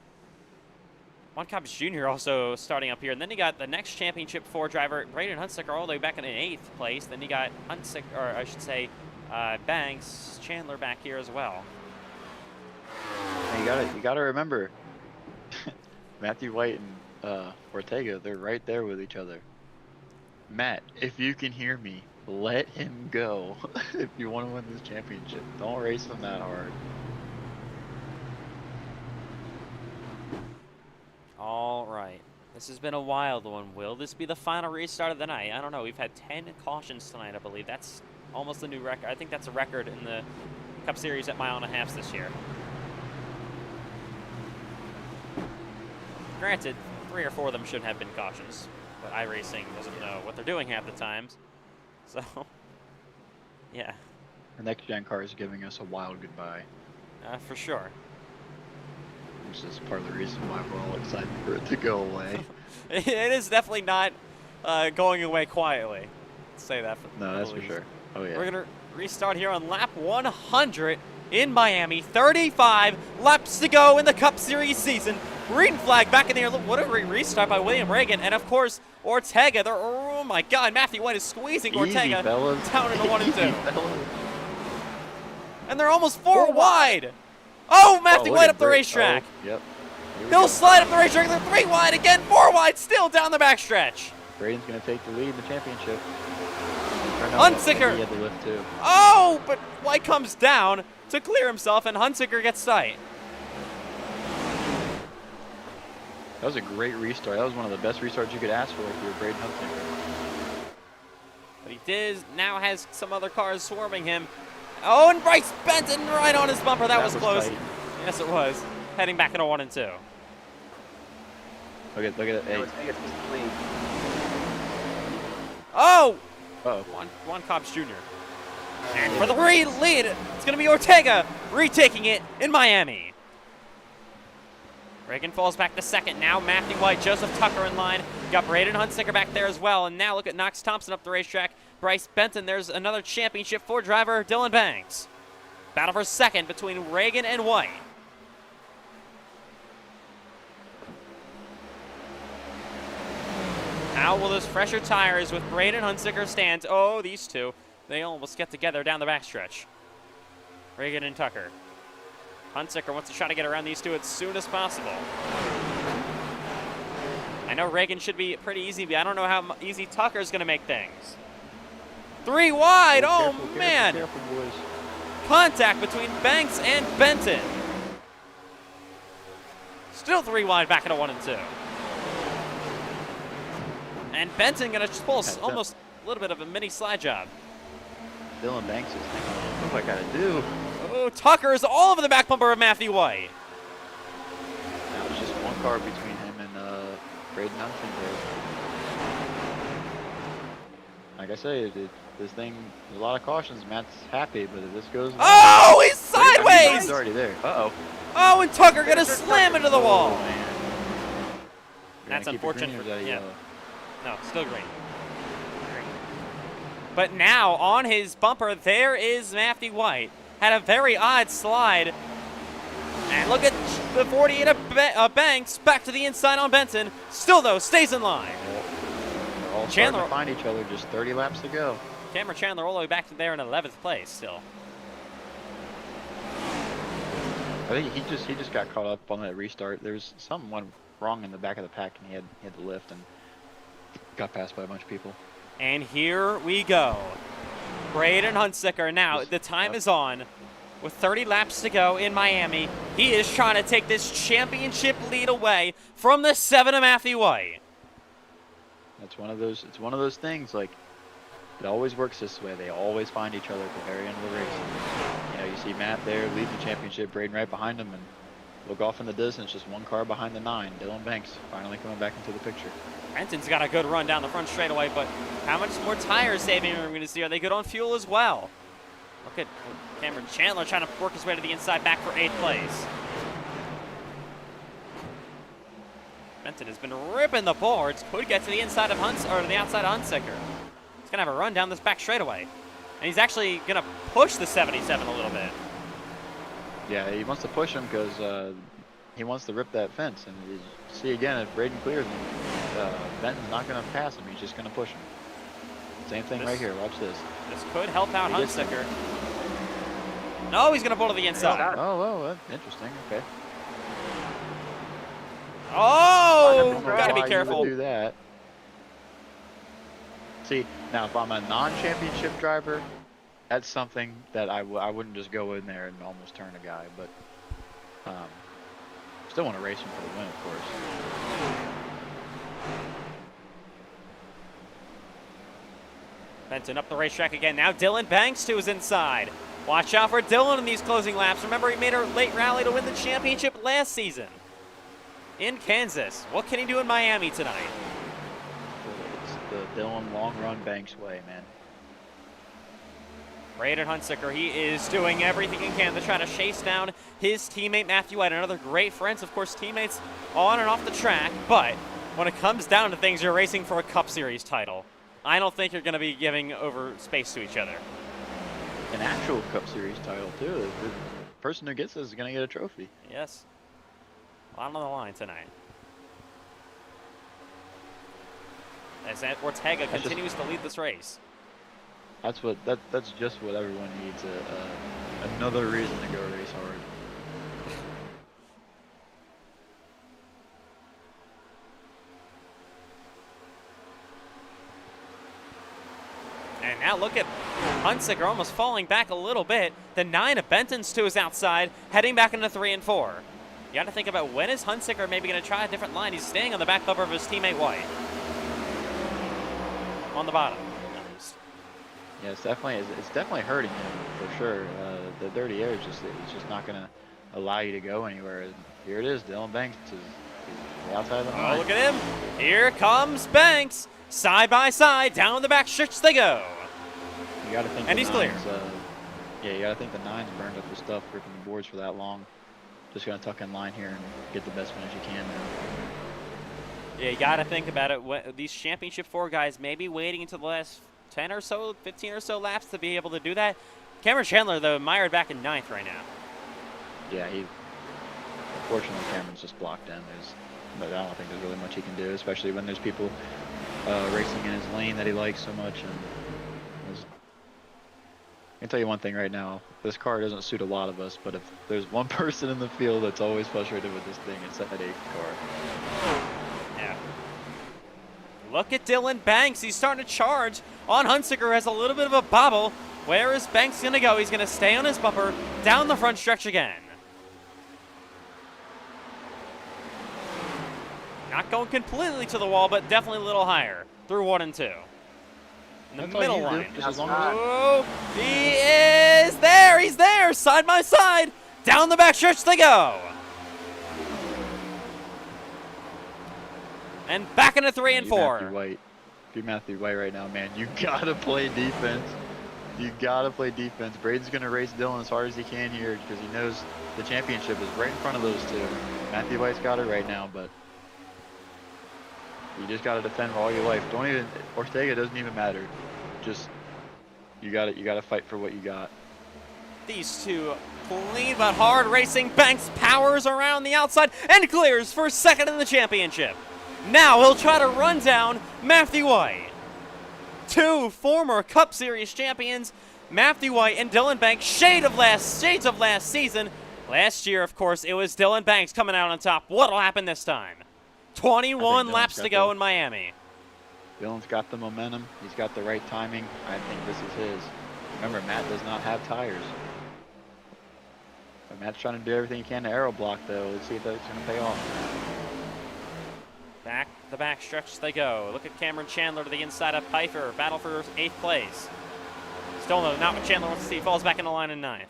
Juan Cobbs Jr. also starting up here. And then you got the next Championship 4 driver, Braden Huntsicker, all the way back in 8th place. Then you got Huntsicker, or I should say, Banks, Chandler back here as well. And you gotta remember, Matthew White and Ortega, they're right there with each other. Matt, if you can hear me, let him go. If you want to win this championship, don't race him that hard. All right. This has been a wild one. Will this be the final restart of the night? I don't know. We've had 10 cautions tonight, I believe. That's almost a new record. I think that's a record in the Cup Series at 1.5 miles this year. Granted, 3 or 4 of them shouldn't have been cautions, but iRacing doesn't know what they're doing half the times. So, yeah. The next gen car is giving us a wild goodbye. For sure. Which is part of the reason why we're all excited for it to go away. It is definitely not going away quietly. Let's say that. No, that's for sure. Oh, yeah. We're going to restart here on lap 100 in Miami. 35 laps to go in the Cup Series season. Green flag back in the air. Look, what a great restart by William Reagan. And, of course, Ortega. Oh, my God. Matthew White is squeezing Ortega down into 1 and 2. And they're almost 4 wide. Oh, Matthew White up the racetrack. Oh, yep. He'll slide up the racetrack. They're 3 wide again. 4 wide still down the backstretch. Braden's going to take the lead in the championship. Huntsicker. He had the lift too. Oh, but White comes down to clear himself, and Huntsicker gets sight. That was a great restart. That was one of the best restarts you could ask for if you were Braden Huntsicker. But he now has some other cars swarming him. Oh, and Bryce Benton right on his bumper. That was close. Tight. Yes, it was. Heading back into 1 and 2. Look at it. Hey. Oh! Uh-oh. Juan Cobbs Jr. And for the lead, it's going to be Ortega retaking it in Miami. Reagan falls back to 2nd. Now Matthew White, Joseph Tucker in line. Got Braden Huntsicker back there as well. And now look at Knox Thompson up the racetrack. Bryce Benton. There's another Championship 4 driver, Dylan Banks. Battle for 2nd between Reagan and White. How will those fresher tires with Braden Huntsicker stand? Oh, these two. They almost get together down the backstretch. Reagan and Tucker. Huntsicker wants to try to get around these two as soon as possible. I know Reagan should be pretty easy, but I don't know how easy Tucker's going to make things. 3 wide. Oh, man. Careful, boys. Contact between Banks and Benton. Still 3 wide back into 1 and 2. And Benton going to pull almost a little bit of a mini slide job. Dylan Banks is thinking, what do I got to do? Oh, Tucker is all over the back bumper of Matthew White. Now it's just 1 car between him and Braden Huntsicker. Like I say, this thing, there's a lot of cautions. Matt's happy, but if this goes... Oh, he's sideways! He's already there. Uh-oh. Oh, and Tucker going to slam into the wall. Oh, man. That's unfortunate. Yeah. No, still green. But now, on his bumper, there is Matthew White. Had a very odd slide. And look at the 48 of Banks back to the inside on Benton. Still, though, stays in line. They're all starting to find each other, just 30 laps to go. Cameron Chandler all the way back to there in 11th place still. I think he just got caught up on that restart. There's something went wrong in the back of the pack, and he had the lift and got passed by a bunch of people. And here we go. Braden Huntsicker. Now, the time is on. With 30 laps to go in Miami, he is trying to take this championship lead away from the 7 of Matthew White. It's one of those things, like, it always works this way. They always find each other at the very end of the race. You know, you see Matt there lead the championship, Braden right behind him, and look off in the distance, just 1 car behind the 9. Dylan Banks finally coming back into the picture. Benton's got a good run down the front straightaway, but how much more tire saving are we going to see? Are they good on fuel as well? Look at Cameron Chandler trying to work his way to the inside, back for 8th place. Benton has been ripping the boards. Could get to the inside of the outside of Hunsicker. He's gonna have a run down this back straightaway, and he's actually gonna push the 77 a little bit. Yeah, he wants to push him because he wants to rip that fence. And you see again, if Braden clears him, Benton's not gonna pass him. He's just gonna push him. Same thing right here. Watch this. This could help out Hunsicker. No, he's gonna pull to the inside. Oh, well, interesting. Okay. Oh, gotta be careful. Do that. See, now if I'm a non-championship driver, that's something that I wouldn't just go in there and almost turn a guy, but still want to race him for the win, of course. Benton up the racetrack again. Now Dylan Banks to his inside. Watch out for Dylan in these closing laps. Remember, he made a late rally to win the championship last season in Kansas. What can he do in Miami tonight? It's the Dylan long run Banks way, man. Braden Hunsicker, he is doing everything he can to try to chase down his teammate Matthew White. Another great friends, of course, teammates on and off the track. But when it comes down to things, you're racing for a Cup Series title. I don't think you're going to be giving over space to each other. An actual Cup Series title, too. The person who gets this is going to get a trophy. Yes. A lot on the line tonight. As Ortega continues to lead this race. That's just what everyone needs. Another reason to go race hard. And now look at Hunsicker almost falling back a little bit. The 9 of Benton's to his outside, heading back into 3 and 4. You got to think about, when is Hunsicker maybe going to try a different line? He's staying on the back cover of his teammate White. On the bottom. Yeah, it's definitely hurting him for sure. The dirty air is just not going to allow you to go anywhere. And here it is, Dylan Banks is the outside of the line. Oh, look at him! Here comes Banks, side by side, down the back stretch they go. You got to think. And he's clear. Yeah, you got to think the 9's burned up the stuff, ripping the boards for that long. Just gonna tuck in line here and get the best finish you can there. Yeah, you got to think about it. These Championship 4 guys may be waiting until the last 10 or so, 15 or so laps to be able to do that. Cameron Chandler, though, mired back in 9th right now. Yeah, unfortunately, Cameron's just blocked in. But I don't think there's really much he can do, especially when there's people racing in his lane that he likes so much. And I can tell you one thing right now, this car doesn't suit a lot of us, but if there's one person in the field that's always frustrated with this thing, it's that 8th car. Yeah. Look at Dylan Banks. He's starting to charge on Hunsicker, has a little bit of a bobble. Where is Banks going to go? He's going to stay on his bumper, down the front stretch again. Not going completely to the wall, but definitely a little higher through 1 and 2. In the middle line. Oh, he is there. He's there. Side by side. Down the back stretch they go. And back into 3 and 4. If you're Matthew White right now, man, you got to play defense. You got to play defense. Braden's going to race Dylan as hard as he can here because he knows the championship is right in front of those two. Matthew White's got it right now, but you just got to defend for all your life. Ortega doesn't even matter. Just, you got to fight for what you got. These two clean but hard racing. Banks powers around the outside and clears for 2nd in the championship. Now he'll try to run down Matthew White. 2 former Cup Series champions, Matthew White and Dylan Banks, shades of last season. Last year, of course, it was Dylan Banks coming out on top. What'll happen this time? 21 laps to go in Miami. Dylan's got the momentum. He's got the right timing. I think this is his. Remember, Matt does not have tires. But Matt's trying to do everything he can to aero block, though. Let's see if that's going to pay off. Back the back stretch they go. Look at Cameron Chandler to the inside of Pfeiffer. Battle for 8th place. Still no, not what Chandler wants to see. Falls back in the line in 9th.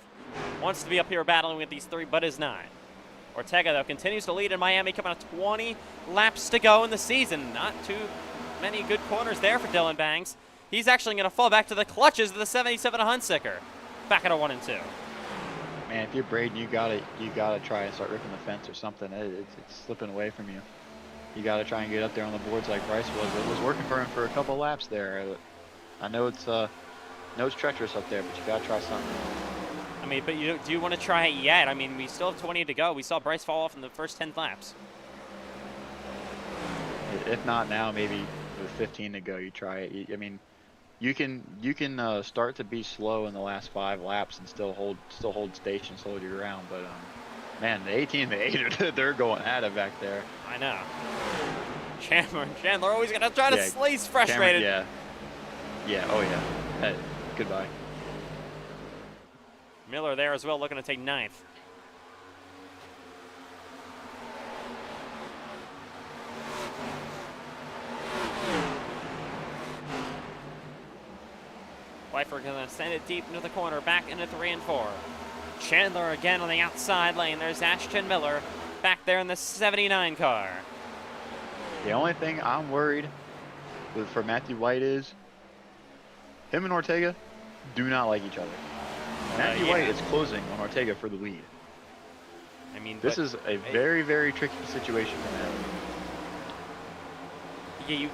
Wants to be up here battling with these 3, but is not. Ortega, though, continues to lead in Miami, coming up 20 laps to go in the season. Not too many good corners there for Dylan Banks. He's actually going to fall back to the clutches of the 77 Hunsicker. back at a 1 and 2. Man, if you're Braden, you gotta try and start ripping the fence or something. It's slipping away from you. You gotta try and get up there on the boards like Bryce was. It was working for him for a couple laps there. I know it's treacherous up there, but you gotta try something. I mean, but do you want to try it yet? I mean, we still have 20 to go. We saw Bryce fall off in the first 10 laps. If not now, maybe with 15 to go, you try it. I mean, you can start to be slow in the last 5 laps and still hold station, slow your ground. But man, the 18 and the 8, they're going at it back there. I know. Chandler always gonna try to he's frustrated. Cameron, yeah. Oh yeah. Hey, goodbye. Miller there as well, looking to take 9th. Pfeiffer gonna send it deep into the corner, back into 3 and 4. Chandler again on the outside lane. There's Ashton Miller back there in the 79 car. The only thing I'm worried with for Matthew White is him and Ortega do not like each other. Matthew White is closing on Ortega for the lead. I mean, this is a very, very tricky situation for him. Yeah, you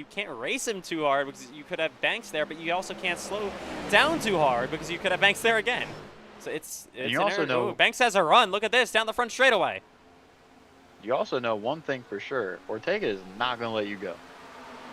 can't race him too hard because you could have Banks there, but you also can't slow down too hard because you could have Banks there again. So it's you also know Banks has a run. Look at this down the front straightaway. You also know one thing for sure: Ortega is not going to let you go.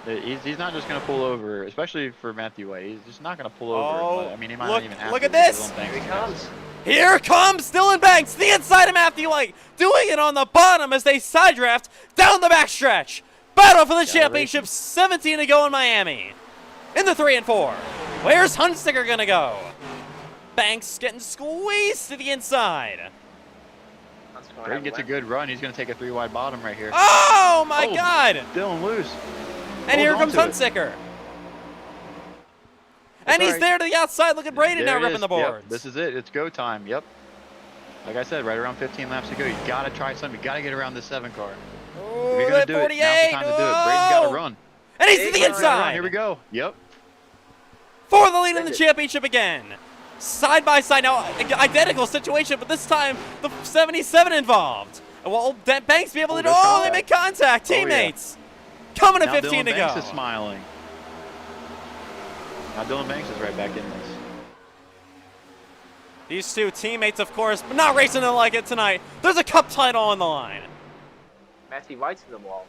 He's not just going to pull over, especially for Matthew White. He's just not going to pull over. I mean, he might not even have to. Look at this! Here he comes. Here comes Dylan Banks, the inside of Matthew White, doing it on the bottom as they side draft down the backstretch. Battle for the championship, 17 to go in Miami. In the 3 and 4, where's Hunsicker gonna go? Banks getting squeezed to the inside. Braden gets a good run. He's gonna take a 3-wide bottom right here. Oh my God! Dylan loose. And here comes Hunsicker. And he's there to the outside. Look at Braden now ripping the boards. Yep, this is it. It's go time. Yep. Like I said, right around 15 laps to go. You gotta try something. You gotta get around this 7 car. Oh, if you're gonna do 48. it, now's the time to do it. Braden's gotta run. And he's to the inside. Here we go. Yep. For the lead in the championship again. Side by side now, identical situation, but this time the 77 involved. Will Banks be able to do? Oh, they make contact. Teammates coming to 15 to go. Banks is smiling. Now Dylan Banks is right back in this. These two teammates, of course, but not racing it like it tonight. There's a cup title on the line. Matthew White's in the wall.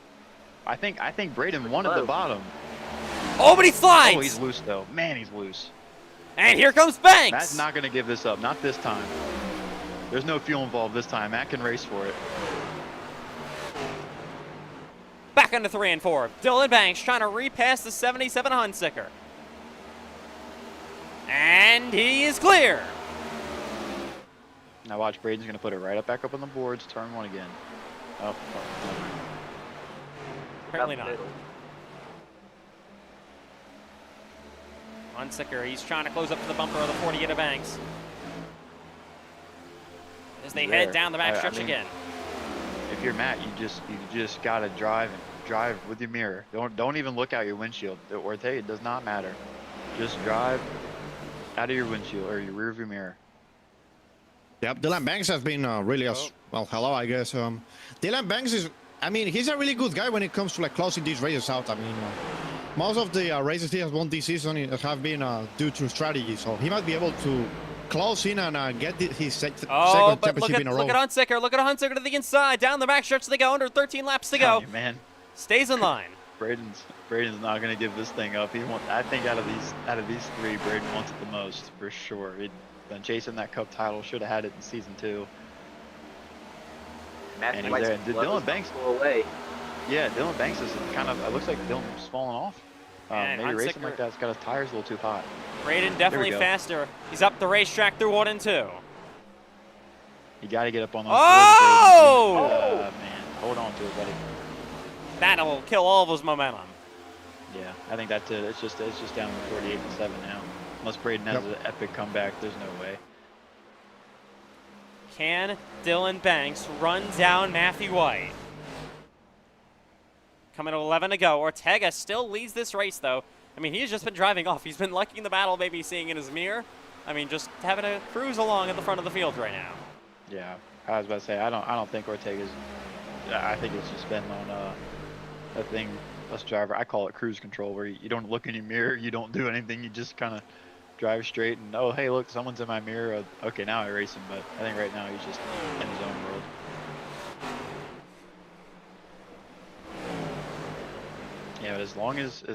I think Braden won at the bottom. Oh, but he slides. Oh, he's loose though. Man, he's loose. And here comes Banks. Matt's not going to give this up. Not this time. There's no fuel involved this time. Matt can race for it. Back into 3 and 4. Dylan Banks trying to repass the 77 Hunsicker. And he is clear. Now watch, Braden's going to put it right back up on the boards. Turn 1 again. Oh, fuck. Apparently not. Hunsicker, he's trying to close up to the bumper of the 48 of Banks. As they head down the backstretch again. If you're Matt, you just gotta drive with your mirror. Don't even look out your windshield. Ortega, it does not matter. Just drive out of your windshield or your rear view mirror. Yep, Dylan Banks has been really well. Hello, I guess. Dylan Banks is. I mean, he's a really good guy when it comes to like closing these races out. I mean, most of the races he has won this season have been due to strategy. So he might be able to close in and get his second championship in a row. Look at Hunsicker. Look at Hunsicker to the inside. Down the backstretch they go. Under 13 laps to go. Man, stays in line. Braden's not going to give this thing up. I think out of these 3, Braden wants it the most for sure. He'd been chasing that cup title. Should have had it in season 2. And he's there. Dylan Banks away. Yeah, Dylan Banks is kind of. It looks like Dylan's falling off. Maybe racing like that's got his tires a little too hot. Braden definitely faster. He's up the racetrack through 1 and 2. You got to get up on those. Oh! Man, hold on to it, buddy. That'll kill all of his momentum. Yeah, I think that's it. It's just down to 48 and 7 now. Unless Braden has an epic comeback, there's no way. Can Dylan Banks run down Matthew White? Coming to 11 to go. Ortega still leads this race, though. I mean, he's just been driving off. He's been liking the battle, maybe seeing in his mirror. I mean, just having a cruise along at the front of the field right now. Yeah, I was about to say I don't think Ortega's. I think it's just been on a thing. Us driver, I call it cruise control, where you don't look in your mirror, you don't do anything, you just kind of drive straight and oh hey look, someone's in my mirror. Okay, now I race him, but I think right now he's just in his own world. Yeah, but as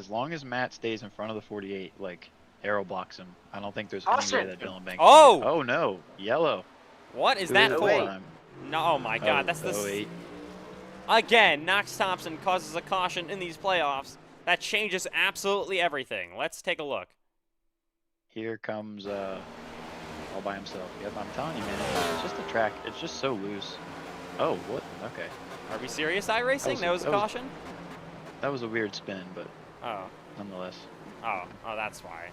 long as Matt stays in front of the 48, like aero blocks him, I don't think there's any way that Dylan Banks. Oh! Oh no, yellow. What is Who that is it for? this time? No, oh my God, that's the. 08. Again, Knox Thompson causes a caution in these playoffs. That changes absolutely everything. Let's take a look. Here comes all by himself. Yep, I'm telling you, man. It's just a track. It's just so loose. Oh, what? Okay. Are we serious, iRacing? That was a caution? That was a weird spin, but Oh. nonetheless. Oh, that's why.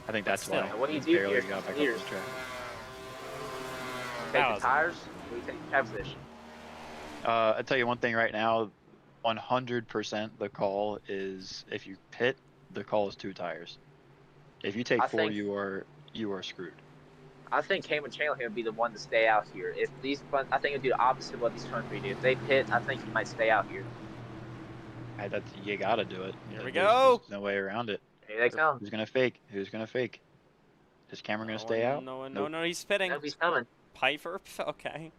I think that's still, why. what do you he do barely here? got back up Leaders. the track. Take That the was- tires. We take the track position. I'll tell you one thing right now. 100% the call is if you pit, the call is 2 tires. If you take I 4, think- you are screwed. I think Cameron Chandler here would be the one to stay out here. If these front, I think it'd do the opposite of what these front 3 do. If they pit, I think he might stay out here. You gotta do it. Here we There's- go. There's no way around it. Here they come. Who's gonna fake? Who's gonna fake? Is Cameron gonna stay out? No, Nope. he's pitting. Nope, he's coming. Pfeiffer, okay.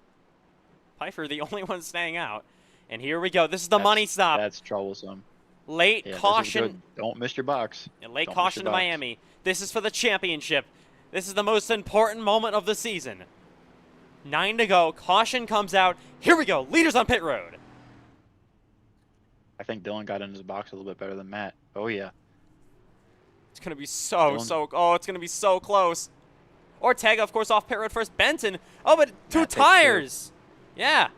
Pfeiffer, the only one staying out. And here we go. This is the money stop. That's troublesome. Late Yeah, this is caution. good. Don't miss your box. Late Don't miss caution your to box. Miami. This is for the championship. This is the most important moment of the season. 9 to go. Caution comes out. Here we go. Leaders on pit road. I think Dylan got in his box a little bit better than Matt. Oh yeah. It's going to be it's going to be so close. Ortega, of course, off pit road first. Benton. Oh, but 2 Matt takes 2. tires. Yeah.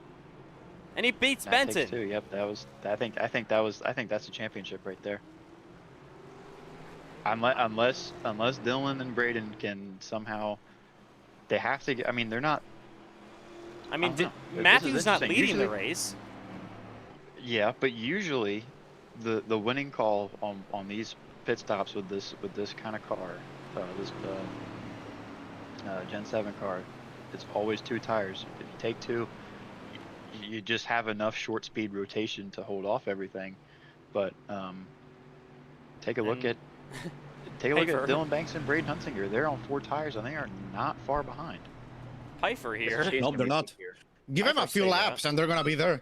And he beats Matt takes Benton. 2. Yep, that was. I think that's the championship right there. Unless Dylan and Braden can somehow, they have to get. I mean, they're not. I mean, I don't know. This Matthew's is not interesting. leading the Usually- race. Yeah, but usually, the winning call on these pit stops with this kind of car, this Gen 7 car, it's always 2 tires. If you take 2, you just have enough short speed rotation to hold off everything. But take a look at Pfeiffer. Dylan Banks and Braden Hunsinger. They're on 4 tires and they are not far behind. Pfeiffer here. This is No, they're not. here. Give him a few say that. laps and they're gonna be there.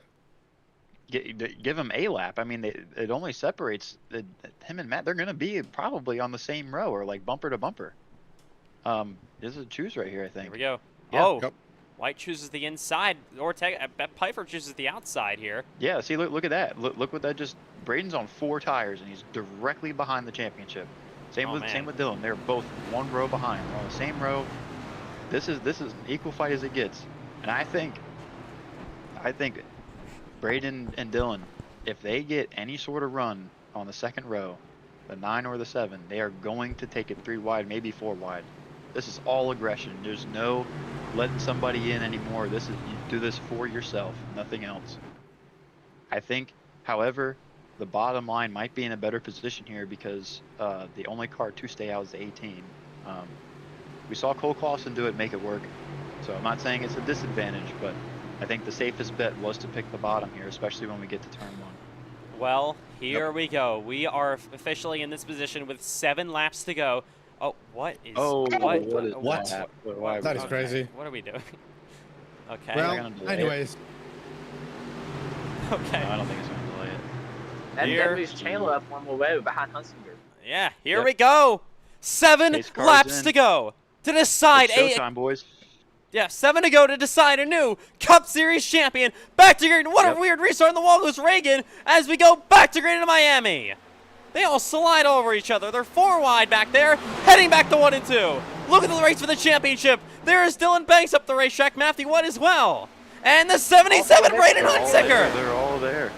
Give them a lap. I mean, it only separates him and Matt. They're going to be probably on the same row or like bumper to bumper. There's a choose right here, I think. Here we go. Yeah. Oh, Yep. White chooses the inside. Ortega, I bet Pfeiffer chooses the outside here. Yeah, see, look at that. Look what that just. Braden's on 4 tires and he's directly behind the championship. Same Oh, with man. Dylan. They're both 1 row behind. They're on the same row. This is an equal fight as it gets. And I think Braden and Dylan, if they get any sort of run on the second row, the 9 or the 7, they are going to take it 3 wide, maybe 4 wide. This is all aggression. There's no letting somebody in anymore. You do this for yourself, nothing else. I think, however, the bottom line might be in a better position here because the only car to stay out is the 18. We saw Cole Clausen do it, make it work. So I'm not saying it's a disadvantage, but I think the safest bet was to pick the bottom here, especially when we get to turn 1. Well, here we go. We are officially in this position with 7 laps to go. Oh, what is... That is crazy. What are we doing? Okay. Well, Well, gonna delay it. anyways, Okay. No, I don't think it's going to delay it. And Here. then moves Chandler up 1 more row behind Hunsinger. Yeah, here Yep. we go. 7 Pace car's laps in. to go to decide It's showtime, boys. 7 to go to decide a new Cup Series champion. Back to green. What Yep. a weird restart in the wall goes Reagan as we go back to green to Miami. They all slide over each other. They're 4 wide back there, heading back to 1 and 2. Look at the race for the championship. There is Dylan Banks up the racetrack. Matthew White as well. And the 77 Braden They're all there. Hunsinger. They're all there.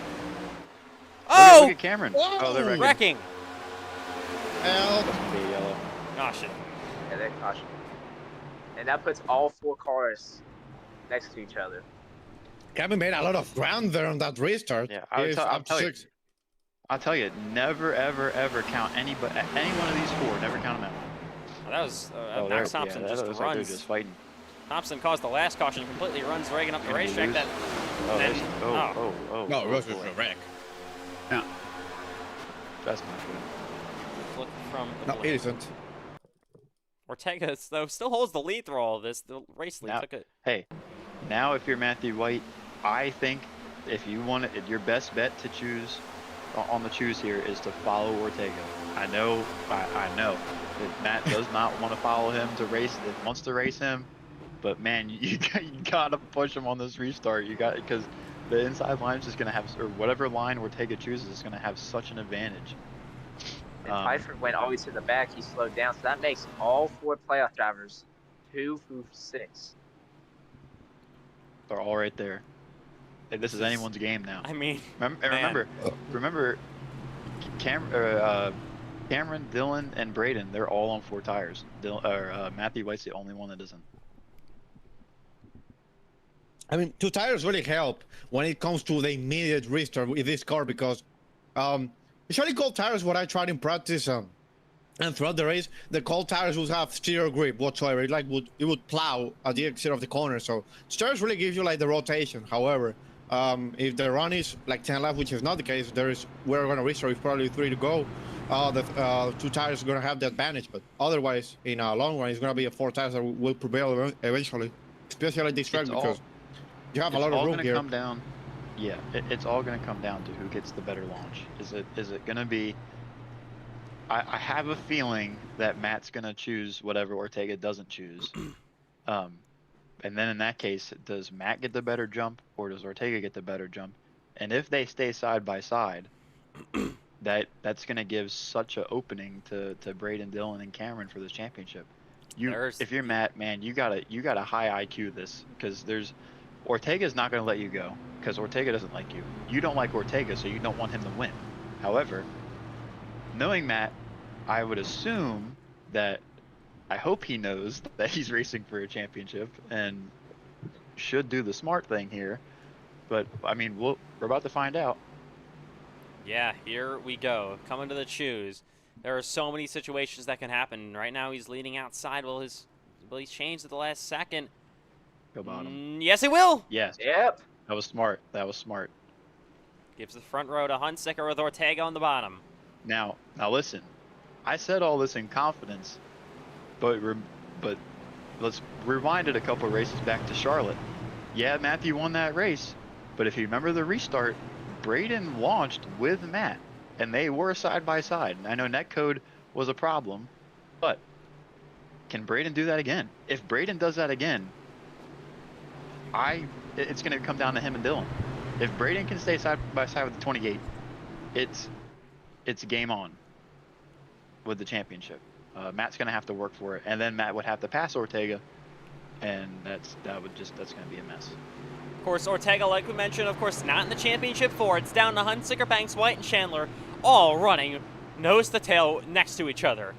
Oh, Look at Cameron. Oh, they're wrecking. wrecking. help. Be yellow. Oh, shit. Yeah, that caution. And that puts all 4 cars next to each other. Kevin made a lot of ground there on that restart. Yeah, He's I'll up tell you. 6. I'll tell you, never, ever, ever count any one of these 4. Never count them out. that was Oh, Max they're- Thompson yeah, just that looks like runs. they're just fighting. Thompson caused the last caution, completely runs Reagan up the Gonna be racetrack. loose. That Oh, then, there's- No, oh, it was boy. a wreck. That's not good. look from the No, blue. it isn't. Ortega though still holds the lead through all of this. The race lead Now- took it. Hey, now if you're Matthew White, I think if you want it, your best bet to choose on the choose here is to follow Ortega. I know that Matt does not want to follow him to race. It wants to race him, but man, you gotta push him on this restart. You got because the inside line is just gonna have, or whatever line Ortega chooses is gonna have such an advantage. And Pfeiffer went always to the back. He slowed down, so that makes all 4 playoff drivers 2 through 6. They're all right there. Hey, this is anyone's game now. I mean, Remember, Cameron, Dylan, and Braden, they're all on 4 tires. Matthew White's the only one that isn't. I mean, 2 tires really help when it comes to the immediate restart with this car because usually cold tires, what I tried in practice and throughout the race, the cold tires would have zero grip whatsoever. It would plow at the exit of the corner. So tires really give you like the rotation. However, if the run is like 10 laps, which is not the case, we're gonna restart with probably 3 to go. The 2 tires are gonna have the advantage, but otherwise, in a long run, it's gonna be a 4 tires that will prevail eventually, especially this track because you have a lot of room here. Come down. Yeah, it's all gonna come down to who gets the better launch. Is it gonna be? I have a feeling that Matt's gonna choose whatever Ortega doesn't choose. And then in that case, does Matt get the better jump or does Ortega get the better jump? And if they stay side by side, that's gonna give such an opening to Braden, Dylan, and Cameron for this championship. If you're Matt, man, you gotta high IQ this because Ortega's not gonna let you go because Ortega doesn't like you. You don't like Ortega, so you don't want him to win. However, knowing Matt, I would assume that I hope he knows that he's racing for a championship and should do the smart thing here. But I mean, we're about to find out. yeah, here we go. Coming to the choose. There are so many situations that can happen. Right now, he's leading outside. Will he change at the last second? Go bottom. Yes, he will. Yes. Yep. That was smart. That was smart. Gives the front row to Hunsicker with Ortega on the bottom. Now listen. I said all this in confidence, but let's rewind it a couple of races back to Charlotte. Yeah, Matthew won that race, but if you remember the restart, Braden launched with Matt, and they were side by side. I know netcode was a problem, but can Braden do that again? If Braden does that again, it's going to come down to him and Dylan. If Braden can stay side by side with the 28, it's game on with the championship. Matt's going to have to work for it, and then Matt would have to pass Ortega, and that's going to be a mess. Of course, Ortega, like we mentioned, of course, not in the championship 4. It's down to Hunsicker, Banks, White, and Chandler, all running nose to tail next to each other.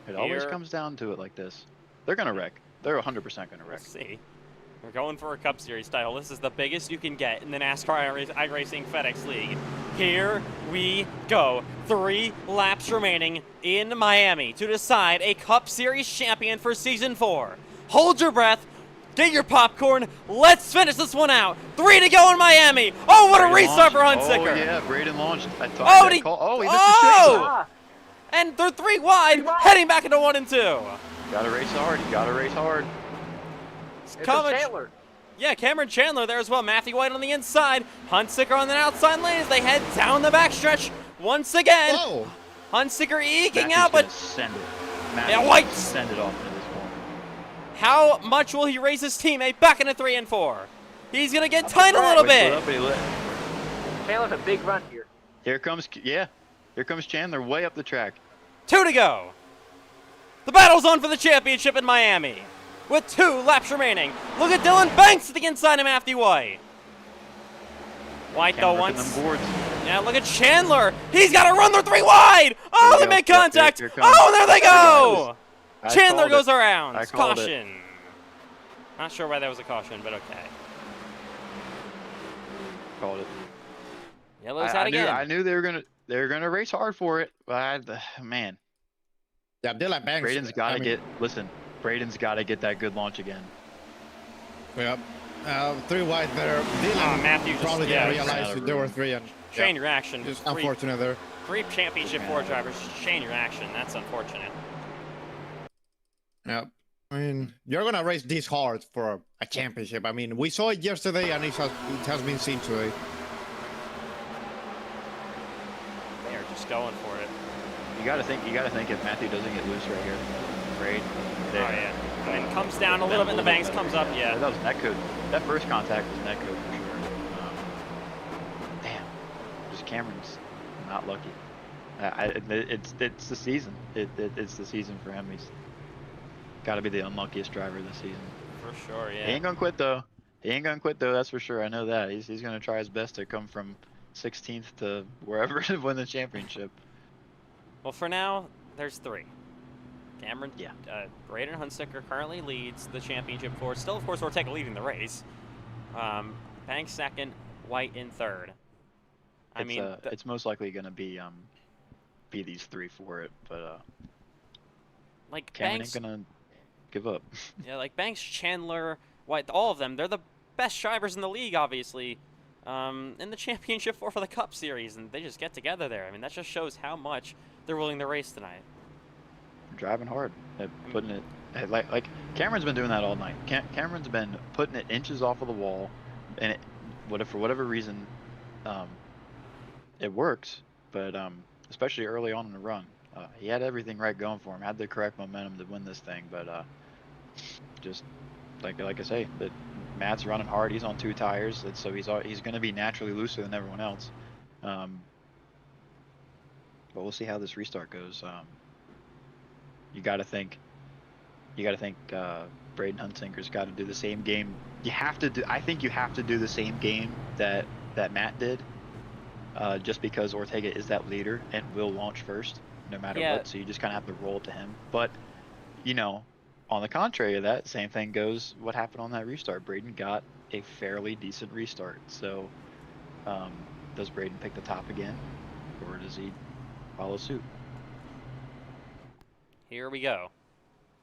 It always comes down to it like this. They're going to wreck. They're 100% going to wreck. Let's see. We're going for a Cup Series title. This is the biggest you can get in the NASCAR iRacing FedEx League. Here we go. 3 laps remaining in Miami to decide a Cup Series champion for Season 4. Hold your breath. Get your popcorn. Let's finish this one out. 3 to go in Miami. Oh, what a restart for Hunsicker. Oh, yeah, Braden launched. He missed the chase. And they're 3 wide, heading back into 1 and 2. Gotta race hard. You gotta race hard. Chandler. Yeah, Cameron Chandler there as well. Matthew White on the inside. Hunsicker on the outside lane as they head down the backstretch once again. Whoa. Hunsicker eking Matthew's out, but send it. yeah, White send it off into this corner. How much will he raise his teammate back into 3 and 4? He's gonna get tight a little bit. Chandler's a big run here. Here comes Chandler way up the track. 2 to go. The battle's on for the championship in Miami. With 2 laps remaining. Look at Dylan Banks at the inside of Matthew White. White though once. Yeah, look at Chandler. He's got to run their 3 wide. Oh, they make contact. Oh, there they go. Chandler goes around. Caution. Not sure why that was a caution, but okay. Called it. Yellow's out again. I knew they were gonna race hard for it, but man. Yeah, Dylan Banks. Braden's got to Braden's got to get that good launch again. Yep. 3 wide there. Dylan Matthew just probably didn't realize that there were 3. And chain reaction. just unfortunate there. 3 championship Ford drivers, chain reaction. That's unfortunate. Yep. I mean, you're gonna race this hard for a championship. I mean, we saw it yesterday, and it has been seen today. They're just going for it. You gotta think if Matthew doesn't get loose right here, great. Oh yeah. And then comes down a little bit, and the banks comes up. Yeah. That was net code. That first contact was net code for sure. Damn. Just Cameron's not lucky. It's the season. It's the season for him. He's got to be the unluckiest driver this season. For sure, yeah. He ain't gonna quit though. That's for sure. I know that. He's gonna try his best to come from 16th to wherever to win the championship. Well, for now, there's 3. Cameron, Yeah. Braden Hunsaker currently leads the championship for. Still, of course, Ortega leading the race. Banks second, White in third. I mean, it's most likely gonna be these 3 for it, but like Cameron Banks ain't gonna give up. Yeah, like Banks, Chandler, White, all of them. They're the best drivers in the league, obviously, in the championship for the Cup Series, and they just get together there. I mean, that just shows how much they're willing to race tonight. Driving hard, putting it like Cameron's been doing that all night. Cameron's been putting it inches off of the wall, and for whatever reason, it works. But especially early on in the run, he had everything right going for him. Had the correct momentum to win this thing, but just like I say, that Matt's running hard. He's on 2 tires, so he's going to be naturally looser than everyone else. But we'll see how this restart goes. You got to think Braden Hunsaker's got to do the same game. I think you have to do the same game that Matt did, just because Ortega is that leader and will launch first no matter what. So you just kind of have to roll to him. But on the contrary of that, same thing goes. What happened on that restart? Braden got a fairly decent restart. So does Braden pick the top again, or does he follow suit? Here we go.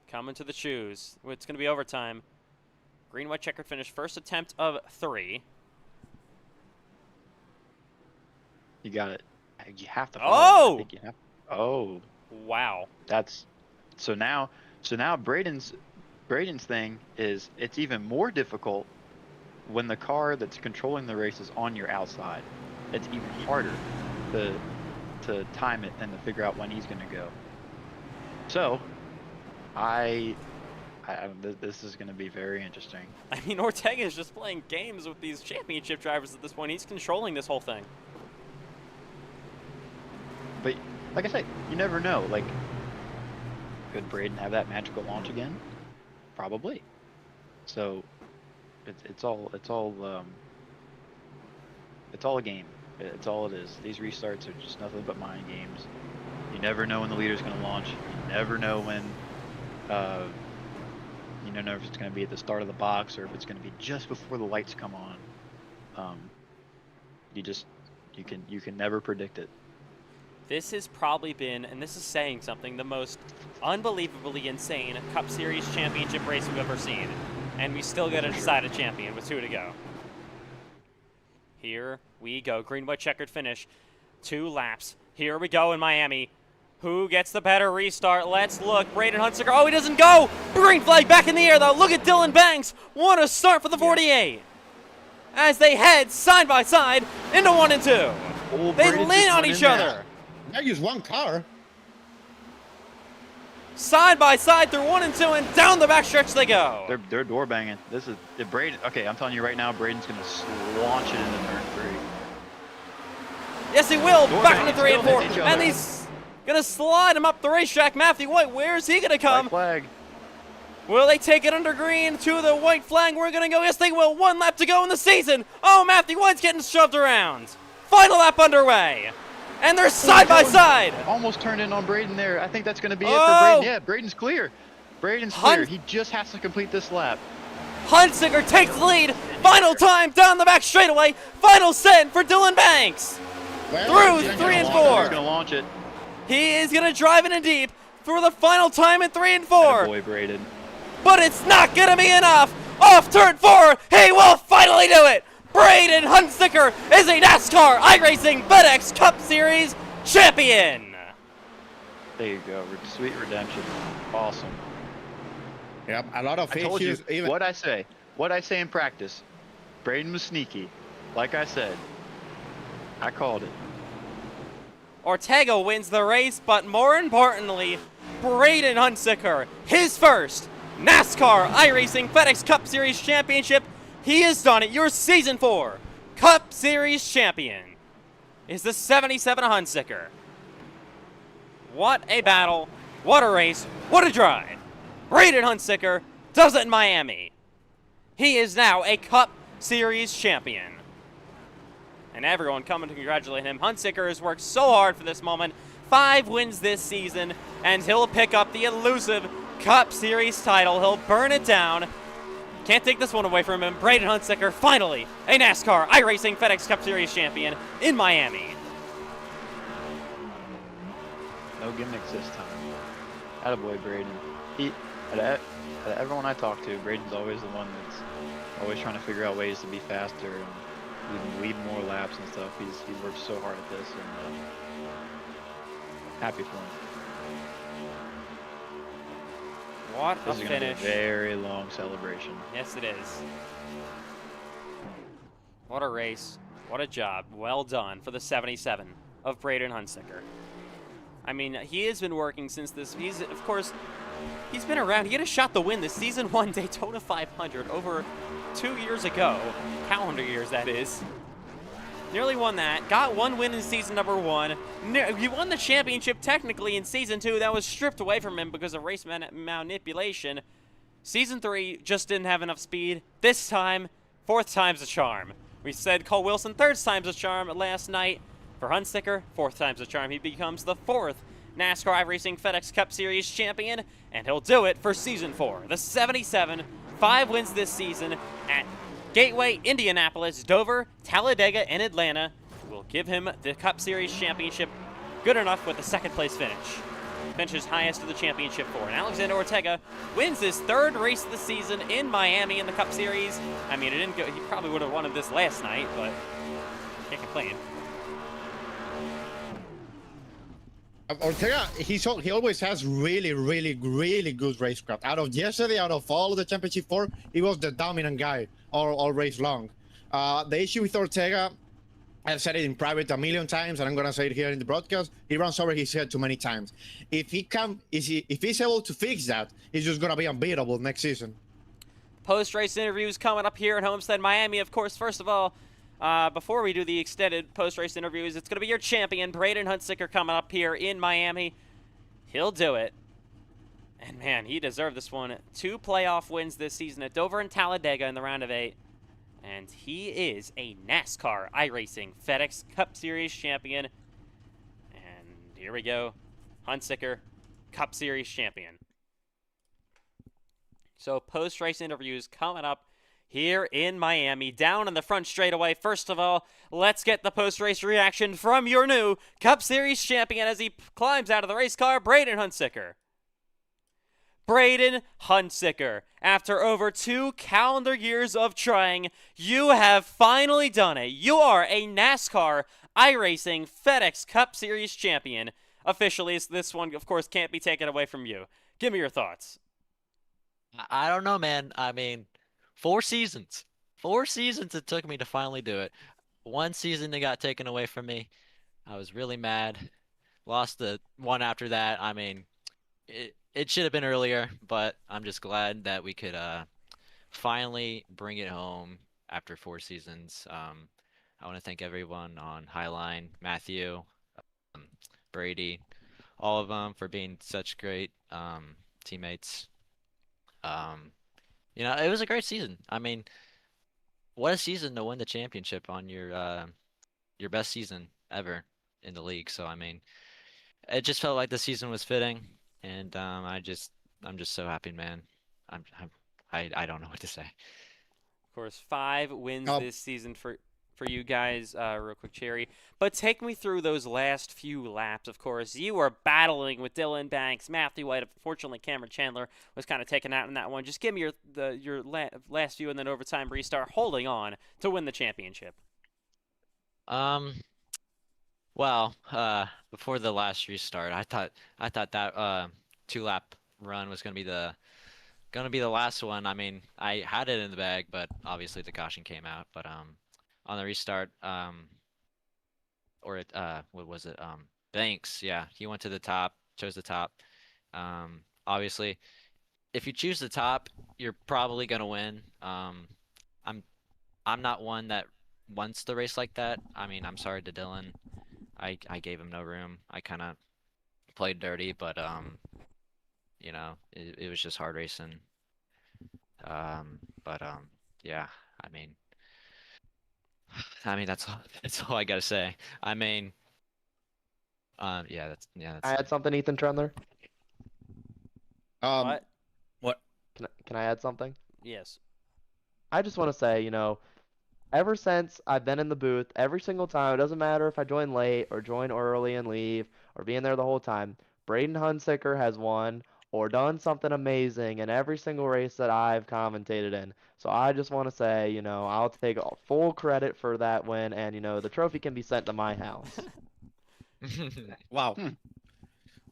Coming to the shoes. It's going to be overtime. Green, white, checkered finish. First attempt of 3. You got it. You have to. Oh! Oh! Wow. That's so now Braden's thing is it's even more difficult when the car that's controlling the race is on your outside. It's even harder to time it and to figure out when he's going to go. So, this is going to be very interesting. I mean, Ortega is just playing games with these championship drivers at this point. He's controlling this whole thing. But, like I say, you never know. Like, could Braden have that magical launch again? Probably. So, it's all a game. It's all it is. These restarts are just nothing but mind games. You never know when the leader's going to launch. You never know when, you don't know if it's going to be at the start of the box or if it's going to be just before the lights come on. You can never predict it. This has probably been, and this is saying something, the most unbelievably insane Cup Series championship race we've ever seen. And we still get to decide a champion with 2 to go. Here we go. Green, white, checkered finish. 2 laps. Here we go in Miami. Who gets the better restart? Let's look. Braden Hunsaker. Oh, he doesn't go. Green flag back in the air, though. Look at Dylan Banks. What a start for the 48. As they head side by side into 1 and 2. Oh, they lean on each other. Now use 1 car. Side by side through 1 and 2, and down the backstretch they go. They're door banging. This is Braden. Okay, I'm telling you right now, Braden's gonna launch it into turn 3. Yes, he will. Door Back banging, into 3 and 4, still hit each and other. he's gonna slide him up the racetrack. Matthew White, where is he gonna come? White flag. Will they take it under green to the white flag? We're gonna go. Yes, they will. 1 lap to go in the season. Oh, Matthew White's getting shoved around. Final lap underway. And they're side by side. Almost turned in on Braden there. I think that's going to be it Oh! for Braden. Yeah, Braden's clear. Braden's clear. He just has to complete this lap. Hunsaker takes the lead. Final time down the back straightaway. Final set for Dylan Banks. Through 3 and 4. He's going to launch it. He is going to drive it in deep. for the final time in 3 and 4. Boy, Braden. But it's not going to be enough. Off turn 4, he will finally do it. Braden Hunsicker is a NASCAR iRacing FedEx Cup Series champion. There you go. Sweet redemption. Awesome. Yep, a lot of I told you issues. Even what I say. What I say in practice. Braden was sneaky. Like I said. I called it. Ortega wins the race, but more importantly, Braden Hunsicker, his first NASCAR iRacing FedEx Cup Series championship. He has done it. Your Season 4 Cup Series champion is the 77 Hunsicker. What a battle. What a race. What a drive. Braden Hunsicker does it in Miami. He is now a Cup Series champion. And everyone coming to congratulate him. Hunsicker has worked so hard for this moment. 5 wins this season, and he'll pick up the elusive Cup Series title. He'll burn it down. Can't take this one away from him. Braden Hunsicker, finally a NASCAR iRacing FedEx Cup Series champion in Miami. No gimmicks this time. Attaboy, Braden. Out of everyone I talk to, Braden's always the one that's always trying to figure out ways to be faster and even lead more laps and stuff. He's worked so hard at this, and happy for him. What a This is going to be a finish. very long celebration. Yes, it is. What a race. What a job. Well done for the 77 of Braden Hunsicker. I mean, he has been working since this. He's been around. He had a shot to win the Season 1 Daytona 500 over 2 years ago. Calendar years, that is. Nearly won that. Got 1 win in Season number 1. He won the championship technically in Season 2. That was stripped away from him because of race manipulation. Season 3 just didn't have enough speed. This time, 4th time's a charm. We said Cole Wilson, 3rd time's a charm last night. For Hunsicker, 4th time's a charm. He becomes the 4th NASCAR iRacing FedEx Cup Series champion, and he'll do it for Season 4. The 77, 5 wins this season at Gateway, Indianapolis, Dover, Talladega, and Atlanta will give him the Cup Series championship. Good enough with the 2nd place finish. Finishes highest of the championship for. And Alexander Ortega wins his 3rd race of the season in Miami in the Cup Series. I mean, it didn't go. He probably would have won this last night, but can't complain. Ortega, he always has really, really, really good racecraft. Out of yesterday, out of all of the championship 4, he was the dominant guy all race long. The issue with Ortega, I've said it in private a million times, and I'm gonna say it here in the broadcast. He runs over his head too many times. If he's able to fix that, he's just gonna be unbeatable next season. Post-race interviews coming up here at Homestead-Miami. Of course, first of all, before we do the extended post-race interviews, it's going to be your champion, Braden Hunsicker, coming up here in Miami. He'll do it. And, man, he deserved this one. 2 playoff wins this season at Dover and Talladega in the round of 8. And he is a NASCAR iRacing FedEx Cup Series champion. And here we go. Hunsicker, Cup Series champion. So post-race interviews coming up here in Miami, down in the front straightaway. First of all, let's get the post-race reaction from your new Cup Series champion as he climbs out of the race car, Braden Hunsicker. Braden Hunsicker, after over 2 calendar years of trying, you have finally done it. You are a NASCAR iRacing FedEx Cup Series champion. Officially, this one, of course, can't be taken away from you. Give me your thoughts. I don't know, man. I mean, 4 seasons. 4 seasons it took me to finally do it. 1 season it got taken away from me. I was really mad. Lost the one after that. I mean, it should have been earlier, but I'm just glad that we could finally bring it home after 4 seasons. I want to thank everyone on Highline, Matthew, Brady, all of them for being such great teammates. You know, it was a great season. I mean, what a season to win the championship on your best season ever in the league. So I mean, it just felt like the season was fitting, and I'm just so happy, man. I don't know what to say. Of course, 5 wins this season for. for you guys, real quick, Cherry. But take me through those last few laps. Of course, you were battling with Dylan Banks, Matthew White. Unfortunately, Cameron Chandler was kind of taken out in that one. Just give me your last few and then overtime restart, holding on to win the championship. Um, well, before the last restart, I thought that 2 lap run was gonna be the last one. I mean, I had it in the bag, but obviously the caution came out. But on the restart, what was it? Banks, yeah, he went to the top, chose the top. Obviously, if you choose the top, you're probably gonna win. I'm I'm not one that wants the race like that. I mean, I'm sorry to Dylan. I gave him no room. I kind of played dirty, but it was just hard racing. But yeah, I mean, that's all I gotta say. I mean, I that's add it. something, Ethan Trendler? Um, What? what? Can I add something? Yes. I just want to say, ever since I've been in the booth, every single time, it doesn't matter if I join late or join early and leave or being there the whole time, Braden Hunsicker has won or done something amazing in every single race that I've commentated in. So I just want to say, I'll take full credit for that win, and the trophy can be sent to my house. Wow. Hmm.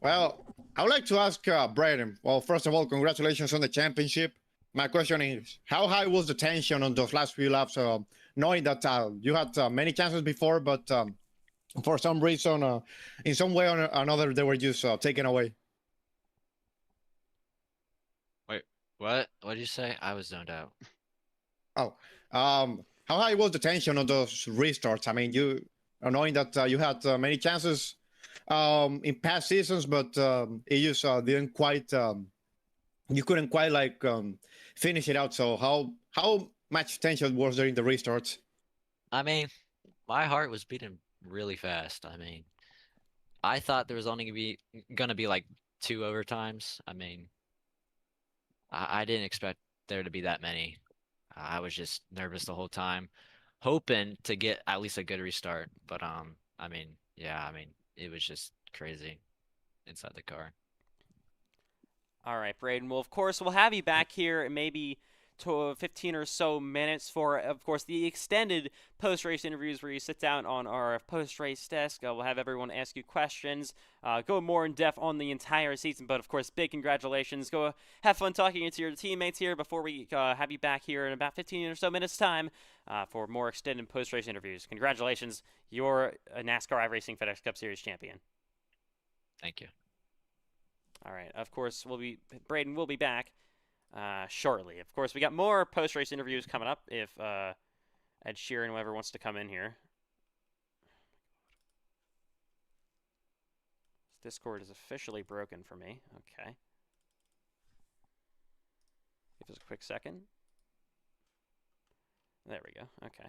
Well, I would like to ask Braden. Well, first of all, congratulations on the championship. My question is, how high was the tension on those last few laps, knowing that you had many chances before, but for some reason, in some way or another, they were just taken away? Wait, what? What did you say? I was zoned out. Oh, how high was the tension on those restarts? I mean, you knowing that you had many chances in past seasons, but it just didn't quite. You couldn't quite like finish it out. So how much tension was there in the restarts? I mean, my heart was beating really fast. I mean, I thought there was only gonna be like 2 overtimes. I mean, I didn't expect there to be that many. I was just nervous the whole time, hoping to get at least a good restart. But I mean, yeah, I mean, it was just crazy inside the car. All right, Braden. Well, of course, we'll have you back here in maybe to 15 or so minutes for, of course, the extended post-race interviews where you sit down on our post-race desk. We'll have everyone ask you questions, go more in depth on the entire season. But of course, big congratulations. Go have fun talking to your teammates here before we have you back here in about 15 or so minutes time for more extended post-race interviews. Congratulations, you're a NASCAR iRacing FedEx Cup Series champion. Thank you. All right. Of course, Braden will be back shortly. Of course, we got more post-race interviews coming up if Ed Sheeran, whoever wants to come in here. Discord is officially broken for me. Okay. Give us a quick second. There we go. Okay.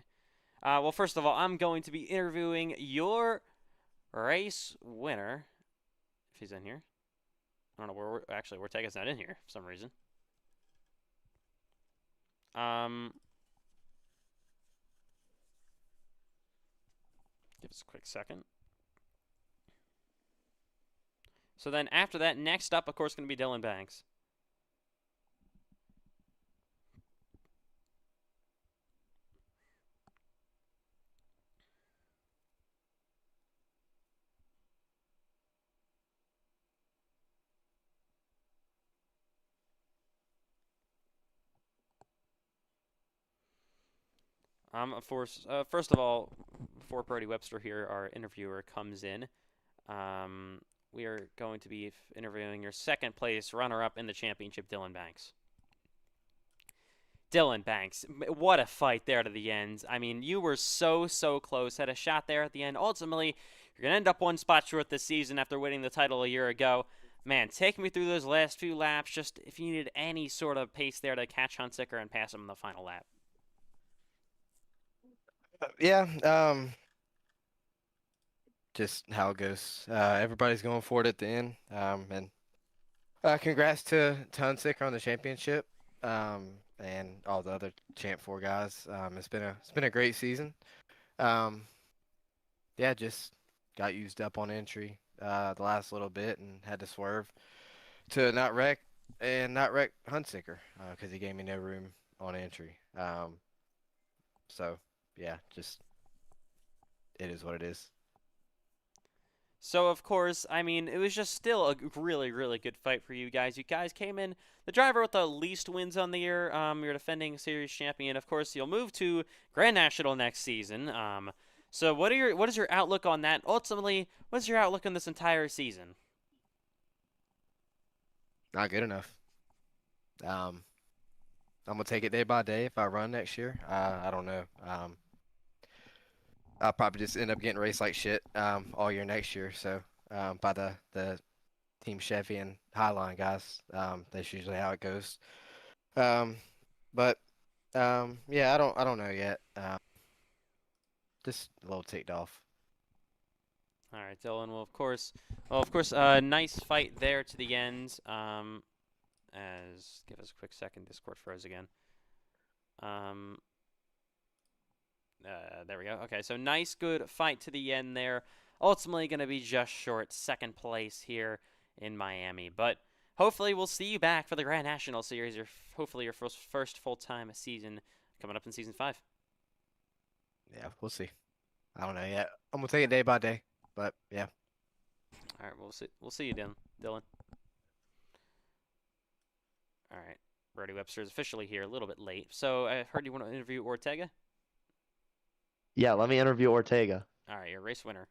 Well, first of all, I'm going to be interviewing your race winner. If he's in here. I don't know where we're Ortega's not in here for some reason. Give us a quick second. So then after that, next up, of course, going to be Dylan Banks. Of course, first of all, before Brody Webster here, our interviewer, comes in, we are going to be interviewing your second place runner-up in the championship, Dylan Banks. Dylan Banks, what a fight there to the end. I mean, you were so close, had a shot there at the end. Ultimately, you're going to end up one spot short this season after winning the title a year ago. Man, take me through those last few laps, just if you needed any sort of pace there to catch Hunsicker and pass him in the final lap. Yeah, just how it goes. Everybody's going for it at the end. And congrats to Tunsick on the championship. And all the other Champ 4 guys. It's been a great season. Yeah, just got used up on entry the last little bit and had to swerve to not wreck Huntsicker because he gave me no room on entry. So yeah, just it is what it is. So, of course, I mean, it was just still a really, really good fight for you guys. You guys came in the driver with the least wins on the year. You're defending series champion. Of course, you'll move to Grand National next season. So what is your outlook on that? Ultimately, what's your outlook on this entire season? Not good enough. Um, I'm gonna take it day by day. If I run next year, I don't know. I'll probably just end up getting raced like shit all year next year. So by the Team Chevy and Highline guys, that's usually how it goes. Um, but yeah, I don't know yet. Just a little ticked off. All right, Dylan. Well, of course, nice fight there to the end. As give us a quick second. Discord froze again. Um, there we go. Okay, so nice, good fight to the end there. Ultimately, going to be just short second place here in Miami, but hopefully we'll see you back for the Grand National Series, or hopefully your first full-time season coming up in season 5. Yeah, we'll see. I don't know yet. I'm gonna take it day by day. But yeah. All right, we'll see you, Dylan. All right, Brody Webster is officially here, a little bit late. So I heard you want to interview Ortega. Yeah, let me interview Ortega. All right, you're a race winner.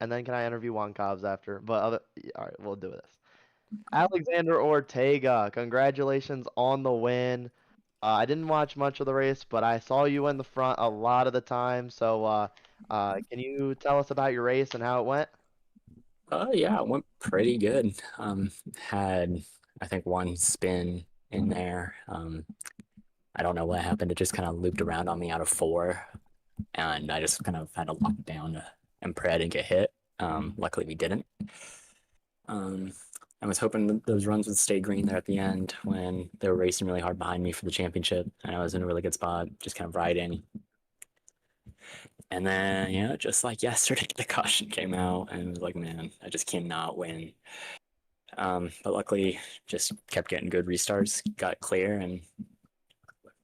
And then can I interview Juan Cobbs after? All right, we'll do this. Alexander Ortega, congratulations on the win. I didn't watch much of the race, but I saw you in the front a lot of the time. So, can you tell us about your race and how it went? Yeah, it went pretty good. Had I think one spin in there. I don't know what happened. It just kind of looped around on me out of 4, and I just kind of had to lock it down and pray I didn't get hit. Luckily, we didn't. I was hoping those runs would stay green there at the end when they were racing really hard behind me for the championship, and I was in a really good spot, just kind of riding. And then, just like yesterday, the caution came out, and it was like, man, I just cannot win. But luckily, just kept getting good restarts, got clear, and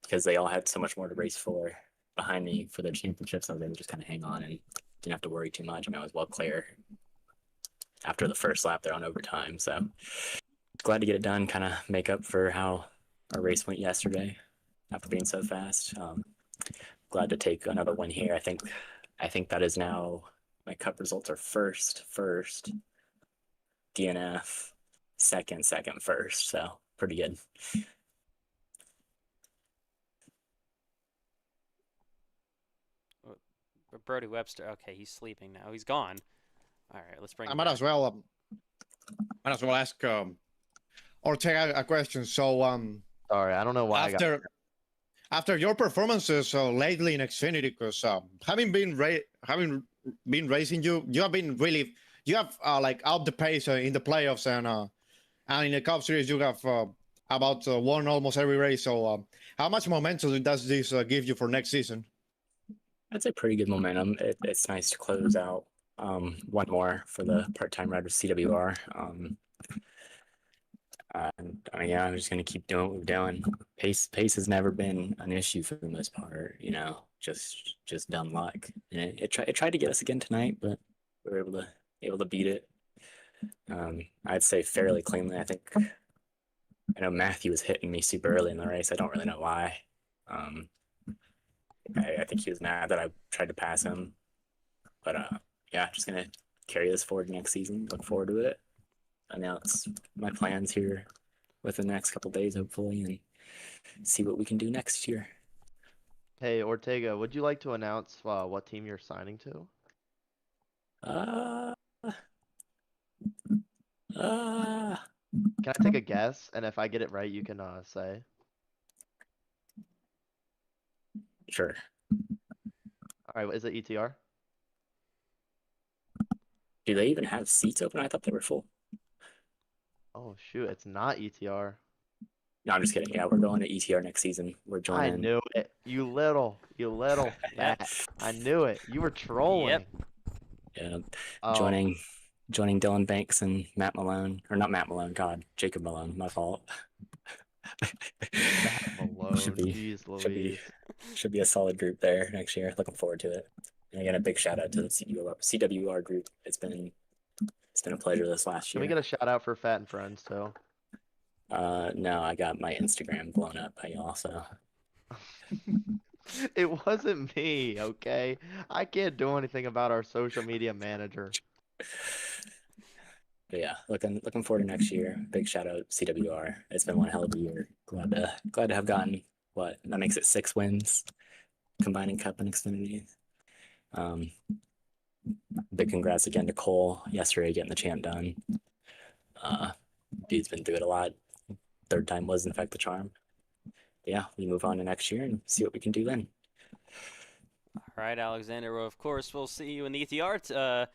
because they all had so much more to race for behind me for their championships, I was able to just kind of hang on and didn't have to worry too much. I mean, I was well clear after the first lap there on overtime, so glad to get it done, kind of make up for how our race went yesterday after being so fast. Glad to take another one here. I think that is now my cup results are first, DNF, second, first. So pretty good. Brody Webster. Okay, he's sleeping now. He's gone. All right, let's bring. I might as well ask Ortega a question. So Sorry, I don't know why after your performances lately in Xfinity, because having been racing, you have been really like out the pace in the playoffs and in the Cup Series you have about won almost every race. So how much momentum does this give you for next season? That's a pretty good momentum. It's nice to close out one more for the part-time rider CWR. Yeah, I'm just gonna keep doing what we're doing. Pace has never been an issue for the most part. Just dumb luck. And it tried to get us again tonight, but we were able to beat it. I'd say fairly cleanly. I know Matthew was hitting me super early in the race. I don't really know why. I think he was mad that I tried to pass him. But yeah, just gonna carry this forward next season. Look forward to it. Announce my plans here with the next couple days, hopefully, and see what we can do next year. Hey, Ortega, would you like to announce what team you're signing to? Can I take a guess? And if I get it right, you can say. Sure. All right, is it ETR? Do they even have seats open? I thought they were full. Oh shoot, it's not ETR. No, I'm just kidding. Yeah, we're going to ETR next season. We're I joining. knew it. You little fat. I knew it. You were trolling. Yeah, Oh, joining Dylan Banks and Matt Malone, or not Matt Malone. God, Jacob Malone. My fault. Matt Malone. should be Jeez should be Louise. should be a solid group there next year. Looking forward to it. And again, a big shout out to the CWR group. It's been a pleasure this last Can we year. get a shout out for Fat and Friends too? No, I got my Instagram blown up by y'all, so It wasn't me, okay? I can't do anything about our social media manager. but yeah, looking forward to next year. Big shout out CWR. It's been one hell of a year. Glad to have gotten what that makes it 6 wins, combining Cup and Xfinity. Big congrats again to Cole yesterday getting the champ done. Dude's been through it a lot. Third time was in fact the charm. Yeah, we move on to next year and see what we can do then. All right, Alexander. Well, of course, we'll see you in the ETR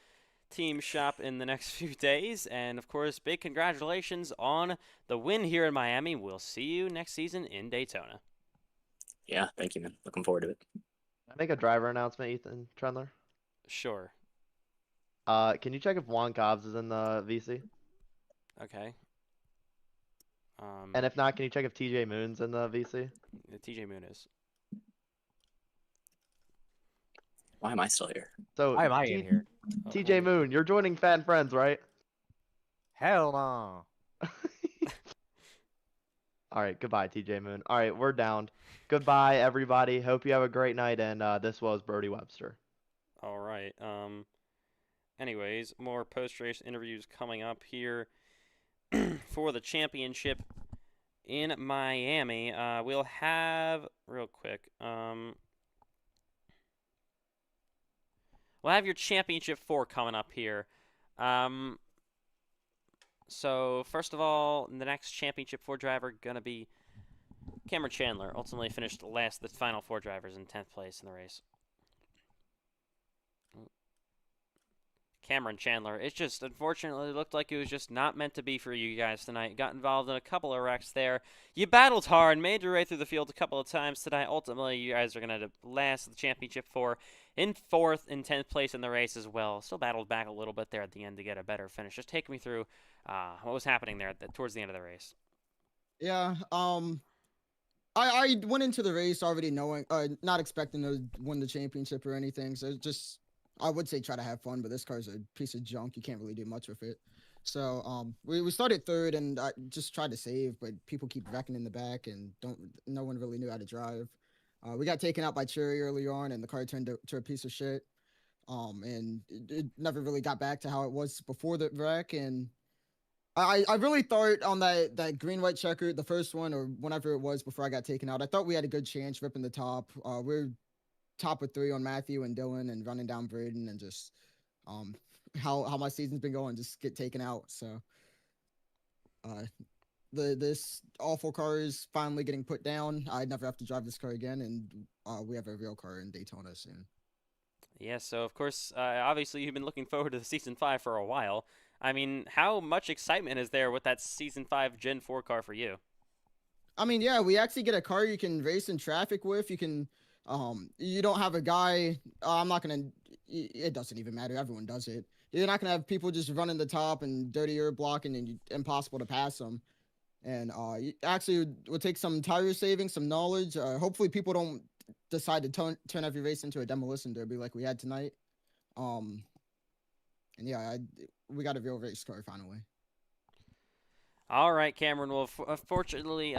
team shop in the next few days. And, of course, big congratulations on the win here in Miami. We'll see you next season in Daytona. Yeah, thank you, man. Looking forward to it. Can I make a driver announcement, Ethan Trendler? Sure. Can you check if Juan Cobbs is in the VC? Okay. And if not, can you check if TJ Moon's in the VC? TJ Moon is. Why am I still here? So Why am I in here? TJ Moon, you're joining Fat and Friends, right? Hell no. All right, goodbye, TJ Moon. All right, we're down. Goodbye, everybody. Hope you have a great night. And this was Brody Webster. All right. Anyways, more post-race interviews coming up here for the championship in Miami. We'll have real quick. We'll have your championship 4 coming up here. So first of all, the next championship 4 driver gonna be Cameron Chandler. Ultimately finished last, the final 4 drivers in 10th place in the race. Cameron Chandler. It just unfortunately looked like it was just not meant to be for you guys tonight. Got involved in a couple of wrecks there. You battled hard, made your way through the field a couple of times tonight. Ultimately, you guys are going to last the championship 4 in 4th and 10th place in the race as well. Still battled back a little bit there at the end to get a better finish. Just take me through what was happening there towards the end of the race. Yeah, I went into the race already knowing, not expecting to win the championship or anything. So just, I would say try to have fun, but this car's a piece of junk. You can't really do much with it. So we started 3rd, and I just tried to save, but people keep wrecking in the back, and no one really knew how to drive. We got taken out by Cherry early on, and the car turned to a piece of shit. And it never really got back to how it was before the wreck, and I really thought on that green-white checker, the first one, or whenever it was before I got taken out, I thought we had a good chance ripping the top. We're top of 3 on Matthew and Dylan and running down Braden, and just how my season's been going, just get taken out. So this awful car is finally getting put down. I never have to drive this car again, and we have a real car in Daytona soon. Yeah, so of course, obviously you've been looking forward to the Season 5 for a while. I mean, how much excitement is there with that Season 5 Gen 4 car for you? I mean, yeah, we actually get a car you can race in traffic with. You can, you don't have a guy, I'm not going to, it doesn't even matter. Everyone does it. You're not going to have people just running the top and dirty air blocking and impossible to pass them. And actually, we'll take some tire saving, some knowledge. Hopefully people don't decide to turn every race into a demolition derby like we had tonight. And yeah, we got a real race car finally. All right, Cameron. Well, fortunately,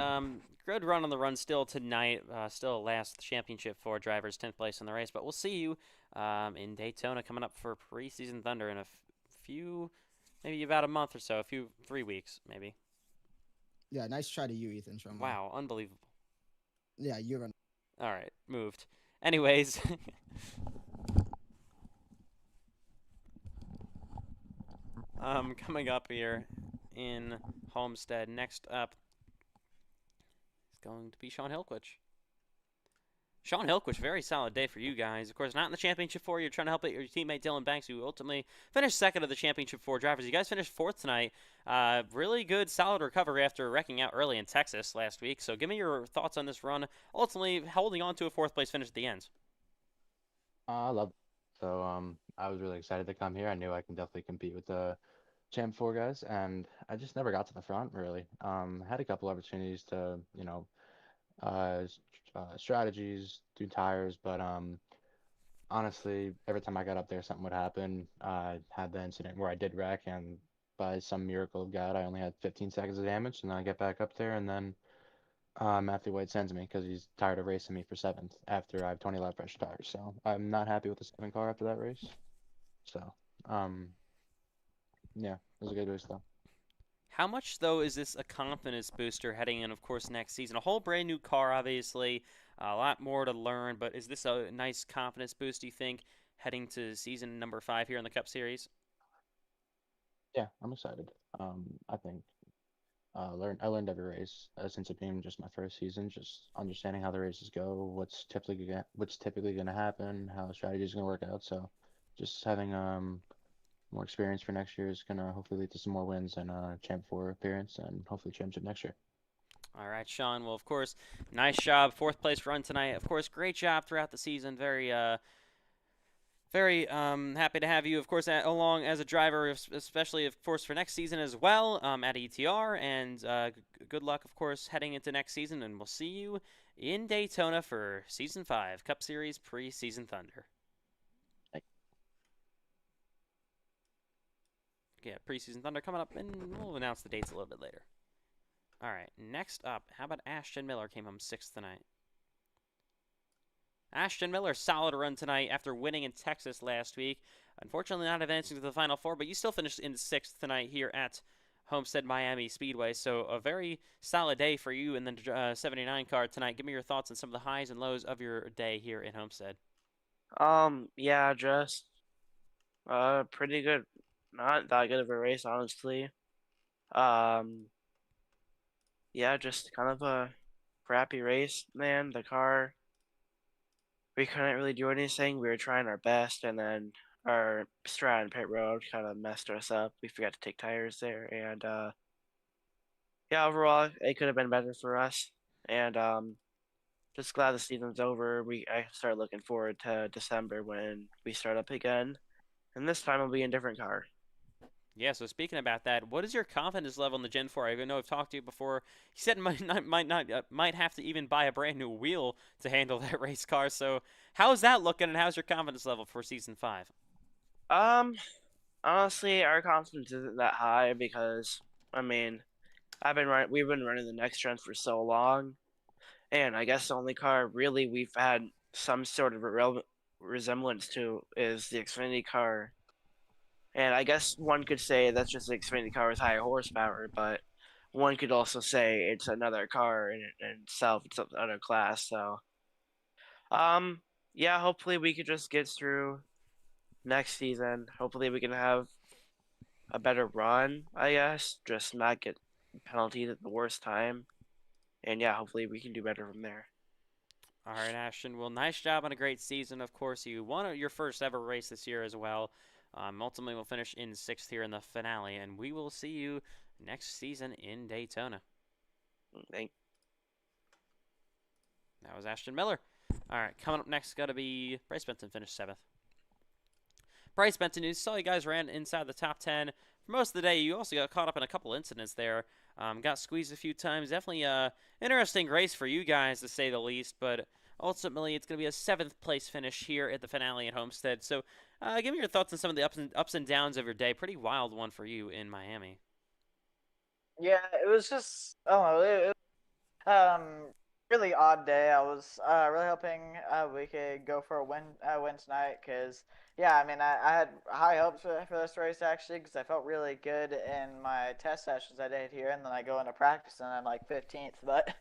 good run on the run still tonight. Still last championship 4 drivers, 10th place in the race. But we'll see you in Daytona coming up for preseason Thunder in a few, maybe about a month or so, 3 weeks maybe. Yeah, nice try to you, Ethan. Wow, unbelievable. Yeah, you're on. All right, moved. Anyways. Coming up here in Homestead, next up is going to be Sean Hillquich. Sean Hillquist, very solid day for you guys. Of course, not in the championship four. You're trying to help out your teammate Dylan Banks, who ultimately finished second of the championship four drivers. You guys finished fourth tonight. Really good, solid recovery after wrecking out early in Texas last week. So give me your thoughts on this run, ultimately holding on to a fourth place finish at the end. I love it. So I was really excited to come here. I knew I can definitely compete with the Champ 4 guys, and I just never got to the front really. Had a couple opportunities to, uh, strategies, do tires, but honestly, every time I got up there, something would happen. I had the incident where I did wreck, and by some miracle of God, I only had 15 seconds of damage, and then I get back up there, and then Matthew White sends me because he's tired of racing me for seventh after I have 20 lap pressure tires. So I'm not happy with the seven car after that race. So, um, yeah, it was a good race though. How much, though, is this a confidence booster heading in, of course, next season? A whole brand new car, obviously, a lot more to learn, but is this a nice confidence boost, do you think, heading to season number 5 here in the Cup Series? Yeah, I'm excited. I think I learned every race since it being just my first season, just understanding how the races go, what's typically gonna happen, how the strategy is gonna work out. So, just having more experience for next year is gonna hopefully lead to some more wins and Champ 4 appearance and hopefully championship next year. All right, Sean. Well, of course, nice job. Fourth place run tonight. Of course, great job throughout the season. Very happy to have you, of course, along as a driver, especially, of course, for next season as well at ETR. And good luck, of course, heading into next season. And we'll see you in Daytona for Season 5 Cup Series Preseason Thunder. Yeah, Preseason Thunder coming up, and we'll announce the dates a little bit later. All right, next up, how about Ashton Miller came home 6th tonight? Ashton Miller, solid run tonight after winning in Texas last week. Unfortunately, not advancing to the Final Four, but you still finished in 6th tonight here at Homestead-Miami Speedway. So a very solid day for you in the 79 car tonight. Give me your thoughts on some of the highs and lows of your day here in Homestead. Yeah, just pretty good. Not that good of a race, honestly. Yeah, just kind of a crappy race, man. The car, we couldn't really do anything. We were trying our best, and then our strat and pit road kind of messed us up. We forgot to take tires there, and yeah, overall, it could have been better for us. And just glad the season's over. I start looking forward to December when we start up again, and this time it'll be a different car. Yeah, so speaking about that, what is your confidence level in the Gen 4? I know I've talked to you before. You said might have to even buy a brand new wheel to handle that race car. So how's that looking, and how's your confidence level for Season 5? Honestly, our confidence isn't that high because, I mean, we've been running the next gen for so long, and I guess the only car really we've had some sort of resemblance to is the Xfinity car. And I guess one could say that's just the Xfinity car with higher horsepower, but one could also say it's another car in itself. It's another class. So, yeah, hopefully we could just get through next season. Hopefully we can have a better run, I guess. Just not get penalties at the worst time. And yeah, hopefully we can do better from there. All right, Ashton. Well, nice job on a great season. Of course, you won your first ever race this year as well. Ultimately, we'll finish in 6th here in the finale, and we will see you next season in Daytona. Thanks. That was Ashton Miller. All right, coming up next, got to be Bryce Benton, finished 7th. Bryce Benton, you saw you guys ran inside the top 10 for most of the day. You also got caught up in a couple incidents there. Got squeezed a few times. Definitely a interesting race for you guys, to say the least. But ultimately, it's going to be a 7th place finish here at the finale at Homestead. So give me your thoughts on some of the ups and downs of your day. Pretty wild one for you in Miami. Yeah, it was just, I don't know, it was really odd day. I was really hoping we could go for a win tonight because, yeah, I mean, I had high hopes for this race actually because I felt really good in my test sessions I did here, and then I go into practice and I'm like 15th. But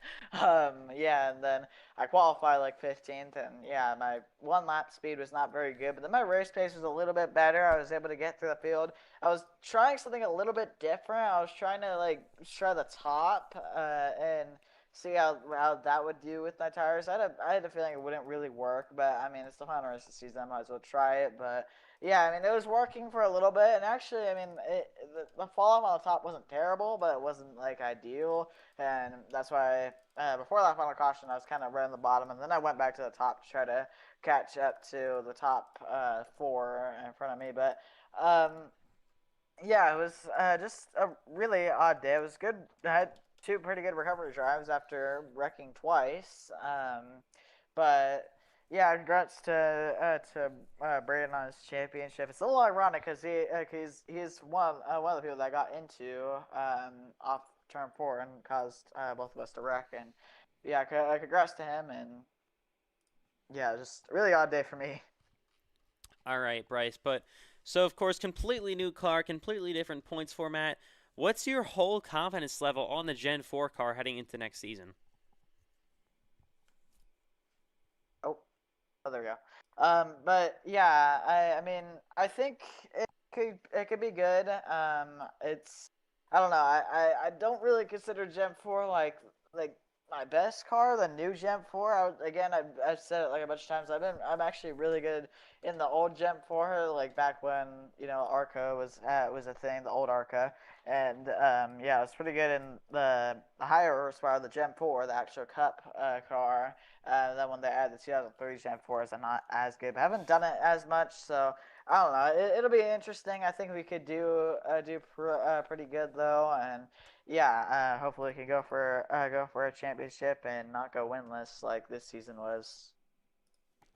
yeah, and then I qualify like 15th, and yeah, my one lap speed was not very good, but then my race pace was a little bit better. I was able to get through the field. I was trying something a little bit different. I was trying to like try the top and see how that would do with my tires. I had a feeling it wouldn't really work, but I mean, it's the final race of the season. I might as well try it. But yeah, I mean, it was working for a little bit, and actually, I mean, the fall off on the top wasn't terrible, but it wasn't like ideal, and that's why before that final caution, I was kind of right on the bottom, and then I went back to the top to try to catch up to the top four in front of me. But yeah, it was just a really odd day. It was good. I had two pretty good recovery drives after wrecking twice. But yeah, congrats to Braden on his championship. It's a little ironic because he's one of the people that got into off turn four and caused both of us to wreck. And yeah, congrats to him. And yeah, just a really odd day for me. All right, Bryce. But so, of course, completely new car, completely different points format. What's your whole confidence level on the Gen 4 car heading into next season? Oh, there we go. But yeah, I mean, I think it could be good. It's I don't know. I don't really consider Gen 4 like my best car. The new Gen 4. I've said it like a bunch of times. I'm actually really good in the old Gen 4, like back when Arca was a thing, the old Arca, and yeah, it's pretty good in the higher horsepower, the Gen 4, the actual Cup car. Then when they add the 2003 Gen 4s, are not as good. But I haven't done it as much, so I don't know. It'll be interesting. I think we could do pretty good though, and yeah, hopefully we can go for a championship and not go winless like this season was.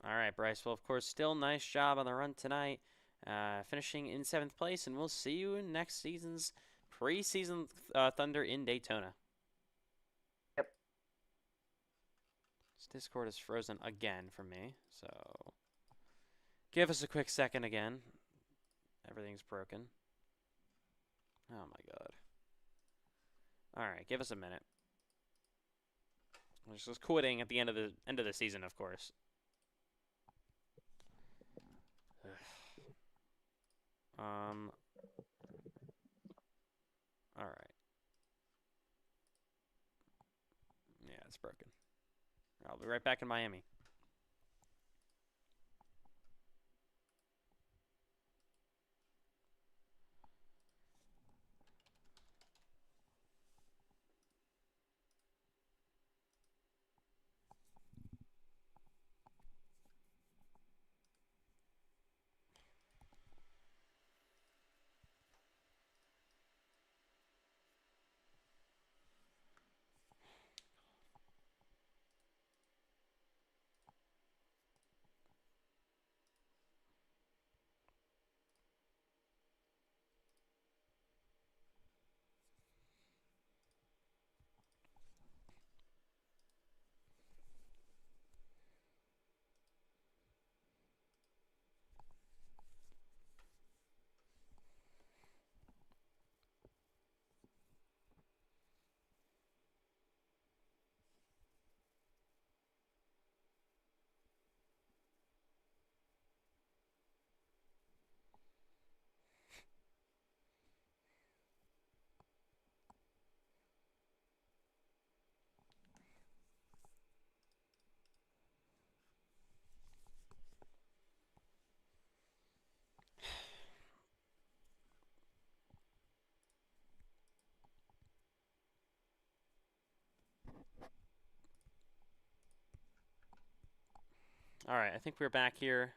All right, Bryce. Well, of course, still nice job on the run tonight, finishing in 7th place, and we'll see you in next season's preseason Thunder in Daytona. Yep. This Discord is frozen again for me, so give us a quick second again. Everything's broken. Oh my god. All right, give us a minute. It's just quitting at the end of the season, of course. All right. Yeah, it's broken. I'll be right back in Miami. All right, I think we're back here.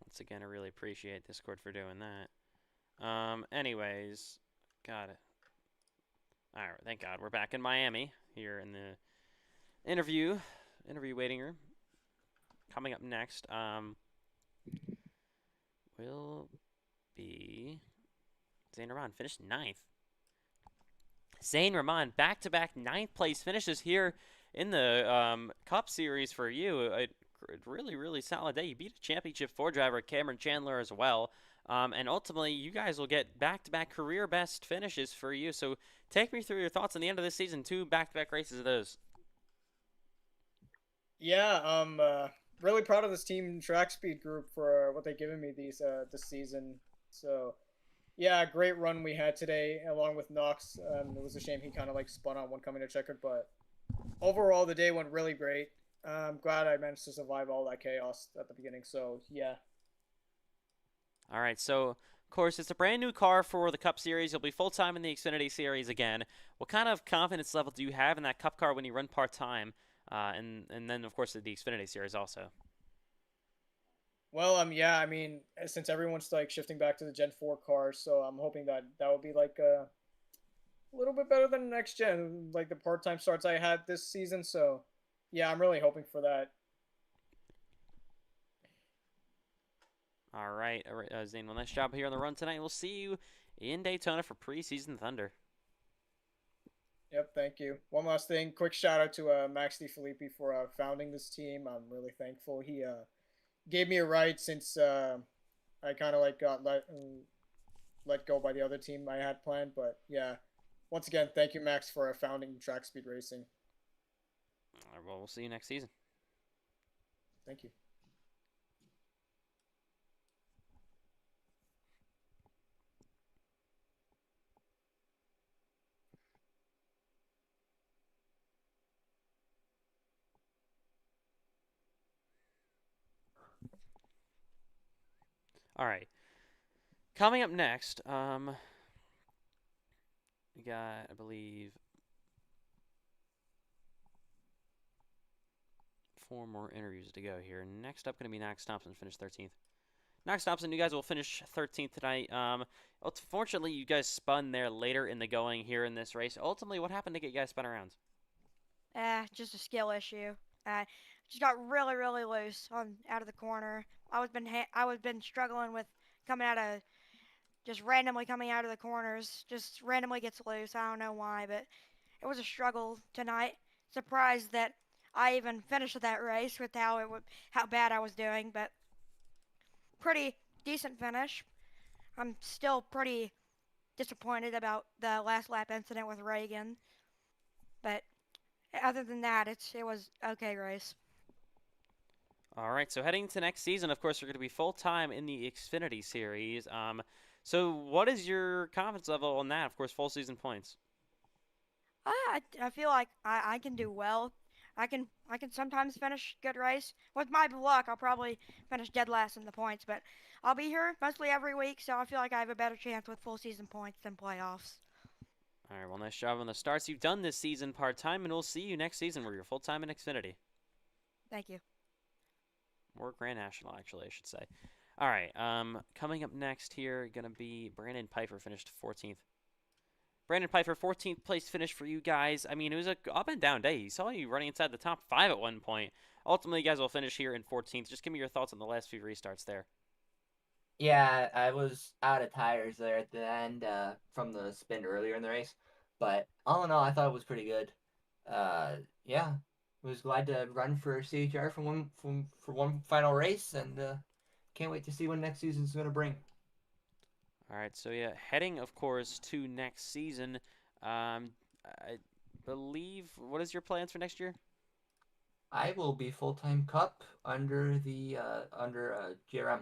Once again, I really appreciate Discord for doing that. Anyways, got it. All right, thank God. We're back in Miami here in the interview waiting room. Coming up next, will be Zane Rahman, finished 9th. Zane Rahman, back-to-back 9th place finishes here in the Cup Series for you. A really, really solid day. You beat a Championship 4 driver, Cameron Chandler, as well. And ultimately, you guys will get back-to-back career best finishes for you. So take me through your thoughts on the end of this season. 2 back-to-back races of those. Yeah, I'm really proud of this team track speed group for what they've given me this season. So yeah, great run we had today along with Knox. It was a shame he kind of like spun on one coming to checkered, but overall the day went really great. I'm glad I managed to survive all that chaos at the beginning. So yeah. All right, so of course it's a brand new car for the Cup Series. You'll be full time in the Xfinity Series again. What kind of confidence level do you have in that Cup car when you run part time, and then of course the Xfinity Series also? Well, yeah, I mean, since everyone's like shifting back to the Gen 4 cars, so I'm hoping that that will be like a little bit better than next gen, like the part-time starts I had this season. So, yeah, I'm really hoping for that. All right, Zane, well, nice job here on the run tonight. We'll see you in Daytona for preseason Thunder. Yep, thank you. One last thing, quick shout out to Max DiFilippi for founding this team. I'm really thankful. He gave me a ride since I kind of like got let go by the other team I had planned. But yeah, once again, thank you, Max, for founding Track Speed Racing. All right, well, we'll see you next season. Thank you. All right. Coming up next, we got, I believe, 4 more interviews to go here. Next up, going to be Knox Thompson, finished 13th. Knox Thompson, you guys will finish 13th tonight. Unfortunately, you guys spun there later in the going here in this race. Ultimately, what happened to get you guys spun around? Just a skill issue. Just got really, really loose out of the corner. I was been struggling with coming out of just randomly coming out of the corners. Just randomly gets loose. I don't know why, but it was a struggle tonight. Surprised that I even finished that race with how bad I was doing, but pretty decent finish. I'm still pretty disappointed about the last lap incident with Reagan, but other than that, it was okay race. All right, so heading to next season, of course, you're going to be full-time in the Xfinity Series. So what is your confidence level on that? Of course, full season points. I feel like I can do well. I can sometimes finish good race. With my luck, I'll probably finish dead last in the points, but I'll be here mostly every week, so I feel like I have a better chance with full season points than playoffs. All right, well, nice job on the starts you've done this season part-time, and we'll see you next season where you're full-time in Xfinity. Thank you. Or Grand National, actually, I should say. All right, coming up next here, going to be Brandon Pfeiffer, finished 14th. Brandon Pfeiffer, 14th place finish for you guys. I mean, it was a up and down day. He saw you running inside the top 5 at one point. Ultimately, you guys will finish here in 14th. Just give me your thoughts on the last few restarts there. Yeah, I was out of tires there at the end from the spin earlier in the race, but all in all, I thought it was pretty good. Yeah, was glad to run for CHR for one final race, and can't wait to see what next season's going to bring. All right, so yeah, heading, of course, to next season. I believe, what is your plans for next year? I will be full-time Cup under the GRM.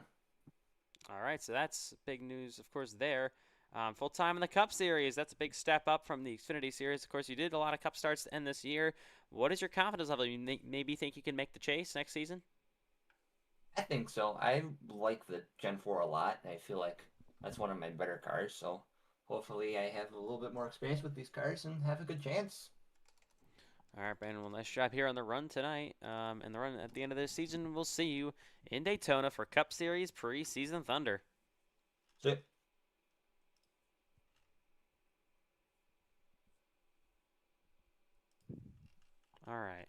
All right, so that's big news, of course, there. Full-time in the Cup Series. That's a big step up from the Xfinity Series. Of course, you did a lot of Cup starts to end this year. What is your confidence level? You maybe think you can make the chase next season? I think so. I like the Gen 4 a lot. I feel like that's one of my better cars, so hopefully I have a little bit more experience with these cars and have a good chance. All right, Brandon, well, nice job here on the run tonight. And the run at the end of this season, we'll see you in Daytona for Cup Series preseason Thunder. See ya. All right.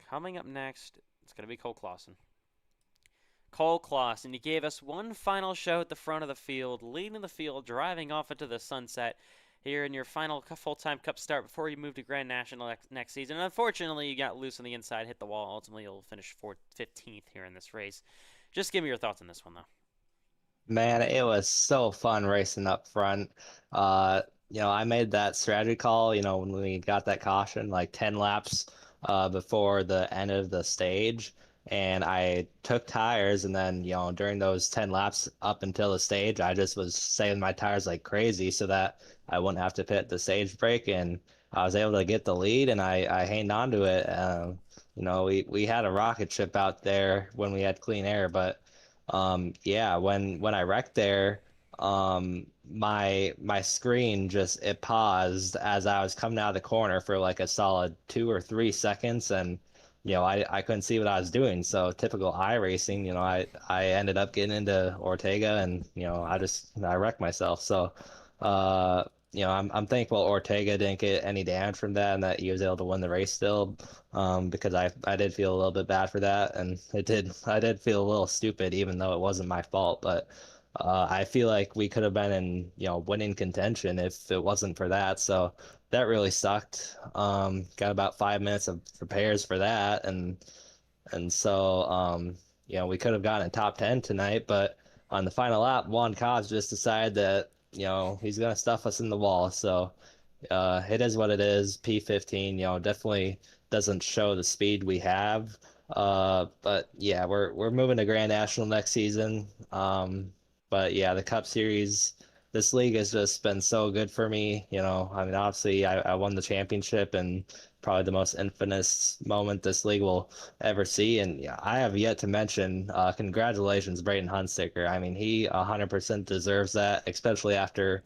Coming up next, it's going to be Cole Clausen. Cole Clausen, you gave us one final show at the front of the field, leading the field, driving off into the sunset here in your final full-time Cup start before you move to Grand National next season. And unfortunately, you got loose on the inside, hit the wall. Ultimately, you'll finish 15th here in this race. Just give me your thoughts on this one, though. Man, it was so fun racing up front. I made that strategy call, when we got that caution like 10 laps before the end of the stage. and I took tires, and then during those 10 laps up until the stage, I just was saving my tires like crazy so that I wouldn't have to pit the stage brake, and I was able to get the lead, and I hanged on to it. We had a rocket ship out there when we had clean air, but yeah, when I wrecked there, my screen just it paused as I was coming out of the corner for like a solid 2 or 3 seconds, and I couldn't see what I was doing. So typical iRacing, I ended up getting into Ortega, and I wrecked myself. So I'm thankful Ortega didn't get any damage from that, and that he was able to win the race still, because I did feel a little bit bad for that, and I did feel a little stupid even though it wasn't my fault. But I feel like we could have been in winning contention if it wasn't for that. So that really sucked. Got about 5 minutes of repairs for that, and so we could have gotten a top 10 tonight, but on the final lap, Juan Cos just decided that he's gonna stuff us in the wall. So it is what it is. P15, definitely doesn't show the speed we have. But yeah, we're moving to Grand National next season. But yeah, the Cup Series, this league has just been so good for me. I mean, obviously, I won the championship, and probably the most infamous moment this league will ever see. And yeah, I have yet to mention, congratulations, Brayton Huntsicker. I mean, he 100% deserves that, especially after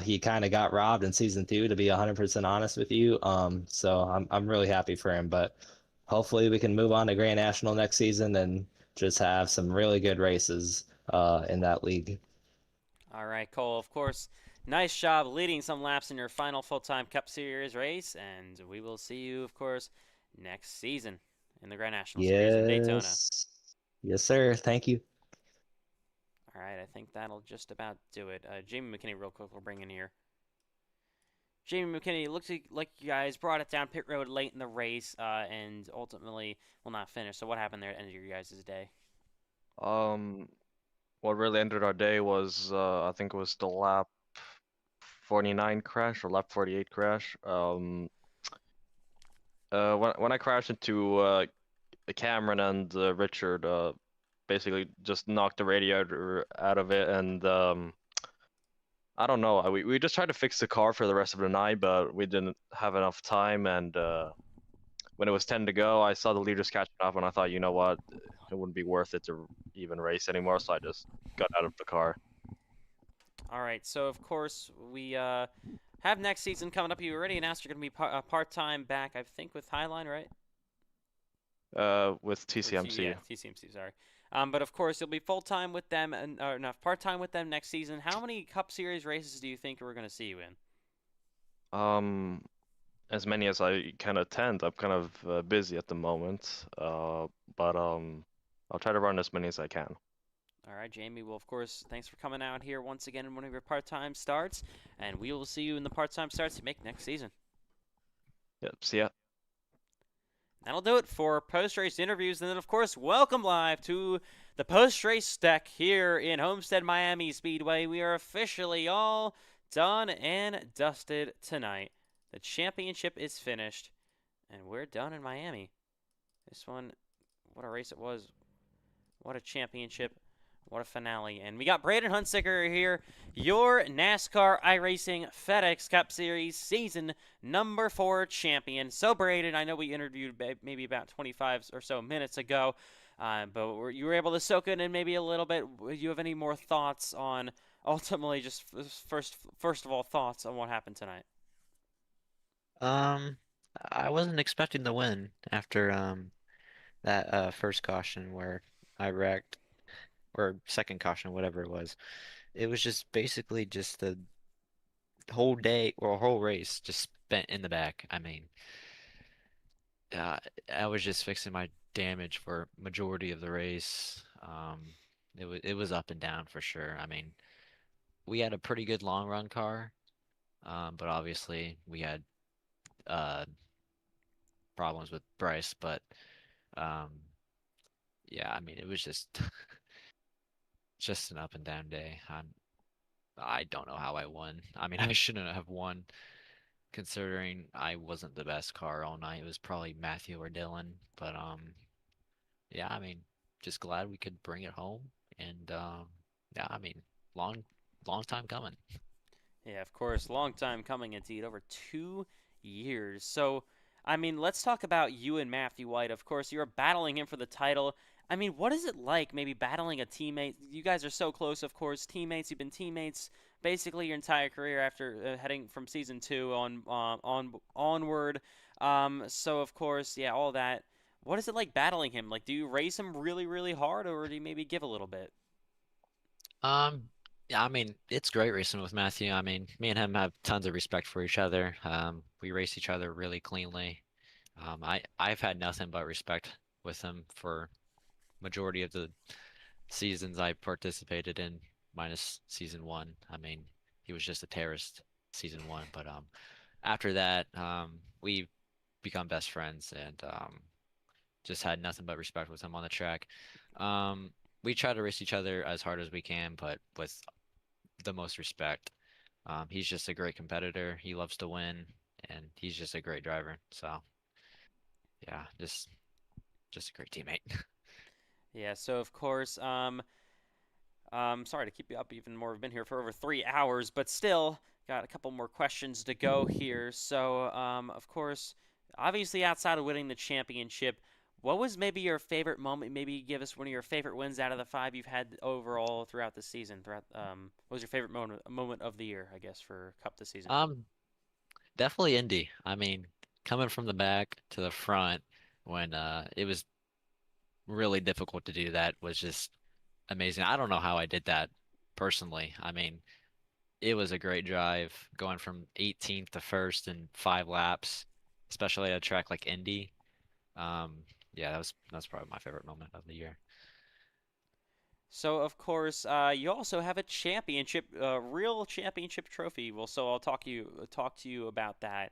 he kind of got robbed in season 2, to be 100% honest with you. So I'm really happy for him, but hopefully we can move on to Grand National next season and just have some really good races in that league. All right, Cole, of course, nice job leading some laps in your final full-time Cup Series race, and we will see you, of course, next season in the Grand National Series in Daytona. Yes, sir. Thank you. All right, I think that'll just about do it. Jamie McKinney, real quick, we'll bring in here. Jamie McKinney, it looks like you guys brought it down pit road late in the race, and ultimately will not finish. So what happened there at the end of your guys' day? What really ended our day was I think it was the lap 49 crash or lap 48 crash. When I crashed into Cameron and Richard, basically just knocked the radiator out of it, and I don't know. We just tried to fix the car for the rest of the night, but we didn't have enough time. And when it was 10 to go, I saw the leaders catching up, and I thought, you know what, it wouldn't be worth it to even race anymore. So I just got out of the car. All right, so of course we have next season coming up. You already announced you're going to be part-time back, I think, with Highline, right? With TCMC. Yeah, TCMC, sorry. But of course, you'll be full-time with them, and or no, part-time with them next season. How many Cup Series races do you think we're going to see you in? As many as I can attend. I'm kind of busy at the moment, but I'll try to run as many as I can. All right, Jamie. Well, of course, thanks for coming out here once again in one of your part-time starts, and we will see you in the part-time starts you make next season. Yep, see ya. That'll do it for post-race interviews, and then, of course, welcome live to the post-race deck here in Homestead-Miami Speedway. We are officially all done and dusted tonight. The championship is finished, and we're done in Miami. This one, what a race it was. What a championship. What a finale. And we got Braden Huntsicker here, your NASCAR iRacing FedEx Cup Series Season number 4 champion. So, Braden, I know we interviewed maybe about 25 or so minutes ago, but you were able to soak it in maybe a little bit. Do you have any more thoughts on, ultimately, just first of all, thoughts on what happened tonight? I wasn't expecting the win after that first caution where I wrecked, or second caution, whatever it was. It was just basically just the whole day or whole race just spent in the back. I mean, I was just fixing my damage for majority of the race. It was up and down for sure. I mean, we had a pretty good long run car, but obviously we had uh problems with Bryce. But um, yeah, I mean, it was just just an up and down day. I don't know how I won. I mean, I shouldn't have won considering I wasn't the best car all night. It was probably Matthew or Dylan, but yeah, I mean, just glad we could bring it home. And yeah, I mean, long, long time coming. Yeah, of course. Long time coming indeed. Over 2 years. So, I mean, let's talk about you and Matthew White. Of course, you're battling him for the title. I mean, what is it like maybe battling a teammate? You guys are so close, of course. Teammates, you've been teammates basically your entire career after heading from season 2 onward. So of course, yeah, all that. What is it like battling him? Like, do you race him really, really hard, or do you maybe give a little bit? Um, yeah, I mean, it's great racing with Matthew. I mean, me and him have tons of respect for each other. We race each other really cleanly. I've had nothing but respect with him for majority of the seasons I participated in, minus season 1. I mean, he was just a terrorist season 1, but after that, we become best friends and just had nothing but respect with him on the track. Um, we try to race each other as hard as we can, but with the most respect. He's just a great competitor. He loves to win, and he's just a great driver. So yeah, just a great teammate. Yeah. So of course, sorry to keep you up even more. We've been here for over 3 hours, but still got a couple more questions to go here. So, of course, obviously outside of winning the championship, what was maybe your favorite moment? Maybe give us one of your favorite wins out of the 5 you've had overall throughout the season. What was your favorite moment of the year, I guess, for Cup this season? Definitely Indy. I mean, coming from the back to the front when it was really difficult to do that was just amazing. I don't know how I did that personally. I mean, it was a great drive going from 18th to first in 5 laps, especially at a track like Indy. Um, yeah, that's probably my favorite moment of the year. So of course, you also have a championship, real championship trophy. Well, so I'll talk to you about that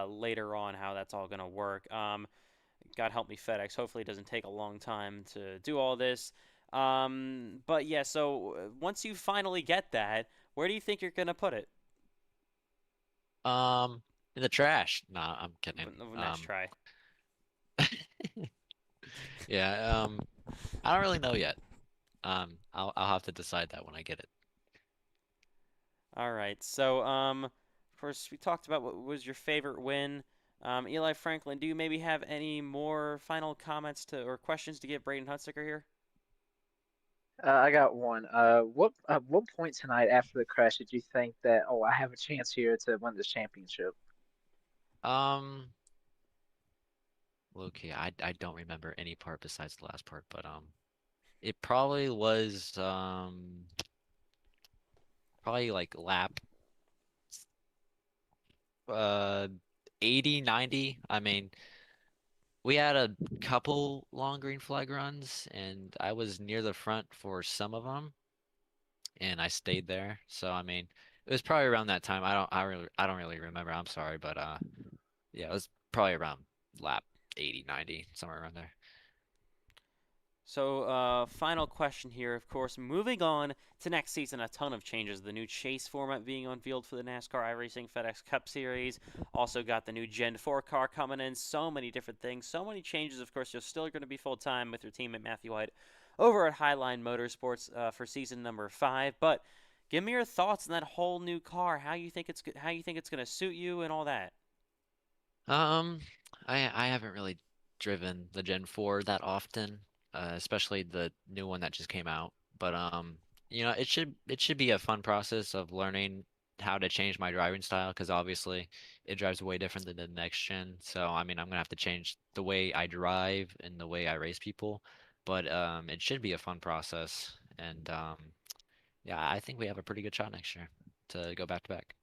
later on, how that's all gonna work. God help me, FedEx. Hopefully, it doesn't take a long time to do all this. But yeah, so once you finally get that, where do you think you're gonna put it? Um, in the trash. Nah, I'm kidding. Next try. Yeah, I don't really know yet. I'll have to decide that when I get it. All right. So, of course, we talked about what was your favorite win. Eli Franklin, do you maybe have any more final comments to or questions to give Braden Hunsaker here? I got one. What point tonight after the crash did you think that, oh, I have a chance here to win this championship? Um, okay, I don't remember any part besides the last part, but it probably was probably like lap uh 80, 90. I mean, we had a couple long green flag runs, and I was near the front for some of them, and I stayed there. So I mean, it was probably around that time. I don't really remember. I'm sorry, but yeah, it was probably around lap 80, 90, somewhere around there. So, final question here, of course. Moving on to next season, a ton of changes. The new chase format being unveiled for the NASCAR iRacing FedEx Cup Series. Also got the new Gen 4 car coming in. So many different things. So many changes. Of course, you're still going to be full time with your teammate Matthew White over at Highline Motorsports for season number 5. But give me your thoughts on that whole new car. How you think it's going to suit you and all that. Um, I haven't really driven the Gen 4 that often, especially the new one that just came out. But you know, it should be a fun process of learning how to change my driving style because obviously it drives way different than the next gen. So I mean, I'm gonna have to change the way I drive and the way I race people. But it should be a fun process, and yeah, I think we have a pretty good shot next year to go back to back.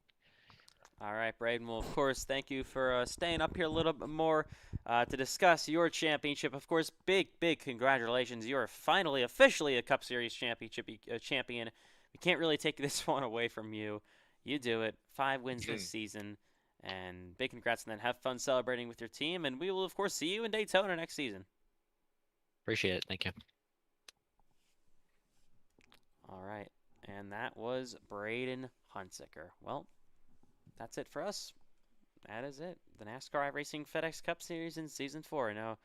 All right, Braden. Well, of course, thank you for staying up here a little bit more to discuss your championship. Of course, big congratulations. You are finally, officially a Cup Series championship champion. We can't really take this one away from you. You do it. 5 wins this season. And big congrats on that. Have fun celebrating with your team. And we will, of course, see you in Daytona next season. Appreciate it. Thank you. All right. And that was Braden Hunsaker. Well, that's it for us. That is it. The NASCAR iRacing FedEx Cup Series in Season 4. Now,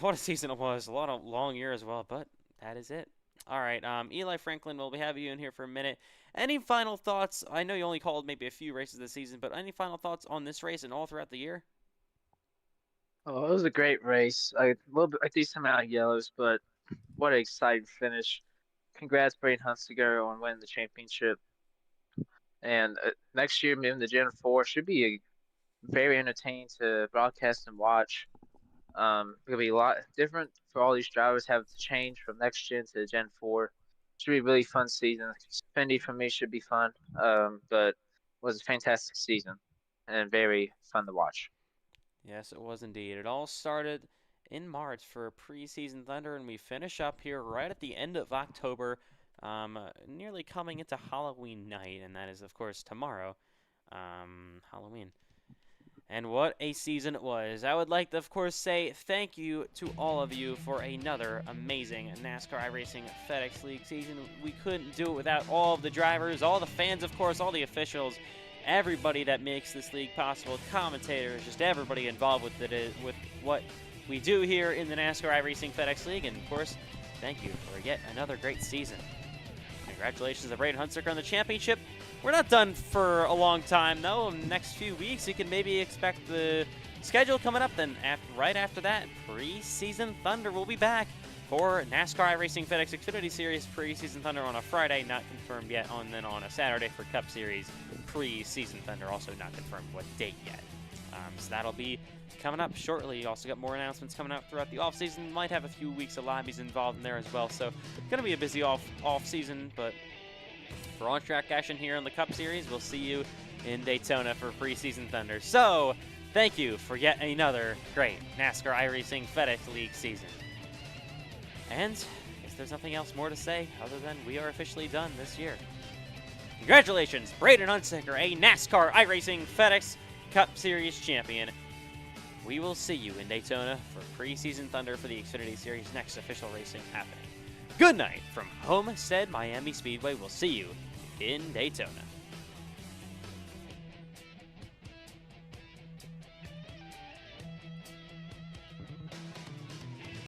what a season it was. A lot of long year as well, but that is it. All right, Eli Franklin, we'll have you in here for a minute. Any final thoughts? I know you only called maybe a few races this season, but any final thoughts on this race and all throughout the year? Oh, it was a great race. A little bit, a decent amount of yellows, but what an exciting finish. Congrats, Braden Hunsinger, on winning the championship. And next year, maybe the Gen 4 should be very entertaining to broadcast and watch. It'll be a lot different for all these drivers have to change from next gen to Gen 4. Should be a really fun season. Xfinity for me should be fun, but it was a fantastic season and very fun to watch. Yes, it was indeed. It all started in March for preseason Thunder, and we finish up here right at the end of October, nearly coming into Halloween night, and that is, of course, tomorrow, Halloween. And what a season it was. I would like to, of course, say thank you to all of you for another amazing NASCAR iRacing FedEx League season. We couldn't do it without all of the drivers, all the fans, of course, all the officials, everybody that makes this league possible, commentators, just everybody involved with it, with what we do here in the NASCAR iRacing FedEx League. And, of course, thank you for yet another great season. Congratulations to Braden Hunsicker on the championship. We're not done for a long time, though. In the next few weeks, you can maybe expect the schedule coming up. Then right after that, Preseason Thunder will be back for NASCAR iRacing FedEx Xfinity Series Preseason Thunder on a Friday, not confirmed yet, and then on a Saturday for Cup Series Preseason Thunder, also not confirmed what date yet. So that'll be coming up shortly. You also got more announcements coming out throughout the offseason. Might have a few weeks of lobbies involved in there as well. So going to be a busy off season, but for on-track action here in the Cup Series, we'll see you in Daytona for Preseason Thunder. So thank you for yet another great NASCAR iRacing FedEx League season. And I guess there's nothing else more to say other than we are officially done this year. Congratulations, Braden Hunsicker, a NASCAR iRacing FedEx Cup Series champion. We will see you in Daytona for Preseason Thunder for the Xfinity Series next official racing happening. Good night from Homestead-Miami Speedway. We'll see you in Daytona.